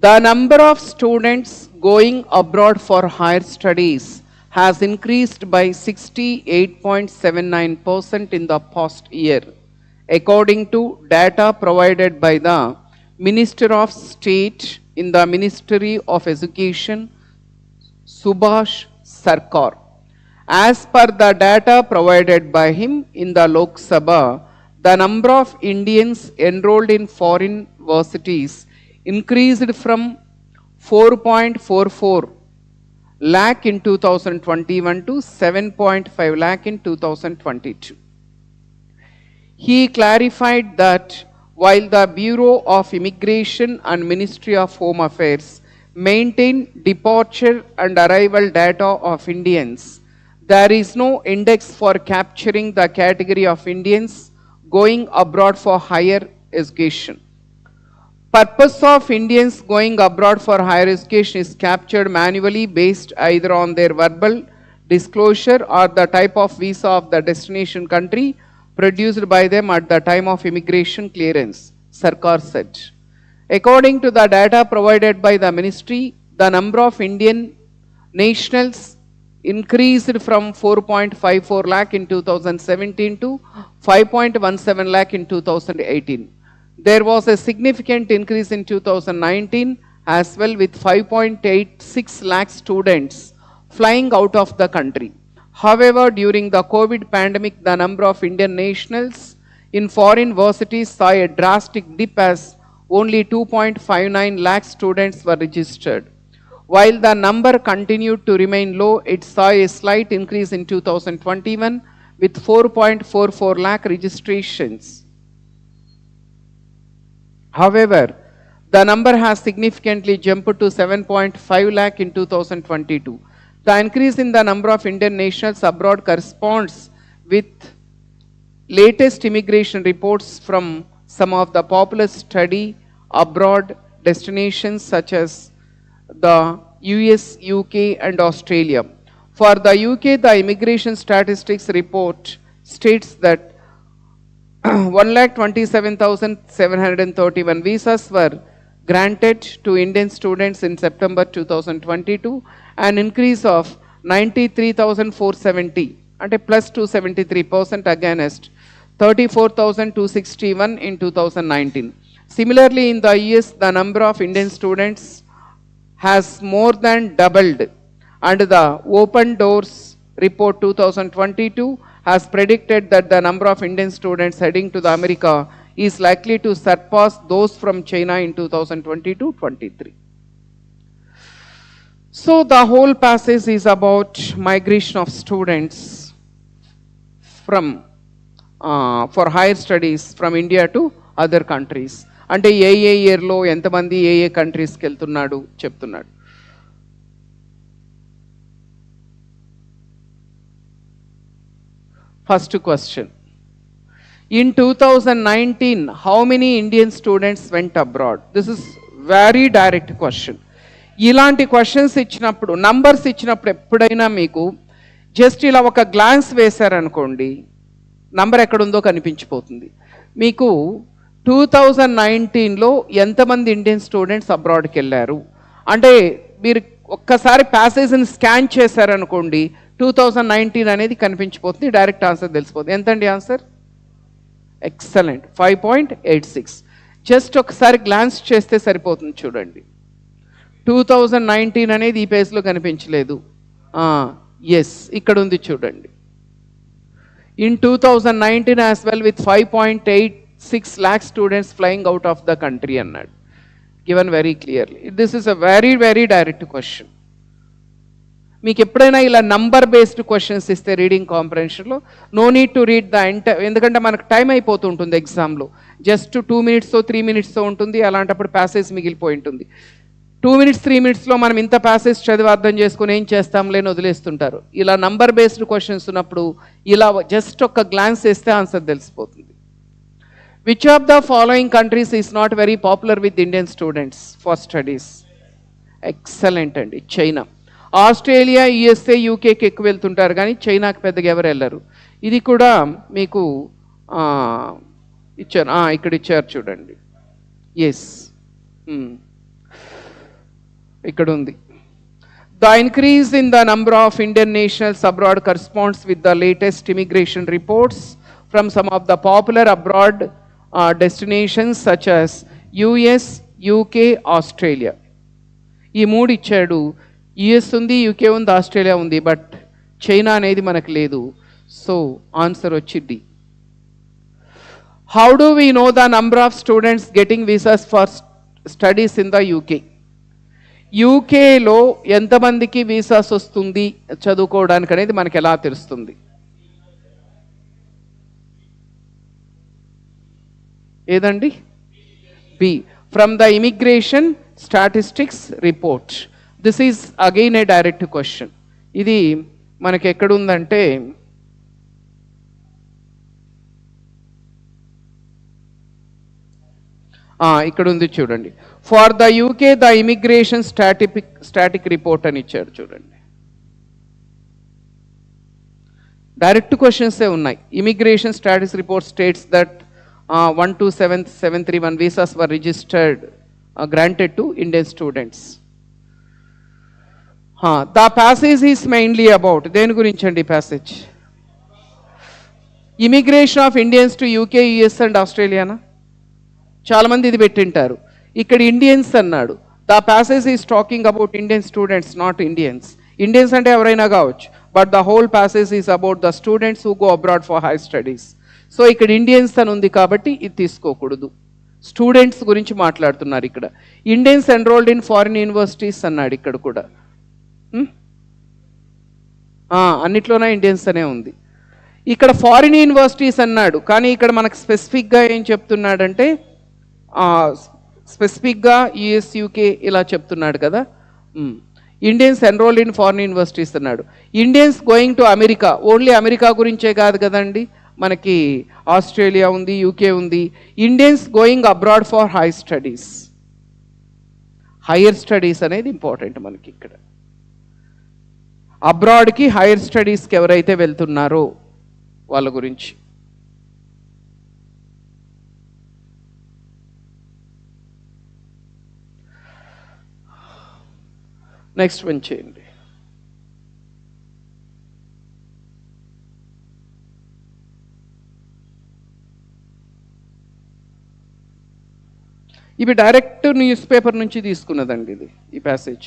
The number of students going abroad for higher studies has increased by 68.79% in the past year, according to data provided by the Minister of State in the Ministry of Education, Subhash Sarkar. As per the data provided by him in the Lok Sabha, the number of Indians enrolled in foreign universities increased from 4.44 lakh in 2021 to 7.5 lakh in 2022. He clarified that while the Bureau of Immigration and Ministry of Home Affairs maintain departure and arrival data of Indians, there is no index for capturing the category of Indians going abroad for higher education. Purpose of Indians going abroad for higher education is captured manually based either on their verbal disclosure or the type of visa of the destination country produced by them at the time of immigration clearance, Sarkar said. According to the data provided by the ministry, the number of Indian nationals increased from 4.54 lakh in 2017 to 5.17 lakh in 2018. There was a significant increase in 2019 as well, with 5.86 lakh students flying out of the country. However, during the COVID pandemic, the number of Indian nationals in foreign universities saw a drastic dip as only 2.59 lakh students were registered. While the number continued to remain low, it saw a slight increase in 2021 with 4.44 lakh registrations. However, the number has significantly jumped to 7.5 lakh in 2022. The increase in the number of Indian nationals abroad corresponds with latest immigration reports from some of the popular study abroad destinations such as the US, UK and Australia. For the UK, the immigration statistics report states that 1,27,731 visas were granted to Indian students in September 2022, an increase of 93,470, అంటే plus 273% against 34,261 in 2019. Similarly, in the US, the number of Indian students has more than doubled, and the Open Doors report 2022 has predicted that the number of Indian students heading to the America is likely to surpass those from China in 2022-23. So the whole passage is about migration of students from for higher studies from India to other countries. అంటే ఏ ఇయర్లో ఎంతమంది ఏ కంట్రీస్కి వెళ్తున్నాడు చెప్తున్నాడు. First question. In 2019, how many Indian students went abroad? This is very direct question. ఇలాంటి questions ఇచ్చినప్పుడు, numbers ఇచ్చినప్పుడు ఎప్పుడైనా మీకు జస్ట్ ఇలా ఒక గ్లాన్స్ వేశారనుకోండి, నంబర్ ఎక్కడుందో కనిపించిపోతుంది. మీకు 2019లో ఎంతమంది ఇండియన్ స్టూడెంట్స్ అబ్రాడ్కి వెళ్ళారు అంటే మీరు ఒక్కసారి ప్యాసేజ్ని స్కాన్ చేశారనుకోండి, 2019 అనేది కనిపించిపోతుంది, డైరెక్ట్ ఆన్సర్ తెలిసిపోతుంది. ఎంతండి ఆన్సర్? ఎక్సలెంట్, 5.86. జస్ట్ ఒకసారి గ్లాన్స్ చేస్తే సరిపోతుంది. చూడండి, 2019 అనేది ఈ పేజ్లో కనిపించలేదు. ఎస్, ఇక్కడ ఉంది చూడండి. In 2019 as well with 5.86 lakh students flying out of the country అన్నాడు. Given very clearly. This is a very very direct question. మీకు ఎప్పుడైనా ఇలా నంబర్ బేస్డ్ క్వశ్చన్స్ ఇస్తే రీడింగ్ కాంప్రహెన్షన్లో no need to read the ఎందుకంటే మనకు టైం అయిపోతుంటుంది ఎగ్జామ్లో. Just 2 minutesతో 3 minutesతో ఉంటుంది. అలాంటప్పుడు ప్యాసేజ్ మిగిలిపోయి ఉంటుంది. 2 minutes 3 minutesలో మనం ఇంత ప్యాసేజ్ చదివి అర్థం చేసుకుని ఏం చేస్తాంలేని వదిలేస్తుంటారు. ఇలా నంబర్ బేస్డ్ క్వశ్చన్స్ ఉన్నప్పుడు ఇలా జస్ట్ ఒక గ్లాన్స్ వేస్తే ఆన్సర్ తెలిసిపోతుంది. Which of the following countries is not very popular with Indian students for studies? Excellent అండి, చైనా. ఆస్ట్రేలియా, యుఎస్ఏ, యూకేకి ఎక్కువ వెళ్తుంటారు కానీ చైనాకి పెద్దగా ఎవరు వెళ్ళరు. ఇది కూడా మీకు ఇచ్చారు, ఇక్కడ ఇచ్చారు చూడండి. ఎస్, ఇక్కడ ఉంది. The increase in the number of Indian nationals abroad corresponds with the latest immigration reports from some of the popular abroad destinations such as US, UK, Australia. ఈ మూడు ఇచ్చాడు. యుఎస్ ఉంది, యూకే ఉంది, ఆస్ట్రేలియా ఉంది, but China అనేది మనకు లేదు. So answer వచ్చి D. How do we know the number of students getting visas for studies in the UK? యూకేలో ఎంతమందికి వీసాస్ వస్తుంది చదువుకోవడానికి అనేది మనకి ఎలా తెలుస్తుంది? ఏదండి? B, from the immigration statistics report. This is again a direct question. ఇది మనకి ఎక్కడుందంటే ఇక్కడ ఉంది చూడండి. For the UK the immigration static report అని ఇచ్చాడు చూడండి. డైరెక్ట్ క్వశ్చన్సే ఉన్నాయి. Immigration statistics report states that 127,731 visas were registered granted to Indian students. The passage is mainly about, దేని గురించి అండి passage? Immigration of Indians to UK, US and ఆస్ట్రేలియానా? చాలామంది ఇది పెట్టింటారు. ఇక్కడ ఇండియన్స్ అన్నాడు. The passage is talking about Indian students, not Indians. Indians అంటే ఎవరైనా కావచ్చు, but the whole passage is about the students who go abroad for high studies. So ఇక్కడ ఇండియన్స్ అని ఉంది కాబట్టి ఇది తీసుకోకూడదు. స్టూడెంట్స్ గురించి మాట్లాడుతున్నారు ఇక్కడ. Indians enrolled in foreign universities అన్నాడు ఇక్కడ కూడా. అన్నిట్లోనే ఇండియన్స్ అనే ఉంది. ఇక్కడ ఫారిన్ యూనివర్సిటీస్ అన్నాడు, కానీ ఇక్కడ మనకు స్పెసిఫిక్గా ఏం చెప్తున్నాడంటే స్పెసిఫిక్గా యుఎస్, యూకే ఇలా చెప్తున్నాడు కదా. Indians enrolled in foreign universities అన్నాడు. Indians going to America, only America గురించే కాదు కదండి, మనకి ఆస్ట్రేలియా ఉంది, యూకే ఉంది. Indians going abroad for high studies, higher studies అనేది ఇంపార్టెంట్ మనకి ఇక్కడ. అబ్రాడ్కి హైయర్ స్టడీస్కి ఎవరైతే వెళ్తున్నారో వాళ్ళ గురించి. నెక్స్ట్ వన్ చేయండి. ఇవి డైరెక్ట్ న్యూస్ పేపర్ నుంచి తీసుకున్నదండి ఇది, ఈ passage.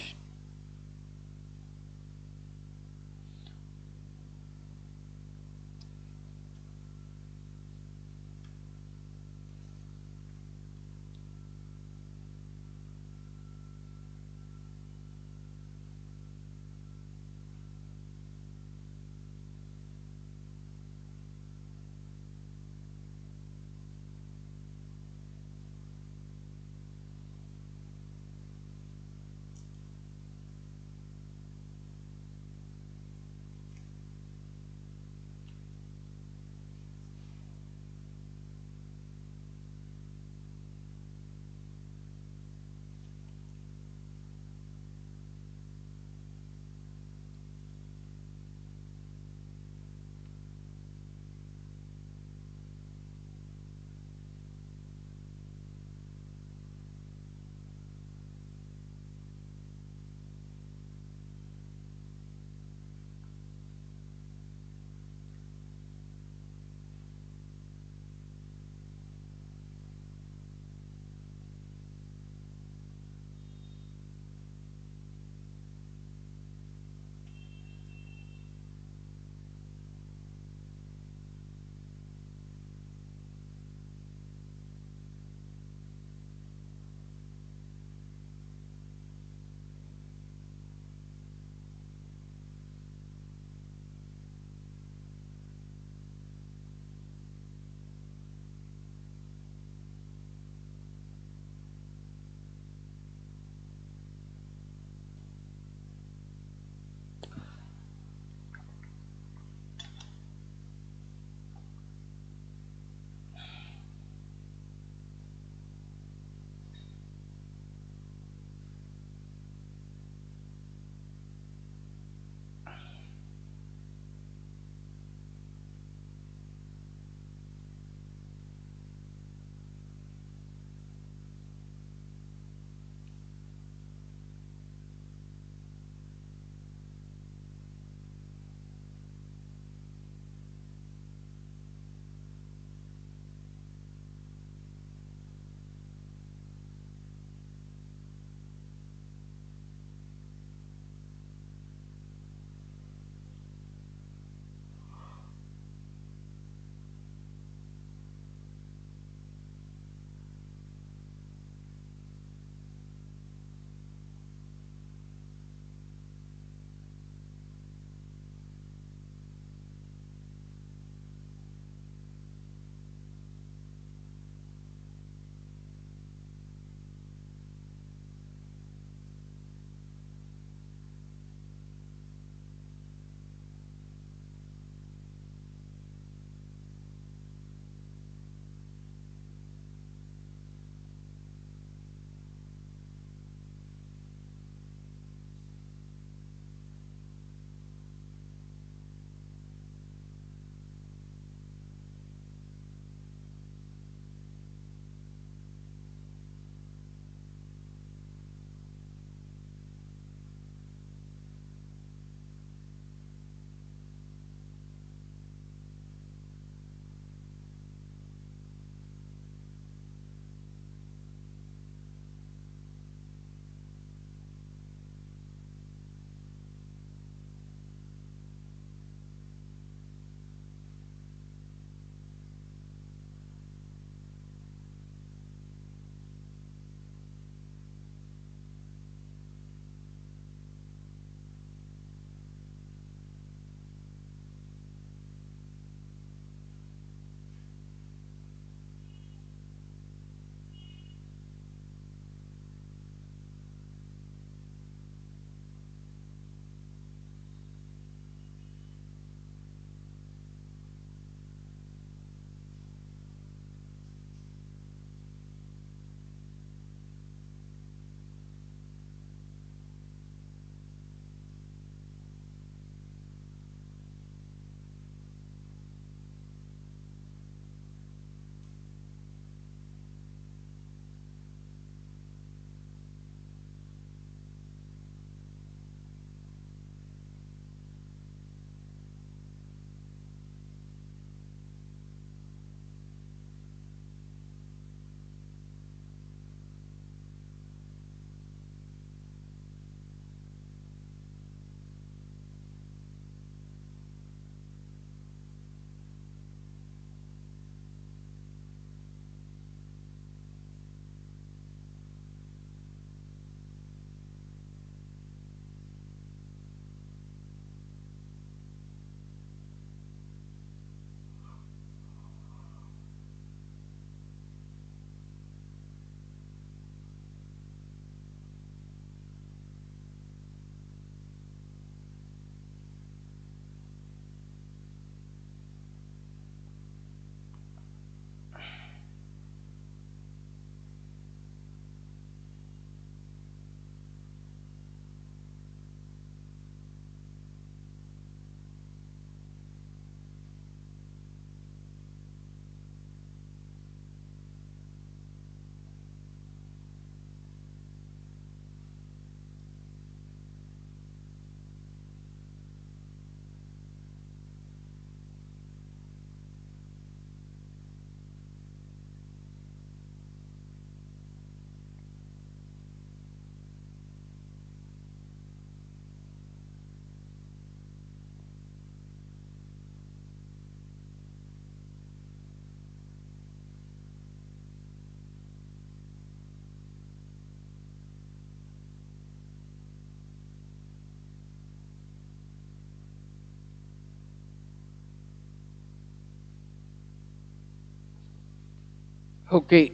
Okay.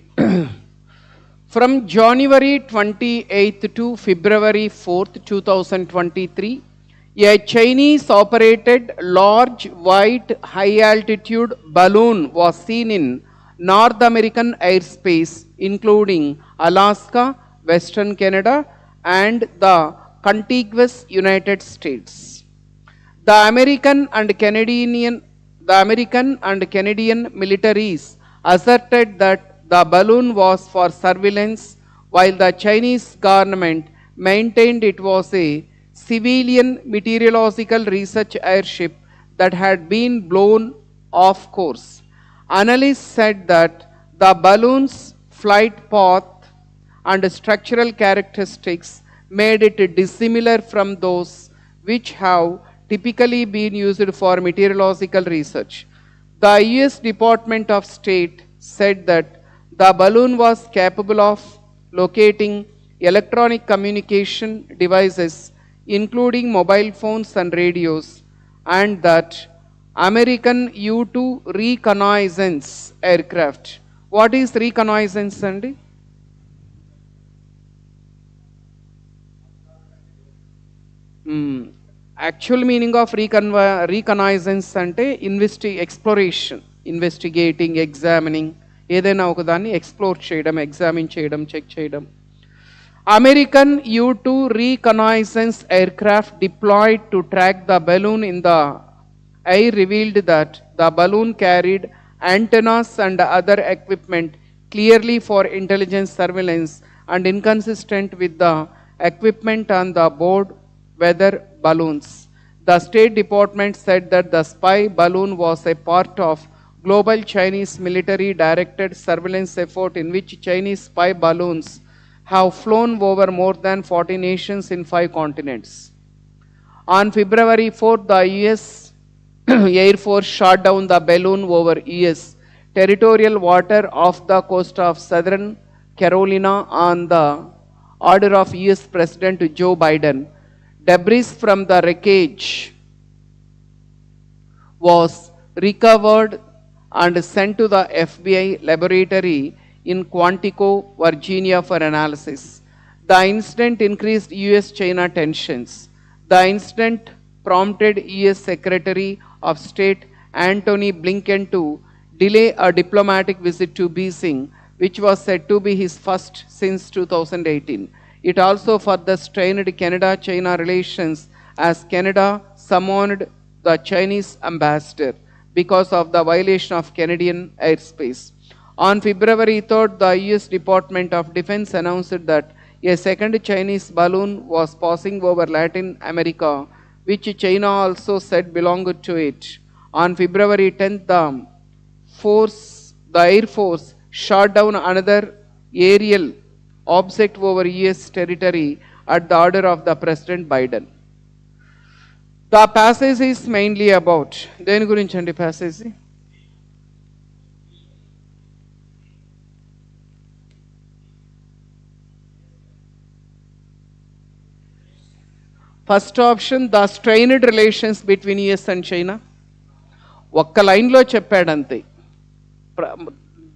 From January 28th to February 4th, 2023, a Chinese operated large white high altitude balloon was seen in North American airspace, including Alaska, Western Canada, and the contiguous United States. The American and Canadian militaries asserted that the balloon was for surveillance, while the Chinese government maintained it was a civilian meteorological research airship that had been blown off course. Analysts said that the balloon's flight path and structural characteristics made it dissimilar from those which have typically been used for meteorological research. The US Department of State said that the balloon was capable of locating electronic communication devices, including mobile phones and radios, and that American U-2 reconnaissance aircraft. What is reconnaissance, Andy? Actual meaning of reconnaissance అంటే exploration, investigating, examining, ఏదైనా ఒకదాన్ని explore చేయడం, examine చేయడం, check చేయడం. American U-2 reconnaissance aircraft deployed to track the balloon in the air revealed that the balloon carried antennas and other equipment clearly for intelligence surveillance and inconsistent with the equipment on the board weather balloons. The State Department said that the spy balloon was a part of global Chinese military directed surveillance effort in which Chinese spy balloons have flown over more than 40 nations in 5 continents. On February 4th, the US Air Force shot down the balloon over US territorial water off the coast of southern Carolina on the order of US President Joe Biden. Debris from the wreckage was recovered and sent to the FBI laboratory in Quantico, Virginia for analysis. The incident increased US China tensions. The incident prompted US Secretary of State Antony Blinken to delay a diplomatic visit to Beijing, which was said to be his first since 2018. It also further strained Canada China relations as Canada summoned the Chinese ambassador because of the violation of Canadian airspace. On February 3rd, the US Department of Defense announced that a second Chinese balloon was passing over Latin America, which China also said belonged to it. On February 10th, the Air Force shot down another aerial object over US territory at the order of the President Biden. The passage is mainly about, దేని గురించి అండి passage? First option, the strained relations between US and China. ఒక్క లైన్లో చెప్పాడంతే.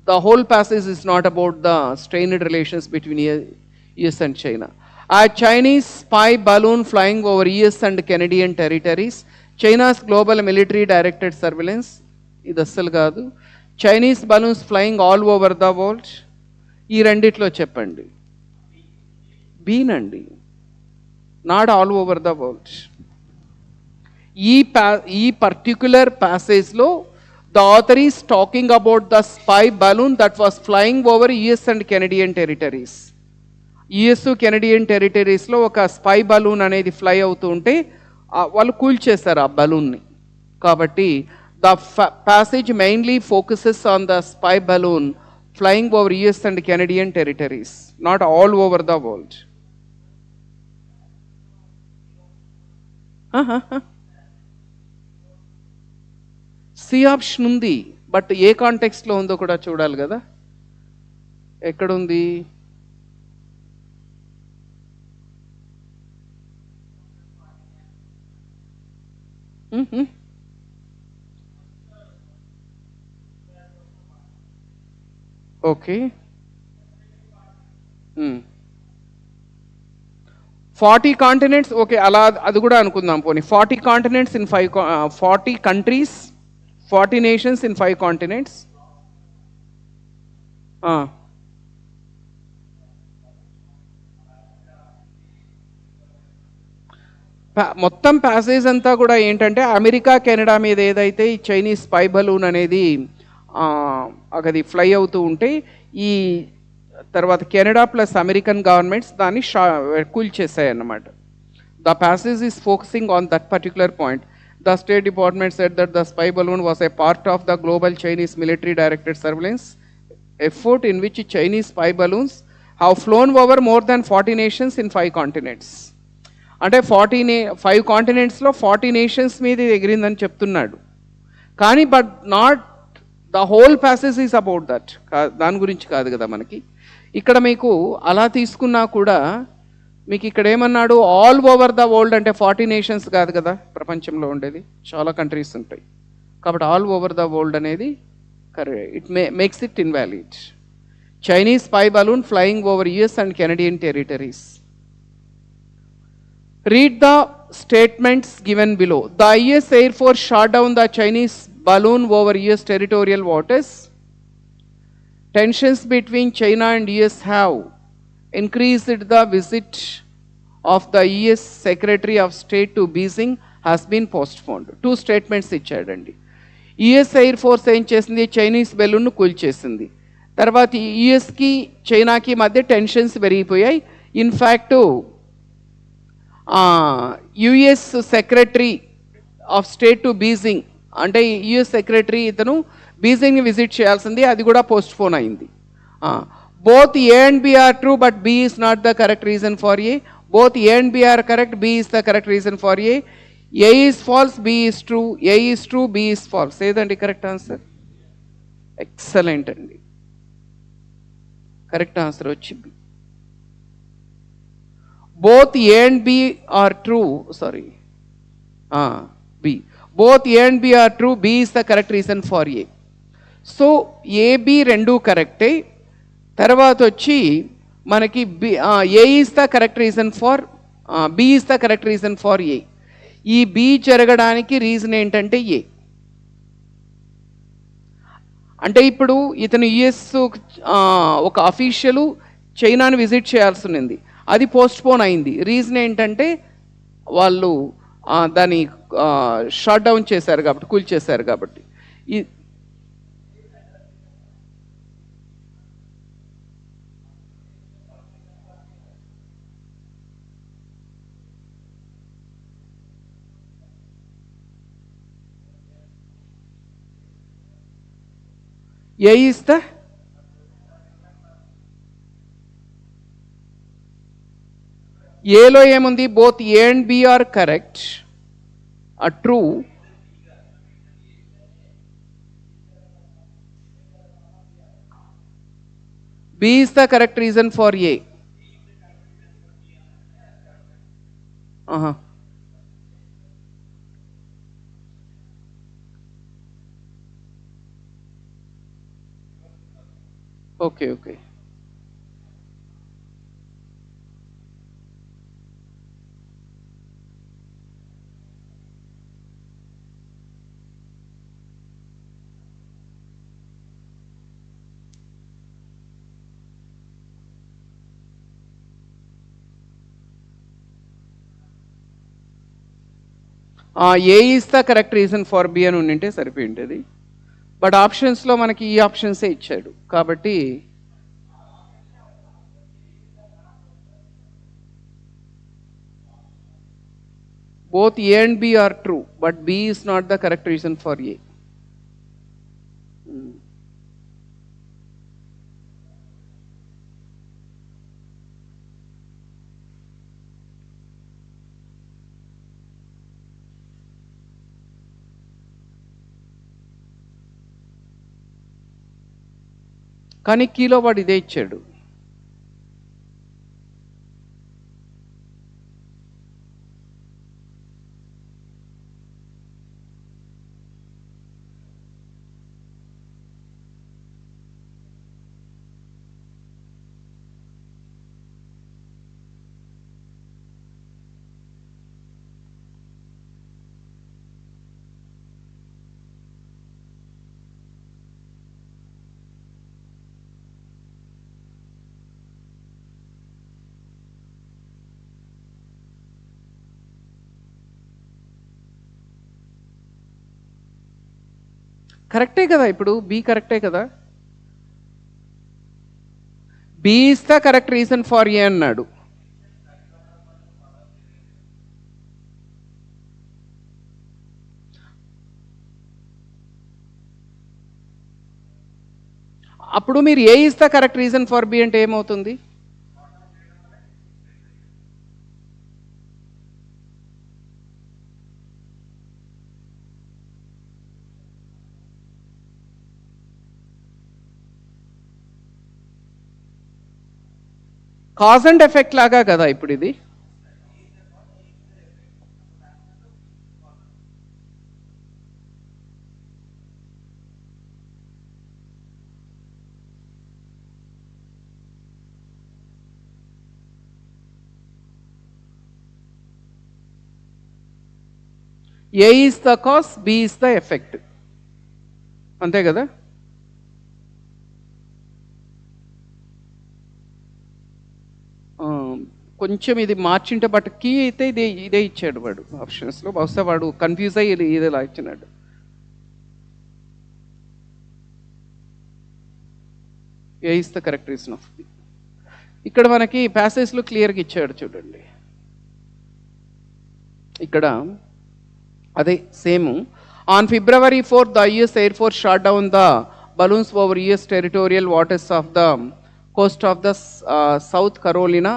The whole passage is not about the strained relations between US and China. A Chinese spy balloon flying over US and Canadian territories, China's global military directed surveillance, ఇది అస్సలు కాదు. Chinese balloons flying all over the world, ఈ రెండిట్లో చెప్పండి. బీనండి, not all over the world. ఈ particular ప్యాసేజ్లో the author is talking about the spy balloon that was flying over US and Canadian territories. US Canadian టెరిటరీస్లో ఒక spy balloon అనేది fly అవుతూ ఉంటే వాళ్ళు కూల్చేశారు ఆ బలూన్ని. కాబట్టి the passage mainly focuses on the spy balloon flying over US and Canadian territories, not all over the world. C option ఉంది, బట్ ఏ కాంటెక్స్ట్లో ఉందో కూడా చూడాలి కదా. ఎక్కడుంది? ఓకే. 40 continents okay. అలా అది కూడా అనుకుందాం పోనీ. 40 continents in 5 40 countries, 40 nations in 5 continents. మొత్తం ప్యాసేజ్ అంతా కూడా ఏంటంటే అమెరికా కెనడా మీద ఏదైతే ఈ చైనీస్ స్పై బలూన్ అనేది అది ఫ్లై అవుతూ ఉంటే ఈ తర్వాత కెనడా ప్లస్ అమెరికన్ గవర్నమెంట్స్ దాన్ని కూల్చేసాయి అన్నమాట. The passage is focusing on that particular point. The state department said that the spy balloon was a part of the global Chinese military directed surveillance effort in which Chinese spy balloons have flown over more than 40 nations in 5 continents. అంటే 5 కాంటినెంట్స్లో 40 nations మీద ఎగిరిందని చెప్తున్నాడు. కానీ but not the whole passage is about that. దాని గురించి కాదు కదా మనకి. ఇక్కడ మీకు అలా తీసుకున్నా కూడా మీకు ఇక్కడ ఏమన్నాడు, ఆల్ ఓవర్ ద వరల్డ్ అంటే 40 నేషన్స్ కాదు కదా ప్రపంచంలో ఉండేది, చాలా కంట్రీస్ ఉంటాయి. కాబట్టి ఆల్ ఓవర్ ద వరల్డ్ అనేది it makes it invalid. Chinese spy balloon flying over US and Canadian territories. Read the statements given below. The US Air Force shot down the Chinese balloon over US territorial waters. Tensions between China and US have increased. The visit of the US Secretary of State to Beijing has been postponed. 2 statements ఇచ్చాడండి. US air force ఏం చేసింది, Chinese బెలూన్ను కూల్చేసింది. తర్వాత యుఎస్కి చైనాకి మధ్య tensions పెరిగిపోయాయి. In fact US secretary of state to Beijing అంటే US secretary ఇతను బీజింగ్ని విజిట్ చేయాల్సింది, అది కూడా పోస్ట్ పోన్ అయింది. Both A and B are true but B is not the correct reason for A. Both A and B are correct, B is the correct reason for A. A is false, B is true, A is true, B is false. ఏదండి correct answer? Excellent అండి. Correct answer వచ్చి B. Both A and B are true, sorry. B. Both A and B are true, B is the correct reason for A. So A, B రెండు కరెక్టే. తర్వాత వచ్చి మనకి A is the correct reason for, B is the correct reason for A. ఈ B జరగడానికి reason ఏంటంటే ఏ. అంటే ఇప్పుడు ఇతను యుఎస్ ఒక అఫీషియల్ చైనాను విజిట్ చేయాల్సి ఉంది, అది పోస్ట్ పోన్ అయింది. రీజన్ ఏంటంటే వాళ్ళు దాన్ని షట్ డౌన్ చేశారు కాబట్టి, కూల్చేశారు కాబట్టి. ఈ ఏ ఇస్ ద ఏలో ఏముంది, both A and B are correct, true. B is the correct reason for A. Okay okay. A is the correct reason for B అని ఉండింటే సరిపోయి ఉంటుంది. బట్ ఆప్షన్స్లో మనకి ఈ ఆప్షన్సే ఇచ్చాడు కాబట్టి both A and B are true, but B is not the correct reason for A. కానీ కీలో వాడు ఇదే ఇచ్చాడు. కరెక్టే కదా, ఇప్పుడు బి కరెక్టే కదా. B is the correct reason for A అన్నాడు. అప్పుడు మీరు A is the correct reason for B అంటే ఏమవుతుంది? కాజ్ అండ్ ఎఫెక్ట్ లాగా కదా ఇప్పుడు ఇది. A is the cause, B is the effect, అంతే కదా. కొంచెం ఇది మార్చింటే బట్ కీ అయితే ఇదే ఇచ్చాడు వాడు ఆప్షన్స్లో. బహుశా వాడు కన్ఫ్యూజ్ అయ్యి ఇదేలా ఇచ్చినాడు. A is the correct reason of B. ఇక్కడ మనకి ప్యాసేజ్లో క్లియర్గా ఇచ్చాడు చూడండి. ఇక్కడ అదే same. On February 4th the US Air Force shot down the balloons over US territorial waters of the coast of the South Carolina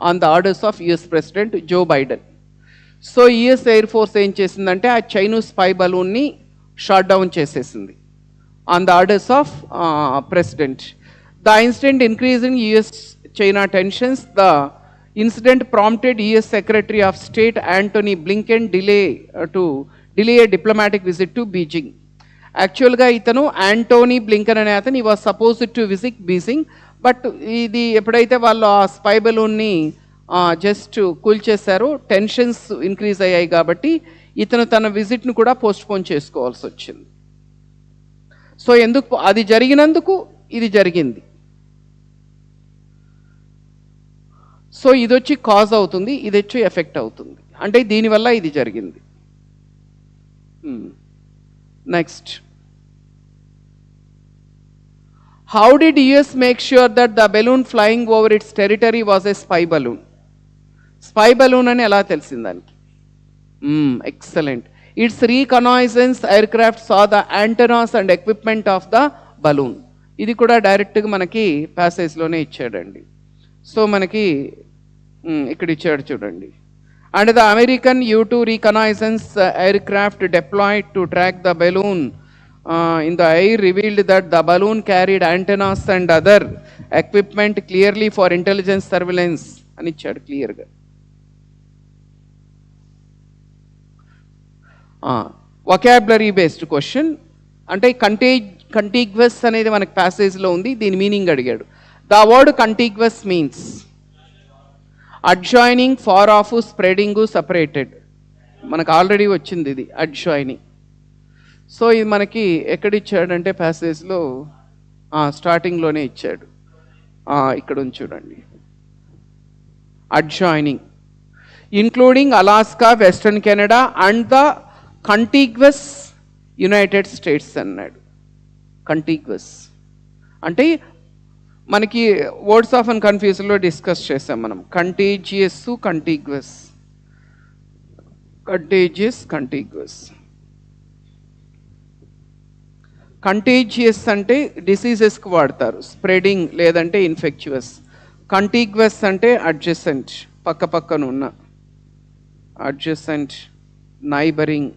on the orders of US President Joe Biden. So US air force ఏం చేసిందంటే ఆ Chinese spy బలూన్ని shot down చేసేసింది on the orders of president. The incident increasing US China tensions. The incident prompted US secretary of state Antony Blinken delay A diplomatic visit to Beijing. యాక్చువల్గా ఇతను Antony Blinken అనే అతను ఈ was supposed to visit Beijing. But ఇది ఎప్పుడైతే వాళ్ళు ఆ spy బలూన్ని just కూల్చేశారో tensions increase అయ్యాయి కాబట్టి ఇతను తన విజిట్ను కూడా పోస్ట్పోన్ చేసుకోవాల్సి వచ్చింది. సో ఎందుకు అది జరిగినందుకు ఇది జరిగింది. సో ఇది వచ్చి కాజ్ అవుతుంది, ఇది వచ్చి ఎఫెక్ట్ అవుతుంది, అంటే దీనివల్ల ఇది జరిగింది. Next, how did US make sure that the balloon flying over its territory was a spy balloon? Spy balloon అని ఎలా తెలిసింది దానికి? Excellent. Its reconnaissance aircraft saw the antennas and equipment of the balloon. ఇది కూడా డైరెక్ట్గా మనకి ప్యాసేజ్లోనే ఇచ్చాడండి. So మనకి ఇక్కడ ఇచ్చాడు చూడండి. And the American U-2 reconnaissance aircraft deployed to track the balloon in the air revealed that the balloon carried antennas and other equipment clearly for intelligence surveillance అని ఇచ్చాడు క్లియర్గా. వొకాబులరీ బేస్డ్ క్వశ్చన్, అంటే కంటిగ్వస్ అనేది మనకి ప్యాసేజ్లో ఉంది, దీని మీనింగ్ అడిగాడు. The word contiguous means adjoining, far off, spreading, separated. మనకు ఆల్రెడీ వచ్చింది ఇది అడ్జాయినింగ్. సో ఇది మనకి ఎక్కడ ఇచ్చాడంటే ప్యాసేజ్లో స్టార్టింగ్లోనే ఇచ్చాడు. ఇక్కడ ఉంది చూడండి, adjoining including Alaska, western Canada and the contiguous United States అన్నాడు. కంటిగ్వస్ అంటే మనకి వర్డ్స్ ఆఫ్ అండ్ కన్ఫ్యూజన్లో డిస్కస్ చేసాం మనం. Contagious, contiguous, contagious, contiguous. Contagious అంటే డిసీజెస్కి వాడతారు, స్ప్రెడింగ్ లేదంటే ఇన్ఫెక్చువస్. కంటిగ్వస్ అంటే అడ్జసెంట్, పక్క పక్కన ఉన్న, adjacent, neighbouring.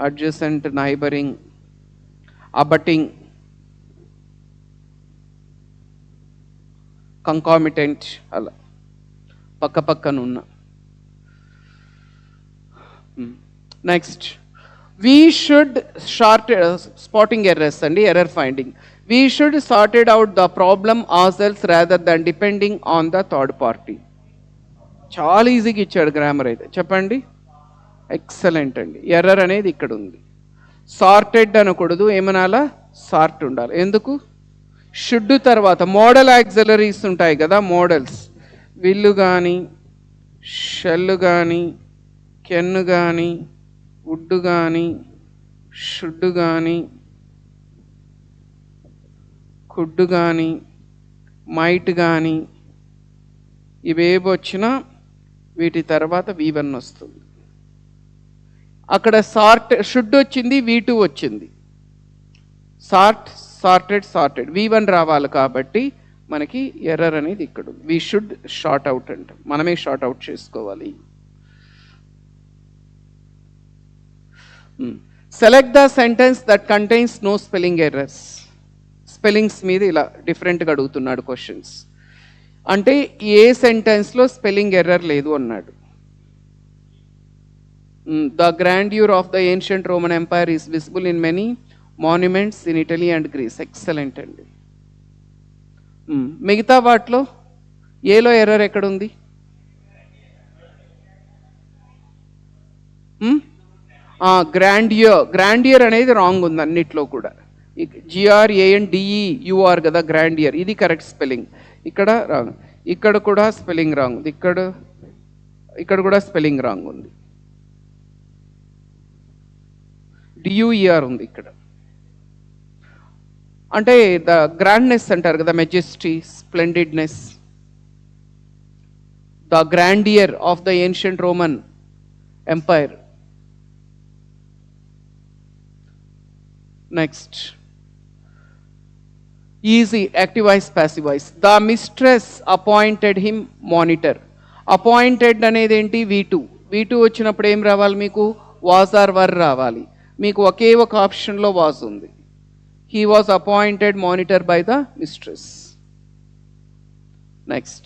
Adjacent, neighbouring, abutting, concomitant, అలా పక్క పక్కన ఉన్న. Next, we should spotting errors అండి, error finding. We should sorted out the problem ourselves rather than depending on the third party. చాలా ఈజీగా ఇచ్చాడు గ్రామర్ అయితే, చెప్పండి. ఎక్సలెంట్ అండి. ఎర్రర్ అనేది ఇక్కడ ఉంది. సార్టెడ్ అనకూడదు, ఏమనాలా? సార్ట్ ఉండాలి. ఎందుకు? షుడ్ తర్వాత మోడల్ యాక్సిలరీస్ ఉంటాయి కదా, మోడల్స్, విల్లు కానీ షెల్ కానీ కెన్ కానీ వుడ్ కానీ షుడ్ కానీ కుడ్ కానీ మైట్ కానీ ఇవేవి వచ్చినా వీటి తర్వాత V1 వస్తుంది. అక్కడ షుడ్ వచ్చింది, V2 వచ్చింది. సార్టెడ్ V1 రావాలి కాబట్టి మనకి ఎర్రర్ అనేది ఇక్కడ వి షుడ్ షార్ట్ అవుట్ అంట, మనమే షార్ట్ అవుట్ చేసుకోవాలి. Select the sentence that contains no spelling errors. Spellings మీద ఇలా డిఫరెంట్గా అడుగుతున్నాడు క్వశ్చన్స్. అంటే ఏ సెంటెన్స్లో స్పెల్లింగ్ ఎర్రర్ లేదు అన్నాడు. The grandeur of the ancient Roman umpire is visible in many monuments in Italy and grace. Excellent అండి. మిగతా వాటిలో ఏలో ఎర్రర్ ఎక్కడుంది? గ్రాండియర్ అనేది రాంగ్ ఉంది అన్నిట్లో కూడా. GRANDEUR కదా గ్రాండియర్, ఇది కరెక్ట్ స్పెల్లింగ్. ఇక్కడ రాంగ్, ఇక్కడ కూడా స్పెల్లింగ్ రాంగ్ ఉంది, ఇక్కడ కూడా స్పెల్లింగ్ రాంగ్ ఉంది. DUER ఉంది ఇక్కడ. అంటే ద గ్రాండ్నెస్ అంటారు కదా, majesty, splendidness, the grandeur of the ancient Roman empire. Next easy, active voice, passive voice. The mistress appointed him monitor. Appointed అనేది ఏంటి? V2 వచ్చినప్పుడు ఏం రావాలి మీకు? వాజ్ ఆర్ వర్ రావాలి. మీకు ఒకే ఒక ఆప్షన్లో వాజ్ ఉంది. He was appointed monitor by the mistress. Next.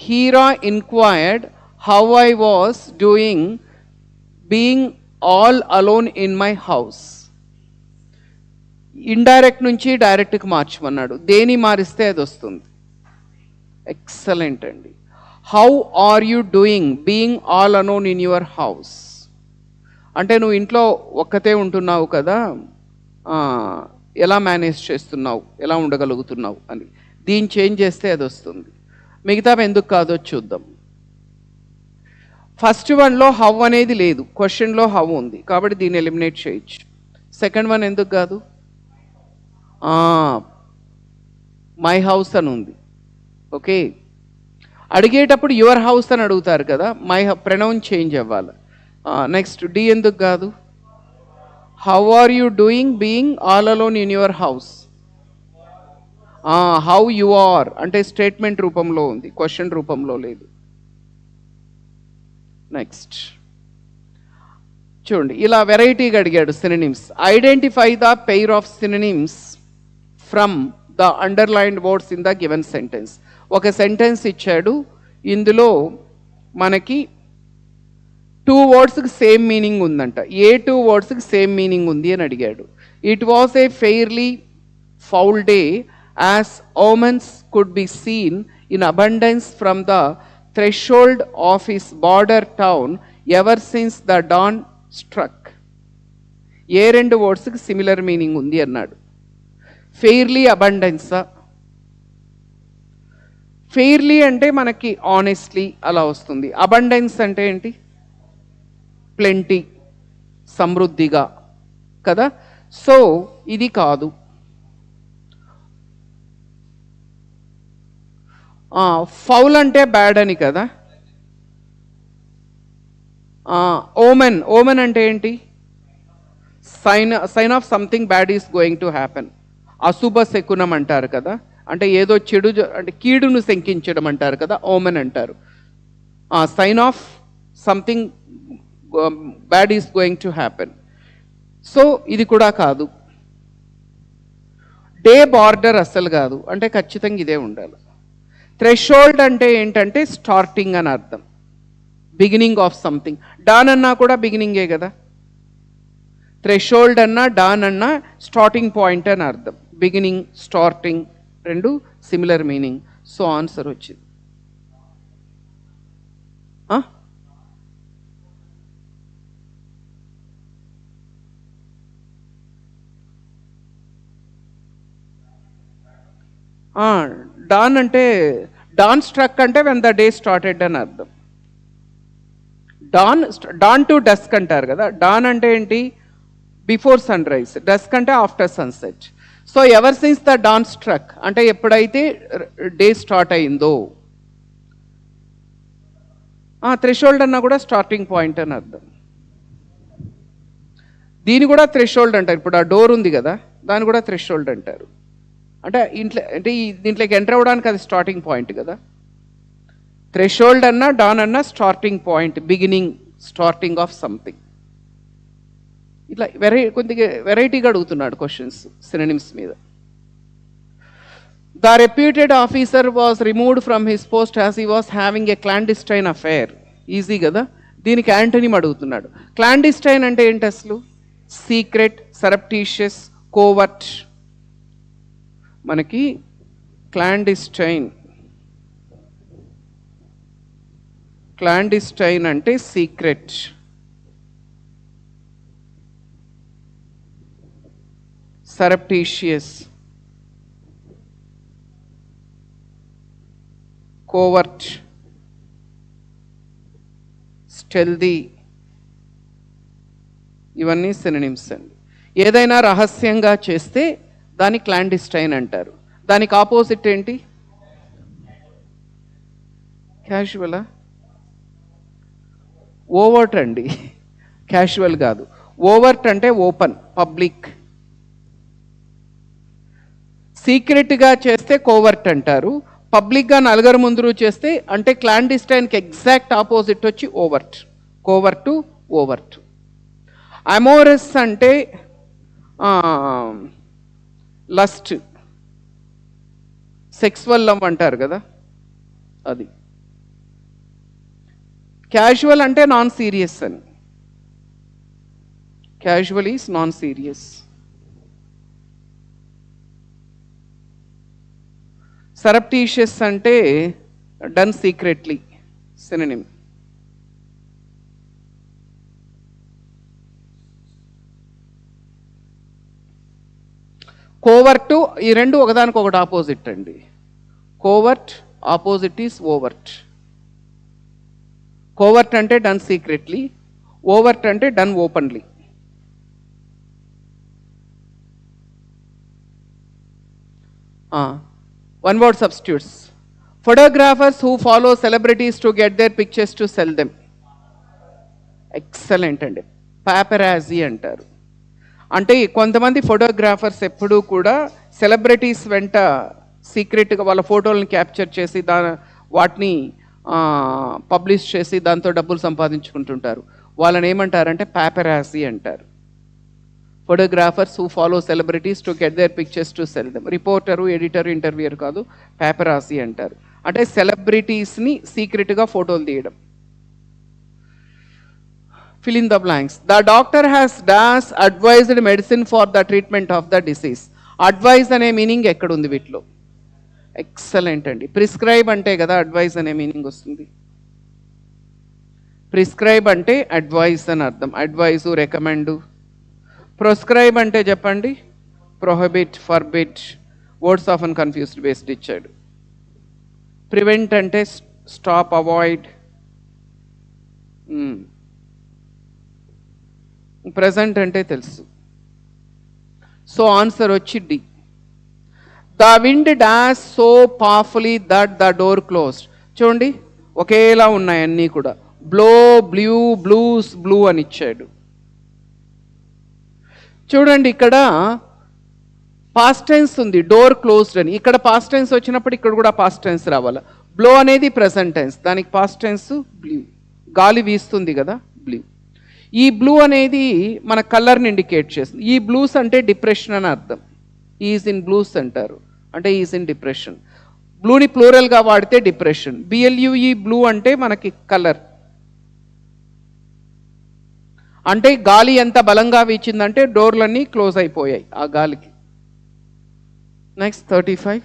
Hera inquired how I was doing being all alone in my house. ఇండైరెక్ట్ నుంచి డైరెక్ట్కి మార్చమన్నాడు. దేని మారిస్తే అది వస్తుంది. ఎక్సలెంట్ అండి. How are you doing being all alone in your house. అంటే నువ్వు ఇంట్లో ఒక్కతే ఉంటున్నావు కదా, ఎలా మేనేజ్ చేస్తున్నావు, ఎలా ఉండగలుగుతున్నావు అని. దీన్ని చేంజ్ చేస్తే అది వస్తుంది. మిగతా ఎందుకు కాదో చూద్దాం. ఫస్ట్ వన్లో హౌ అనేది లేదు, క్వశ్చన్లో హౌ ఉంది కాబట్టి దీన్ని ఎలిమినేట్ చేయొచ్చు. సెకండ్ వన్ ఎందుకు కాదు? మై హౌస్ అని ఉంది. ఓకే, అడిగేటప్పుడు యువర్ హౌస్ అని అడుగుతారు కదా, మై ప్రొనౌన్ చేంజ్ అవ్వాలి. నెక్స్ట్ డి ఎందుకు కాదు? How are you doing being all alone in your house. How you are అంటే స్టేట్మెంట్ రూపంలో ఉంది, క్వశ్చన్ రూపంలో లేదు. నెక్స్ట్ చూడండి, ఇలా వెరైటీగా అడిగాడు synonyms. Identify the pair of synonyms from the underlined words in the given sentence. ఒక సెంటెన్స్ ఇచ్చాడు, ఇందులో మనకి 2 వర్డ్స్కి సేమ్ మీనింగ్ ఉందంట. ఏ 2 వర్డ్స్కి సేమ్ మీనింగ్ ఉంది అని అడిగాడు. It was a fairly foul day as omens could be seen in abundance from the threshold of his border town ever since the dawn struck. A 2 వర్డ్స్కి similar meaning ఉంది అన్నాడు. Fairly, అబండెన్సా? Fairly అంటే మనకి honestly అలా వస్తుంది. Abundance అంటే ఏంటి? Plenty, సమృద్ధిగా కదా. సో ఇది కాదు. ఫౌల్ అంటే బ్యాడ్ అని కదా. ఓమెన్ అంటే ఏంటి? Sign of something bad is going to happen. అశుభ శకునం అంటారు కదా, అంటే ఏదో చెడు, అంటే కీడును శంకించడం అంటారు కదా, ఓమెన్ అంటారు. Sign of something bad is going to happen. So ఇది కూడా కాదు. డే బార్డర్ అస్సలు కాదు, అంటే ఖచ్చితంగా ఇదే ఉండాలి. థ్రెషోల్డ్ అంటే ఏంటంటే స్టార్టింగ్ అని అర్థం, బిగినింగ్ ఆఫ్ సంథింగ్. డాన్ అన్నా కూడా బిగినింగే కదా. థ్రెషోల్డ్ అన్నా డాన్ అన్నా స్టార్టింగ్ పాయింట్ అని అర్థం. బిగినింగ్, స్టార్టింగ్ రెండు సిమిలర్ మీనింగ్. సో ఆన్సర్ వచ్చింది. డాన్ అంటే డాన్ స్ట్రక్ అంటే వెన్ ద డే స్టార్టెడ్ అని అర్థం. డాన్ టు డస్క్ అంటారు కదా. డాన్ అంటే ఏంటి? Before sunrise. డస్క్ అంటే after sunset. So ever since the dawn struck అంటే ఎప్పుడైతే డే స్టార్ట్ అయిందో. థ్రెషోల్డ్ అన్నా కూడా స్టార్టింగ్ పాయింట్ అని అర్థం. దీని కూడా థ్రెషోల్డ్ అంటారు. ఇప్పుడు ఆ డోర్ ఉంది కదా, దాన్ని కూడా థ్రెషోల్డ్ అంటారు. అంటే దీంట్లోకి ఎంటర్ అవ్వడానికి అది స్టార్టింగ్ పాయింట్ కదా. థ్రెషోల్డ్ అన్నా డాన్ అన్నా starting point, beginning, starting of something. ఇట్లా కొద్దిగా వెరైటీగా అడుగుతున్నాడు క్వశ్చన్స్ సినోనిమ్స్ మీద. The reputed officer was removed from his post as he was having a clandestine affair. Easy కదా. దీనికి యాంటోనిమ్ అడుగుతున్నాడు. క్లాండిస్టైన్ అంటే ఏంటి అసలు? Secret, surreptitious, covert. మనకి క్లాండిస్టైన్ అంటే సీక్రెట్, సరప్టీషియస్, కోవర్ట్, స్టెల్దీ, ఇవన్నీ సినోనిమ్స్ అండి. ఏదైనా రహస్యంగా చేస్తే దాన్ని క్లాండిస్టైన్ అంటారు. దానికి ఆపోజిట్ ఏంటి? క్యాజువలా? ఓవర్ట్ అండి, క్యాజువల్ కాదు. ఓవర్ట్ అంటే ఓపెన్, పబ్లిక్. సీక్రెట్గా చేస్తే కోవర్ట్ అంటారు. పబ్లిక్గా నలుగురు ముందు చేస్తే అంటే క్లాండిస్టైన్కి ఎగ్జాక్ట్ ఆపోజిట్ వచ్చి ఓవర్ట్. Covert, overt. అమోరస్ అంటే లస్ట్, సెక్సువల్ లవ్ అంటారు కదా, అది. క్యాజువల్ అంటే నాన్ సీరియస్ అని. Casual is non serious. Surreptitious అంటే డన్ సీక్రెట్లీ, సినోనిమ్. కోవర్ట్, ఈ రెండు ఒకదానికొకటి ఆపోజిట్ అండి. Covert opposite is overt. Covert అంటే డన్ సీక్రెట్లీ, ఓవర్ట్ అంటే done openly. One word substitutes. Photographers who follow celebrities to get their pictures to sell them. Excellent అండి. Paparazzi అంటారు. అంటే కొంతమంది ఫోటోగ్రాఫర్స్ ఎప్పుడూ కూడా సెలబ్రిటీస్ వెంట సీక్రెట్గా వాళ్ళ ఫోటోలను క్యాప్చర్ చేసి వాటిని పబ్లిష్ చేసి దాంతో డబ్బులు సంపాదించుకుంటుంటారు. వాళ్ళని ఏమంటారంటే పాపరాజీ అంటారు. Photographers who follow celebrities to get their pictures to sell them. Reporter, editor, interviewer కాదు, పాపరాజీ అంటారు. అంటే సెలబ్రిటీస్ని సీక్రెట్గా ఫోటోలు తీయడం. Fill in the blanks. The doctor has dash advised medicine for the treatment of the disease. Advise అనే meaning ఎక్కడుంది వీటిలో? Excellent అండి. ప్రిస్క్రైబ్ అంటే కదా అడ్వైజ్ అనే మీనింగ్ వస్తుంది. ప్రిస్క్రైబ్ అంటే అడ్వైజ్ అని అర్థం. Advice, recommend. ప్రొస్క్రైబ్ అంటే చెప్పండి? Prohibit, forbid. Words often confused based ఇచ్చాడు. ప్రివెంట్ అంటే స్టాప్, అవాయిడ్. ప్రెజెంట్ అంటే తెలుసు. సో ఆన్సర్ వచ్చి D. The wind dash so powerfully that the door closed. చూడండి ఒకేలా ఉన్నాయి అన్నీ కూడా. బ్లో, బ్లూ, బ్లూస్, బ్లూ అని ఇచ్చాడు. చూడండి ఇక్కడ పాస్ట్ టెన్స్ ఉంది, డోర్ క్లోజ్డ్ అని. ఇక్కడ పాస్ట్ టెన్స్ వచ్చినప్పుడు ఇక్కడ కూడా పాస్ట్ టెన్స్ రావాలి. బ్లో అనేది ప్రెజెంట్ టెన్స్, దానికి పాస్ట్ టెన్స్ బ్లూ. గాలి వీస్తుంది కదా, బ్లూ. ఈ బ్లూ అనేది మన కలర్ని ఇండికేట్ చేస్తుంది. ఈ బ్లూస్ అంటే డిప్రెషన్ అని అర్థం. ఈజ్ ఇన్ బ్లూస్ అంటారు, అంటే ఈజ్ ఇన్ డిప్రెషన్. బ్లూని ప్లూరల్గా వాడితే డిప్రెషన్. బిఎల్యూఈ బ్లూ అంటే మనకి కలర్. అంటే గాలి ఎంత బలంగా వీచిందంటే డోర్లన్నీ క్లోజ్ అయిపోయాయి ఆ గాలికి. నెక్స్ట్ 35.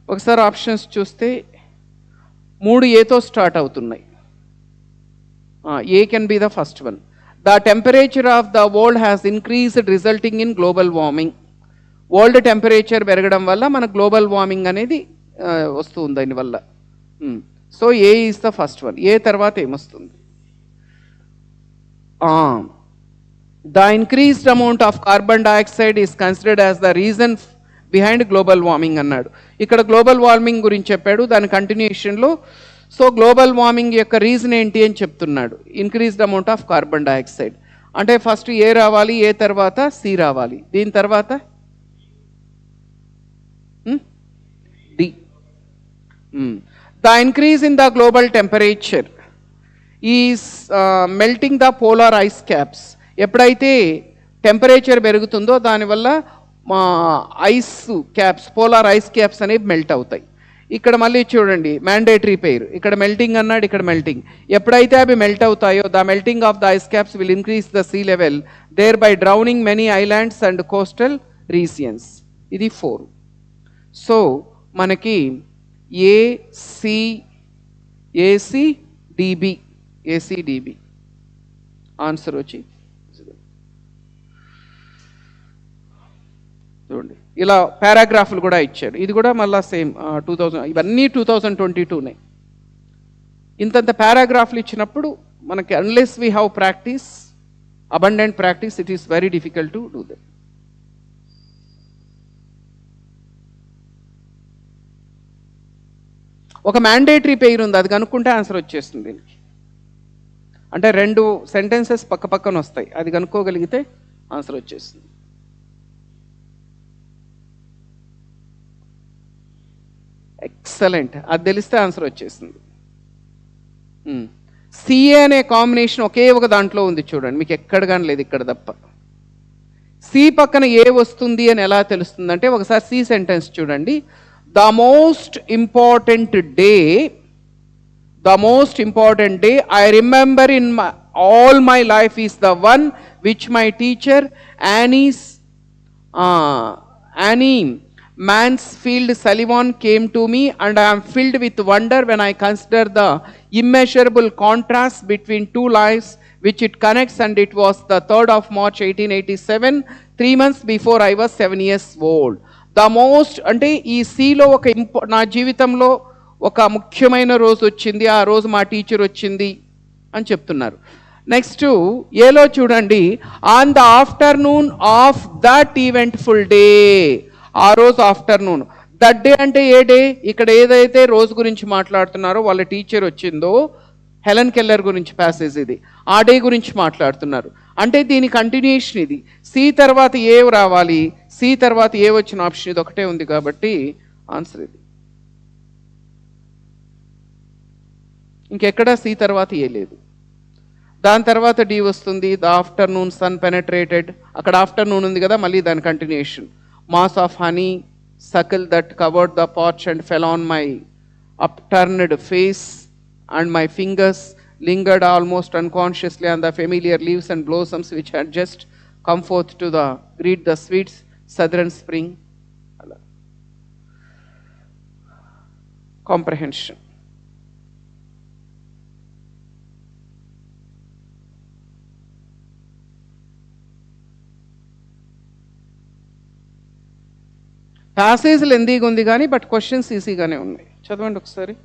ఒకసారి ఆప్షన్స్ చూస్తే 3 ఏతో స్టార్ట్ అవుతున్నాయి. ఏ can be the first one. The temperature of the world has increased resulting in global warming. World temperature పెరగడం వల్ల మన గ్లోబల్ వార్మింగ్ అనేది వస్తుంది దానివల్ల. So A is the first one. A తర్వాత ఏమొస్తుంది? The increased amount of carbon dioxide is considered as the reason behind global warming అన్నాడు. ఇక్కడ గ్లోబల్ వార్మింగ్ గురించి చెప్పాడు, దాని కంటిన్యూషన్లో సో గ్లోబల్ వార్మింగ్ యొక్క రీజన్ ఏంటి అని చెప్తున్నాడు. Increased amount of carbon dioxide అంటే ఫస్ట్ ఏ రావాలి, ఏ తర్వాత సి రావాలి, దీని తర్వాత D. The increase in the global temperature is melting the polar ice caps. ఎప్పుడైతే టెంపరేచర్ పెరుగుతుందో దానివల్ల ice caps, polar ice caps అనేవి మెల్ట్ అవుతాయి. ఇక్కడ మళ్ళీ చూడండి మ్యాండేటరీ పేరు, ఇక్కడ మెల్టింగ్ అన్నాడు, ఇక్కడ మెల్టింగ్. ఎప్పుడైతే అవి మెల్ట్ అవుతాయో the melting of the ice caps will increase the sea level, there by drowning many islands and coastal regions. ఇది 4. సో మనకి ఏసీడిబి ఆన్సర్ వచ్చి చూడండి. ఇలా పారాగ్రాఫ్లు కూడా ఇచ్చాడు. ఇది కూడా మళ్ళీ సేమ్ 2000, ఇవన్నీ 2022నే. ఇంతంత పారాగ్రాఫ్లు ఇచ్చినప్పుడు మనకి unless we have practice, abundant practice, it is very difficult to do that. ఒక మ్యాండేటరీ పెయిర్ ఉంది, అది కనుక్కుంటే ఆన్సర్ వచ్చేస్తుంది దీనికి. అంటే 2 సెంటెన్సెస్ పక్క పక్కన వస్తాయి, అది కనుక్కోగలిగితే ఆన్సర్ వచ్చేస్తుంది. ఎక్సలెంట్, అది తెలిస్తే ఆన్సర్ వచ్చేస్తుంది. సిఏ అనే కాంబినేషన్ ఒకే ఒక దాంట్లో ఉంది చూడండి, మీకు ఎక్కడ కానీ లేదు, ఇక్కడ తప్ప. సి పక్కన ఏ వస్తుంది అని ఎలా తెలుస్తుంది అంటే ఒకసారి సి సెంటెన్స్ చూడండి. The most important day I remember in all my life is the one which my teacher Annie Mansfield Sullivan came to me, and I am filled with wonder when I consider the immeasurable contrast between two lives which it connects, and it was the 3rd of March 1887, 3 months before I was 7 years old. The most అంటే ఈ సిలో ఒక నా జీవితంలో ఒక ముఖ్యమైన రోజు వచ్చింది, ఆ రోజు మా టీచర్ వచ్చింది అని చెప్తున్నారు. నెక్స్ట్ ఏలో చూడండి, on the afternoon of that eventful day, ఆ రోజు ఆఫ్టర్నూన్. దట్ డే అంటే ఏ డే? ఇక్కడ ఏదైతే రోజు గురించి మాట్లాడుతున్నారో వాళ్ళ టీచర్ వచ్చిందో, హెలెన్ కెల్లర్ గురించి ప్యాసేజ్ ఇది, ఆ డే గురించి మాట్లాడుతున్నారు. అంటే దీని కంటిన్యూషన్ ఇది. సి తర్వాత ఏ రావాలి, సి తర్వాత ఏ వచ్చిన ఆప్షన్ ఇది ఒకటే ఉంది కాబట్టి ఆన్సర్ ఇది. ఇంకెక్కడ సి తర్వాత ఏ లేదు. దాని తర్వాత డి వస్తుంది. ద ఆఫ్టర్నూన్ సన్ పెనట్రేటెడ్, అక్కడ ఆఫ్టర్నూన్ ఉంది కదా, మళ్ళీ దాని continuation. Mass of honeysuckle that covered the porch and fell on my upturned face and my fingers lingered almost unconsciously on the familiar leaves and blossoms which had just come forth to greet the sweet southern spring. Comprehension. Passage లెందీగా ఉంది కానీ but questions ఈజీగానే ఉన్నాయి. చదవండి ఒకసారి.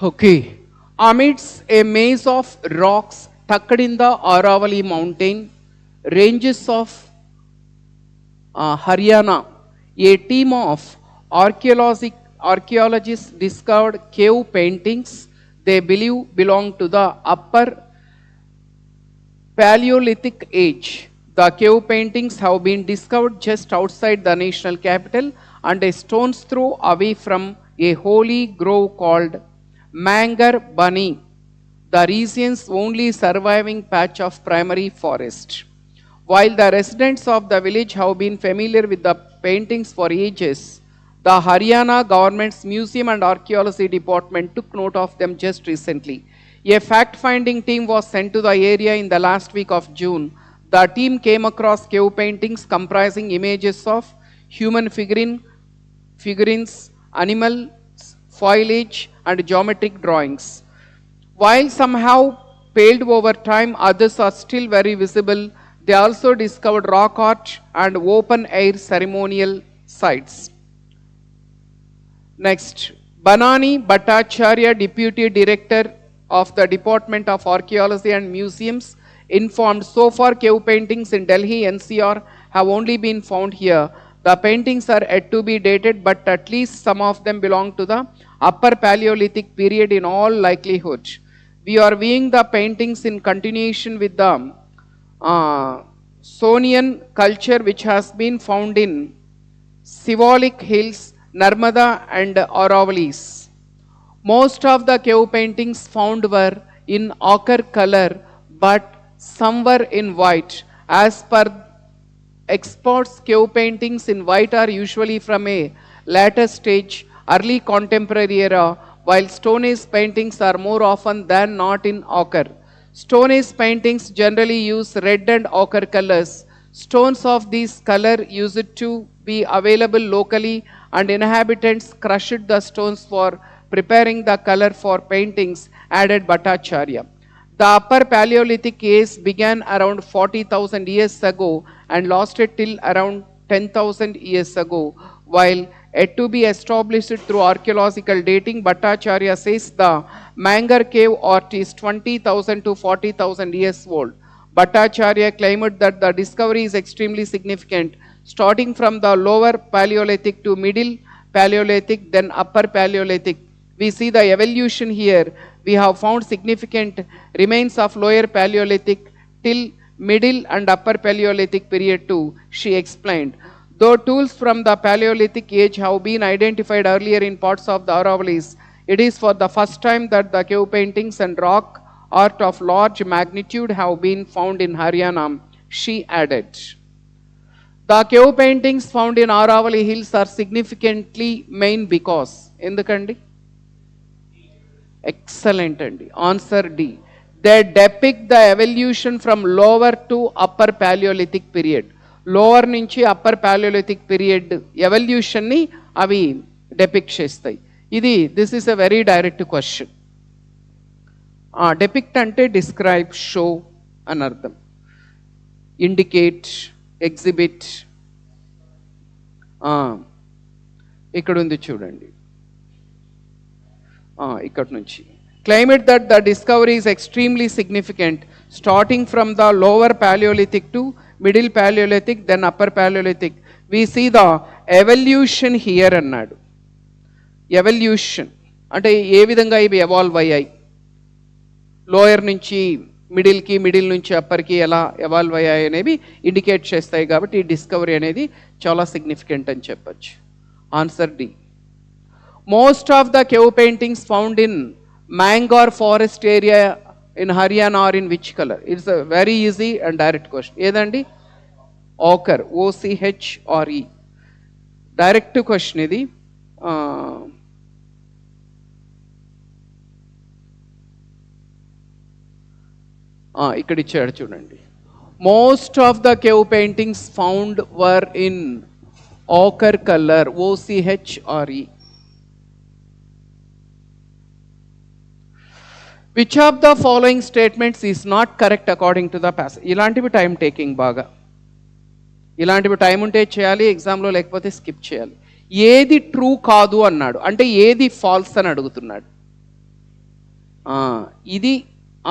Okay. Amidst a maze of rocks tucked in the Aravalli mountain ranges of Haryana, a team of archaeologists discovered cave paintings they believe belong to the upper Paleolithic age. The cave paintings have been discovered just outside the national capital and a stone's throw away from a holy grove called Mangar Bani, the region's only surviving patch of primary forest. While the residents of the village have been familiar with the paintings for ages, the Haryana government's Museum and Archaeology Department took note of them just recently. A fact finding team was sent to the area in the last week of June. The team came across cave paintings comprising images of human figurines, animal foliage, and geometric drawings. While some have paled over time, others are still very visible. They also discovered rock art and open air ceremonial sites. Next, Banani Bhattacharya, Deputy Director of the Department of Archaeology and Museums, informed so far cave paintings in Delhi NCR have only been found here. The paintings are yet to be dated, but at least some of them belong to the Upper Paleolithic period in all likelihood. We are viewing the paintings in continuation with the Sonian culture which has been found in Sivalik Hills, Narmada and Aravallis. Most of the cave paintings found were in ochre color, but some were in white. As per experts, cave paintings in white are usually from a later stage, early contemporary era, while Stone Age paintings are more often than not in ochre. Stone Age paintings generally use red and ochre colors. Stones of this color used to be available locally, and inhabitants crushed the stones for preparing the color for paintings, added Bhattacharya. The Upper Paleolithic age began around 40,000 years ago and lasted till around 10,000 years ago. While yet to be established through archaeological dating, Bhattacharya says the Mangar cave art is 20,000 to 40,000 years old. Bhattacharya claimed that the discovery is extremely significant, starting from the lower Paleolithic to middle Paleolithic, then upper Paleolithic. We see the evolution here. We have found significant remains of lower Paleolithic till middle and upper Paleolithic period too, she explained. Though tools from the Paleolithic age have been identified earlier in parts of the Aravallis, it is for the first time that the cave paintings and rock art of large magnitude have been found in Haryana, she added. The cave paintings found in Aravalli Hills are significantly main because, ఎందుకండి? Excellent అండి. Answer D. They depict the evolution from lower to upper Paleolithic period. Lower నుంచి upper Palaeolithic period ఎవల్యూషన్ని అవి depict చేస్తాయి. This is a very direct question. Depict అంటే describe, show అని అర్థం. Indicate, exhibit. ఇక్కడ ఉంది చూడండి, ఇక్కడ నుంచి. Claimed that the discovery is extremely significant, starting from the lower Paleolithic to middle Paleolithic, then upper Paleolithic. We see the evolution here అన్నాడు. Evolution అంటే ఏ విధంగా ఇవి ఎవాల్వ్ అయ్యాయి, లోయర్ నుంచి మిడిల్కి, మిడిల్ నుంచి అప్పర్కి ఎలా ఎవాల్వ్ అయ్యాయి అనేవి ఇండికేట్ చేస్తాయి. కాబట్టి ఈ డిస్కవరీ అనేది చాలా సిగ్నిఫికెంట్ అని చెప్పచ్చు. Answer D. Most of the cave paintings found in Mangar forest area in Haryana are in which color? It's a very easy and direct question. ఏదండి? ochre, OCHRE. డైరెక్ట్ క్వశ్చన్ ఇది. ఇక్కడ ఇచ్చాడు చూడండి. Most of the cave paintings found were in ochre colour, OCHRE. Which of the following statements is not correct according to the passage? ఇలాంటివి time taking బాగా. ఇలాంటివి time ఉంటే చేయాలి, ఎగ్జామ్లో లేకపోతే స్కిప్ చేయాలి. ఏది ట్రూ కాదు అన్నాడు అంటే ఏది ఫాల్స్ అని అడుగుతున్నాడు. ఇది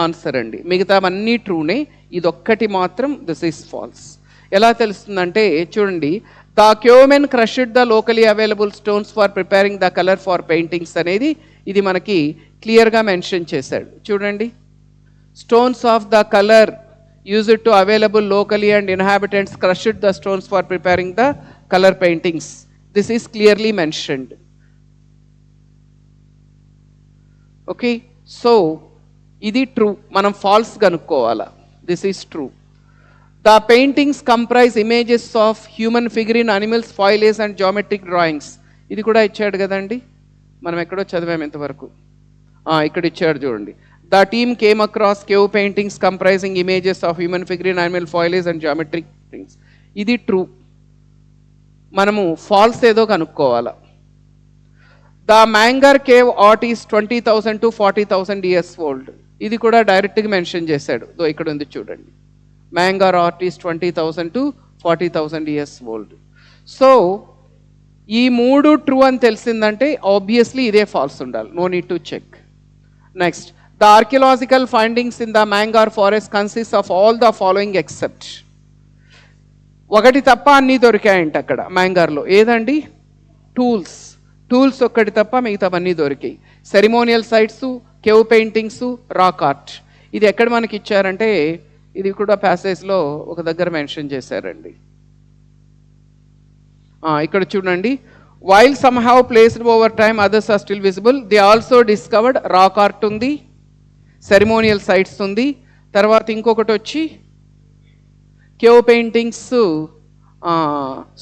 ఆన్సర్ అండి. మిగతావన్నీ ట్రూనే, ఇదొక్కటి మాత్రం దిస్ ఈస్ ఫాల్స్. ఎలా తెలుస్తుందంటే చూడండి, the cavemen crushed the locally available stones for preparing the colour for paintings అనేది ఇది మనకి క్లియర్గా మెన్షన్ చేశాడు. చూడండి, stones of the colour used to available locally and inhabitants crushed the stones for preparing the color paintings. This is clearly mentioned. Okay, so ఇది true, మనం false కనుక్కోవాలా. This is true. The paintings comprise images of human figure in animals, foliage and geometric drawings. ఇది కూడా ఇచ్చాడు కదండి, మనం ఎక్కడో చదివాము ఇంతవరకు. ఇక్కడ ఇచ్చాడు చూడండి. The team came across cave paintings comprising images of human figure in animal foils and geometric things. ఇది ట్రూ, మనము ఫాల్స్ ఏదో కనుక్కోవాలా. The Manger cave art is 20,000 to 40,000 years old. ఇది కూడా డైరెక్ట్గా మెన్షన్ చేశాడు, ఇక్కడ ఉంది చూడండి. Manger art is 20,000 to 40,000 years old. So ఈ మూడు ట్రూ అని తెలిసిందంటే ఆబ్వియస్లీ ఇదే ఫాల్స్ ఉండాలి, no need to check. Next, the archaeological findings in the Mangar forest consist of all the following except. ఒకటి తప్ప అన్నీ దొరికాయంట అక్కడ మ్యాంగార్లో. ఏదండి? టూల్స్. టూల్స్ ఒక్కటి తప్ప మిగతావన్నీ దొరికాయి. Ceremonial sites, cave paintings, rock art. ఇది ఎక్కడ మనకి ఇచ్చారంటే ఇది కూడా ప్యాసేజ్లో ఒక దగ్గర మెన్షన్ చేశారండి. ఇక్కడ చూడండి, while some have placed over time others are still visible, they also discovered. Rock art ఉంది, సెరిమోనియల్ సైట్స్ ఉంది, తర్వాత ఇంకొకటి వచ్చి కేవ్ పెయింటింగ్స్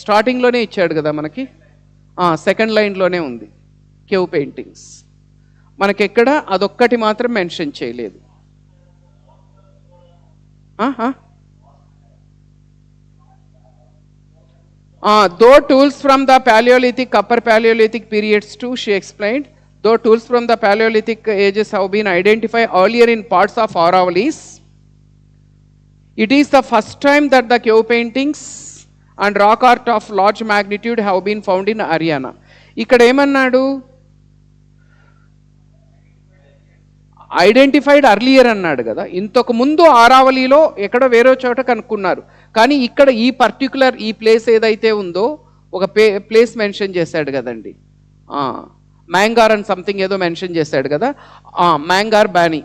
స్టార్టింగ్లోనే ఇచ్చాడు కదా మనకి, సెకండ్ లైన్లోనే ఉంది కేవ్ పెయింటింగ్స్. మనకెక్కడ అదొక్కటి మాత్రం మెన్షన్ చేయలేదు. Though tools from the Paleolithic, Upper Paleolithic periods too, she explained, though tools from the Paleolithic ages have been identified earlier in parts of Aravallis, it is the first time that the cave paintings and rock art of large magnitude have been found in Haryana. ఇక్కడ ఏమన్నాడు? Identified earlier అన్నాడు కదా, ఇంతకు ముందు ఆరావళిలో ఎక్కడో వేరే చోట కనుక్కున్నారు, కానీ ఇక్కడ ఈ పర్టికులర్ ఈ ప్లేస్ ఏదైతే ఉందో ఒక ప్లేస్ మెన్షన్ చేశాడు కదండి, మ్యాంగార్ అని సంథింగ్ ఏదో మెన్షన్ చేశాడు కదా, మ్యాంగార్ బ్యానీ.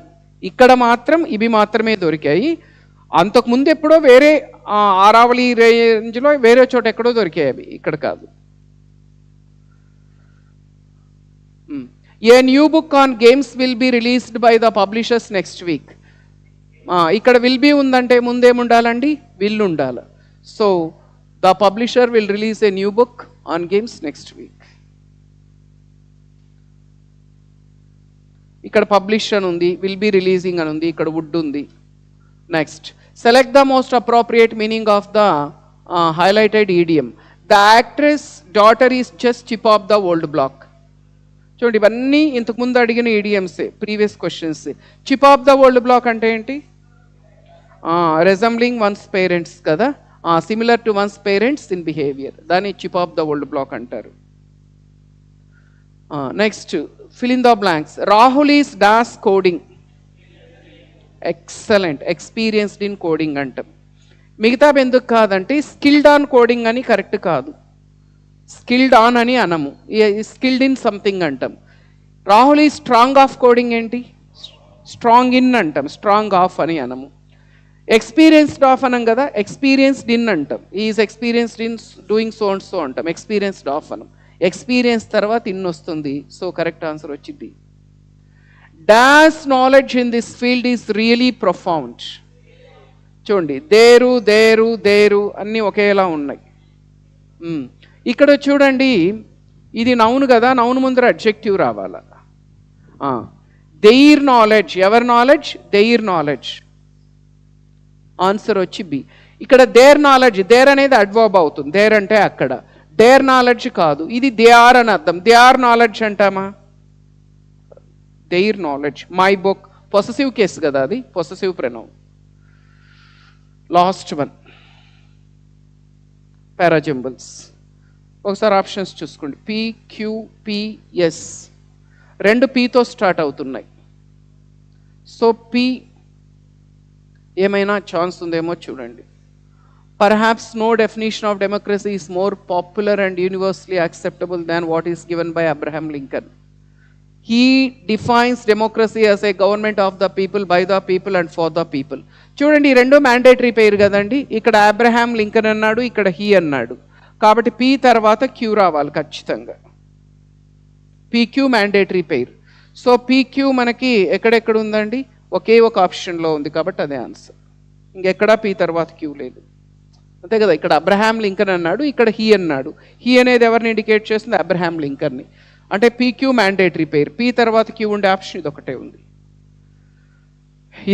ఇక్కడ మాత్రం ఇవి మాత్రమే దొరికాయి. అంతకుముందు ఎప్పుడో వేరే ఆరావళి రేంజ్లో వేరే చోట ఎక్కడో దొరికాయి అవి, ఇక్కడ కాదు. A new book on games will be released by the publishers next week. ఇక్కడ విల్ బి ఉందంటే ముందేముండాలండి? విల్ ఉండాలి. So the publisher will release a new book on games next week. ఇక్కడ పబ్లిష్ అని ఉంది, విల్ బి రిలీజింగ్ అని ఉంది, ఇక్కడ would ఉంది. Next, select the most appropriate meaning of the highlighted idiom. The actress daughter is just chip of the old block. చూడండి, ఇవన్నీ ఇంతకుముందు అడిగిన ఈడియమ్సే, previous questions. Chip of the old block అంటే ఏంటి? రెజంబ్లింగ్ వన్స్ పేరెంట్స్ కదా, similar to one's parents in behaviour, దాన్ని chip of the old block అంటారు. Next, fill in the blanks. Rahul is dash coding. Excellent, experienced in coding అంటాం. మిగతా ఎందుకు కాదంటే skilled on coding అని కరెక్ట్ కాదు, skilled on అని అనము, స్కిల్డ్ ఇన్ సంథింగ్ అంటాం. రాహుల్ ఈ స్ట్రాంగ్ ఆఫ్ కోడింగ్ ఏంటి? స్ట్రాంగ్ ఇన్ అంటాం, స్ట్రాంగ్ ఆఫ్ అని అనము. ఎక్స్పీరియన్స్డ్ ఆఫ్ అనం కదా, ఎక్స్పీరియన్స్డ్ ఇన్ అంటాం. Is experienced in doing so and so అంటాం, ఎక్స్పీరియన్స్డ్ ఆఫ్ అనం. ఎక్స్పీరియన్స్ తర్వాత ఇన్ వస్తుంది, సో కరెక్ట్ ఆన్సర్ వచ్చింది. Dash knowledge in this field is really profound. చూడండి, దేరు దేరు దేరు అన్నీ ఒకేలా ఉన్నాయి. ఇక్కడ చూడండి, ఇది నౌన్ కదా, నౌన్ ముందర అడ్జెక్టివ్ రావాలా. Their knowledge, ever knowledge? Their knowledge. Answer వచ్చి బి. ఇక్కడ దేర్ నాలెడ్జ్, దేర్ అనేది అడ్వర్బ్ అవుతుంది, దేర్ అంటే అక్కడ. దేర్ నాలెడ్జ్ కాదు, ఇది దే ఆర్ అని అర్థం. దే ఆర్ నాలెడ్జ్ అంటామా? Their knowledge. My book possessive case కదా, అది possessive pronoun. Last one, parajumbles. ఒకసారి ఆప్షన్స్ చూసుకోండి. పి, క్యూ, పిఎస్, రెండు పీతో స్టార్ట్ అవుతున్నాయి. సో పి ఏమైనా ఛాన్స్ ఉందేమో చూడండి. Perhaps no definition of democracy is more popular and universally acceptable than what is given by Abraham Lincoln. He defines democracy as a government of the people, by the people and for the people. చూడండి, ఈ రెండు mandatory పేరు కదండి. ఇక్కడ Abraham Lincoln అన్నాడు, ఇక్కడ he అన్నాడు. కాబట్టి పి తర్వాత క్యూ రావాలి ఖచ్చితంగా. పీక్యూ మ్యాండేటరీ పేరు. సో పీక్యూ మనకి ఎక్కడెక్కడ ఉందండి? ఒకే ఒక ఆప్షన్లో ఉంది కాబట్టి అదే ఆన్సర్. ఇంకెక్కడా పీ తర్వాత క్యూ లేదు, అంతే కదా. ఇక్కడ అబ్రహాం లింకన్ అన్నాడు, ఇక్కడ హీ అన్నాడు. హీ అనేది ఎవరిని ఇండికేట్ చేస్తుంది? అబ్రహాం లింకన్ని. అంటే పీక్యూ మ్యాండేటరీ పేరు. పీ తర్వాత క్యూ ఉండే ఆప్షన్ ఇది ఒకటే ఉంది.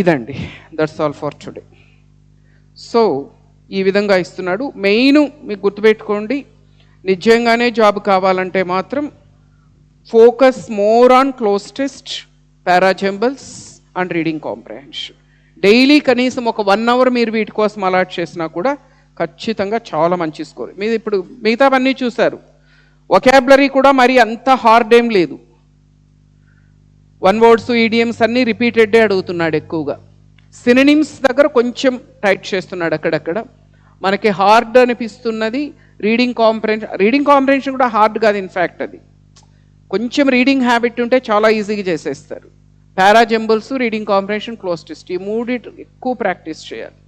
ఇదండి, that's all for today. So ఈ విధంగా ఇస్తున్నాడు. మెయిన్ మీకు గుర్తుపెట్టుకోండి, నిజంగానే జాబ్ కావాలంటే మాత్రం focus more on cloze test, parajumbles and reading comprehension. Daily కనీసం ఒక 1 hour మీరు వీటి కోసం అలాట్ చేసినా కూడా ఖచ్చితంగా చాలా మంచి స్కోర్. మీరు ఇప్పుడు మిగతావన్నీ చూశారు. వొకాబులరీ కూడా మరి అంత హార్డ్ ఏం లేదు. 1 words, ఈడియమ్స్ అన్నీ రిపీటెడ్డే అడుగుతున్నాడు ఎక్కువగా. సినోనిమ్స్ దగ్గర కొంచెం టైట్ చేస్తున్నాడు అక్కడక్కడ. మనకి హార్డ్ అనిపిస్తున్నది రీడింగ్ కాంప్రహెన్షన్ కూడా హార్డ్ కాదు. ఇన్ఫ్యాక్ట్ అది కొంచెం రీడింగ్ హ్యాబిట్ ఉంటే చాలా ఈజీగా చేసేస్తారు. Parajumbles, reading comprehension, cloze test, ఈ మూడిటి ఎక్కువ ప్రాక్టీస్ చేయాలి.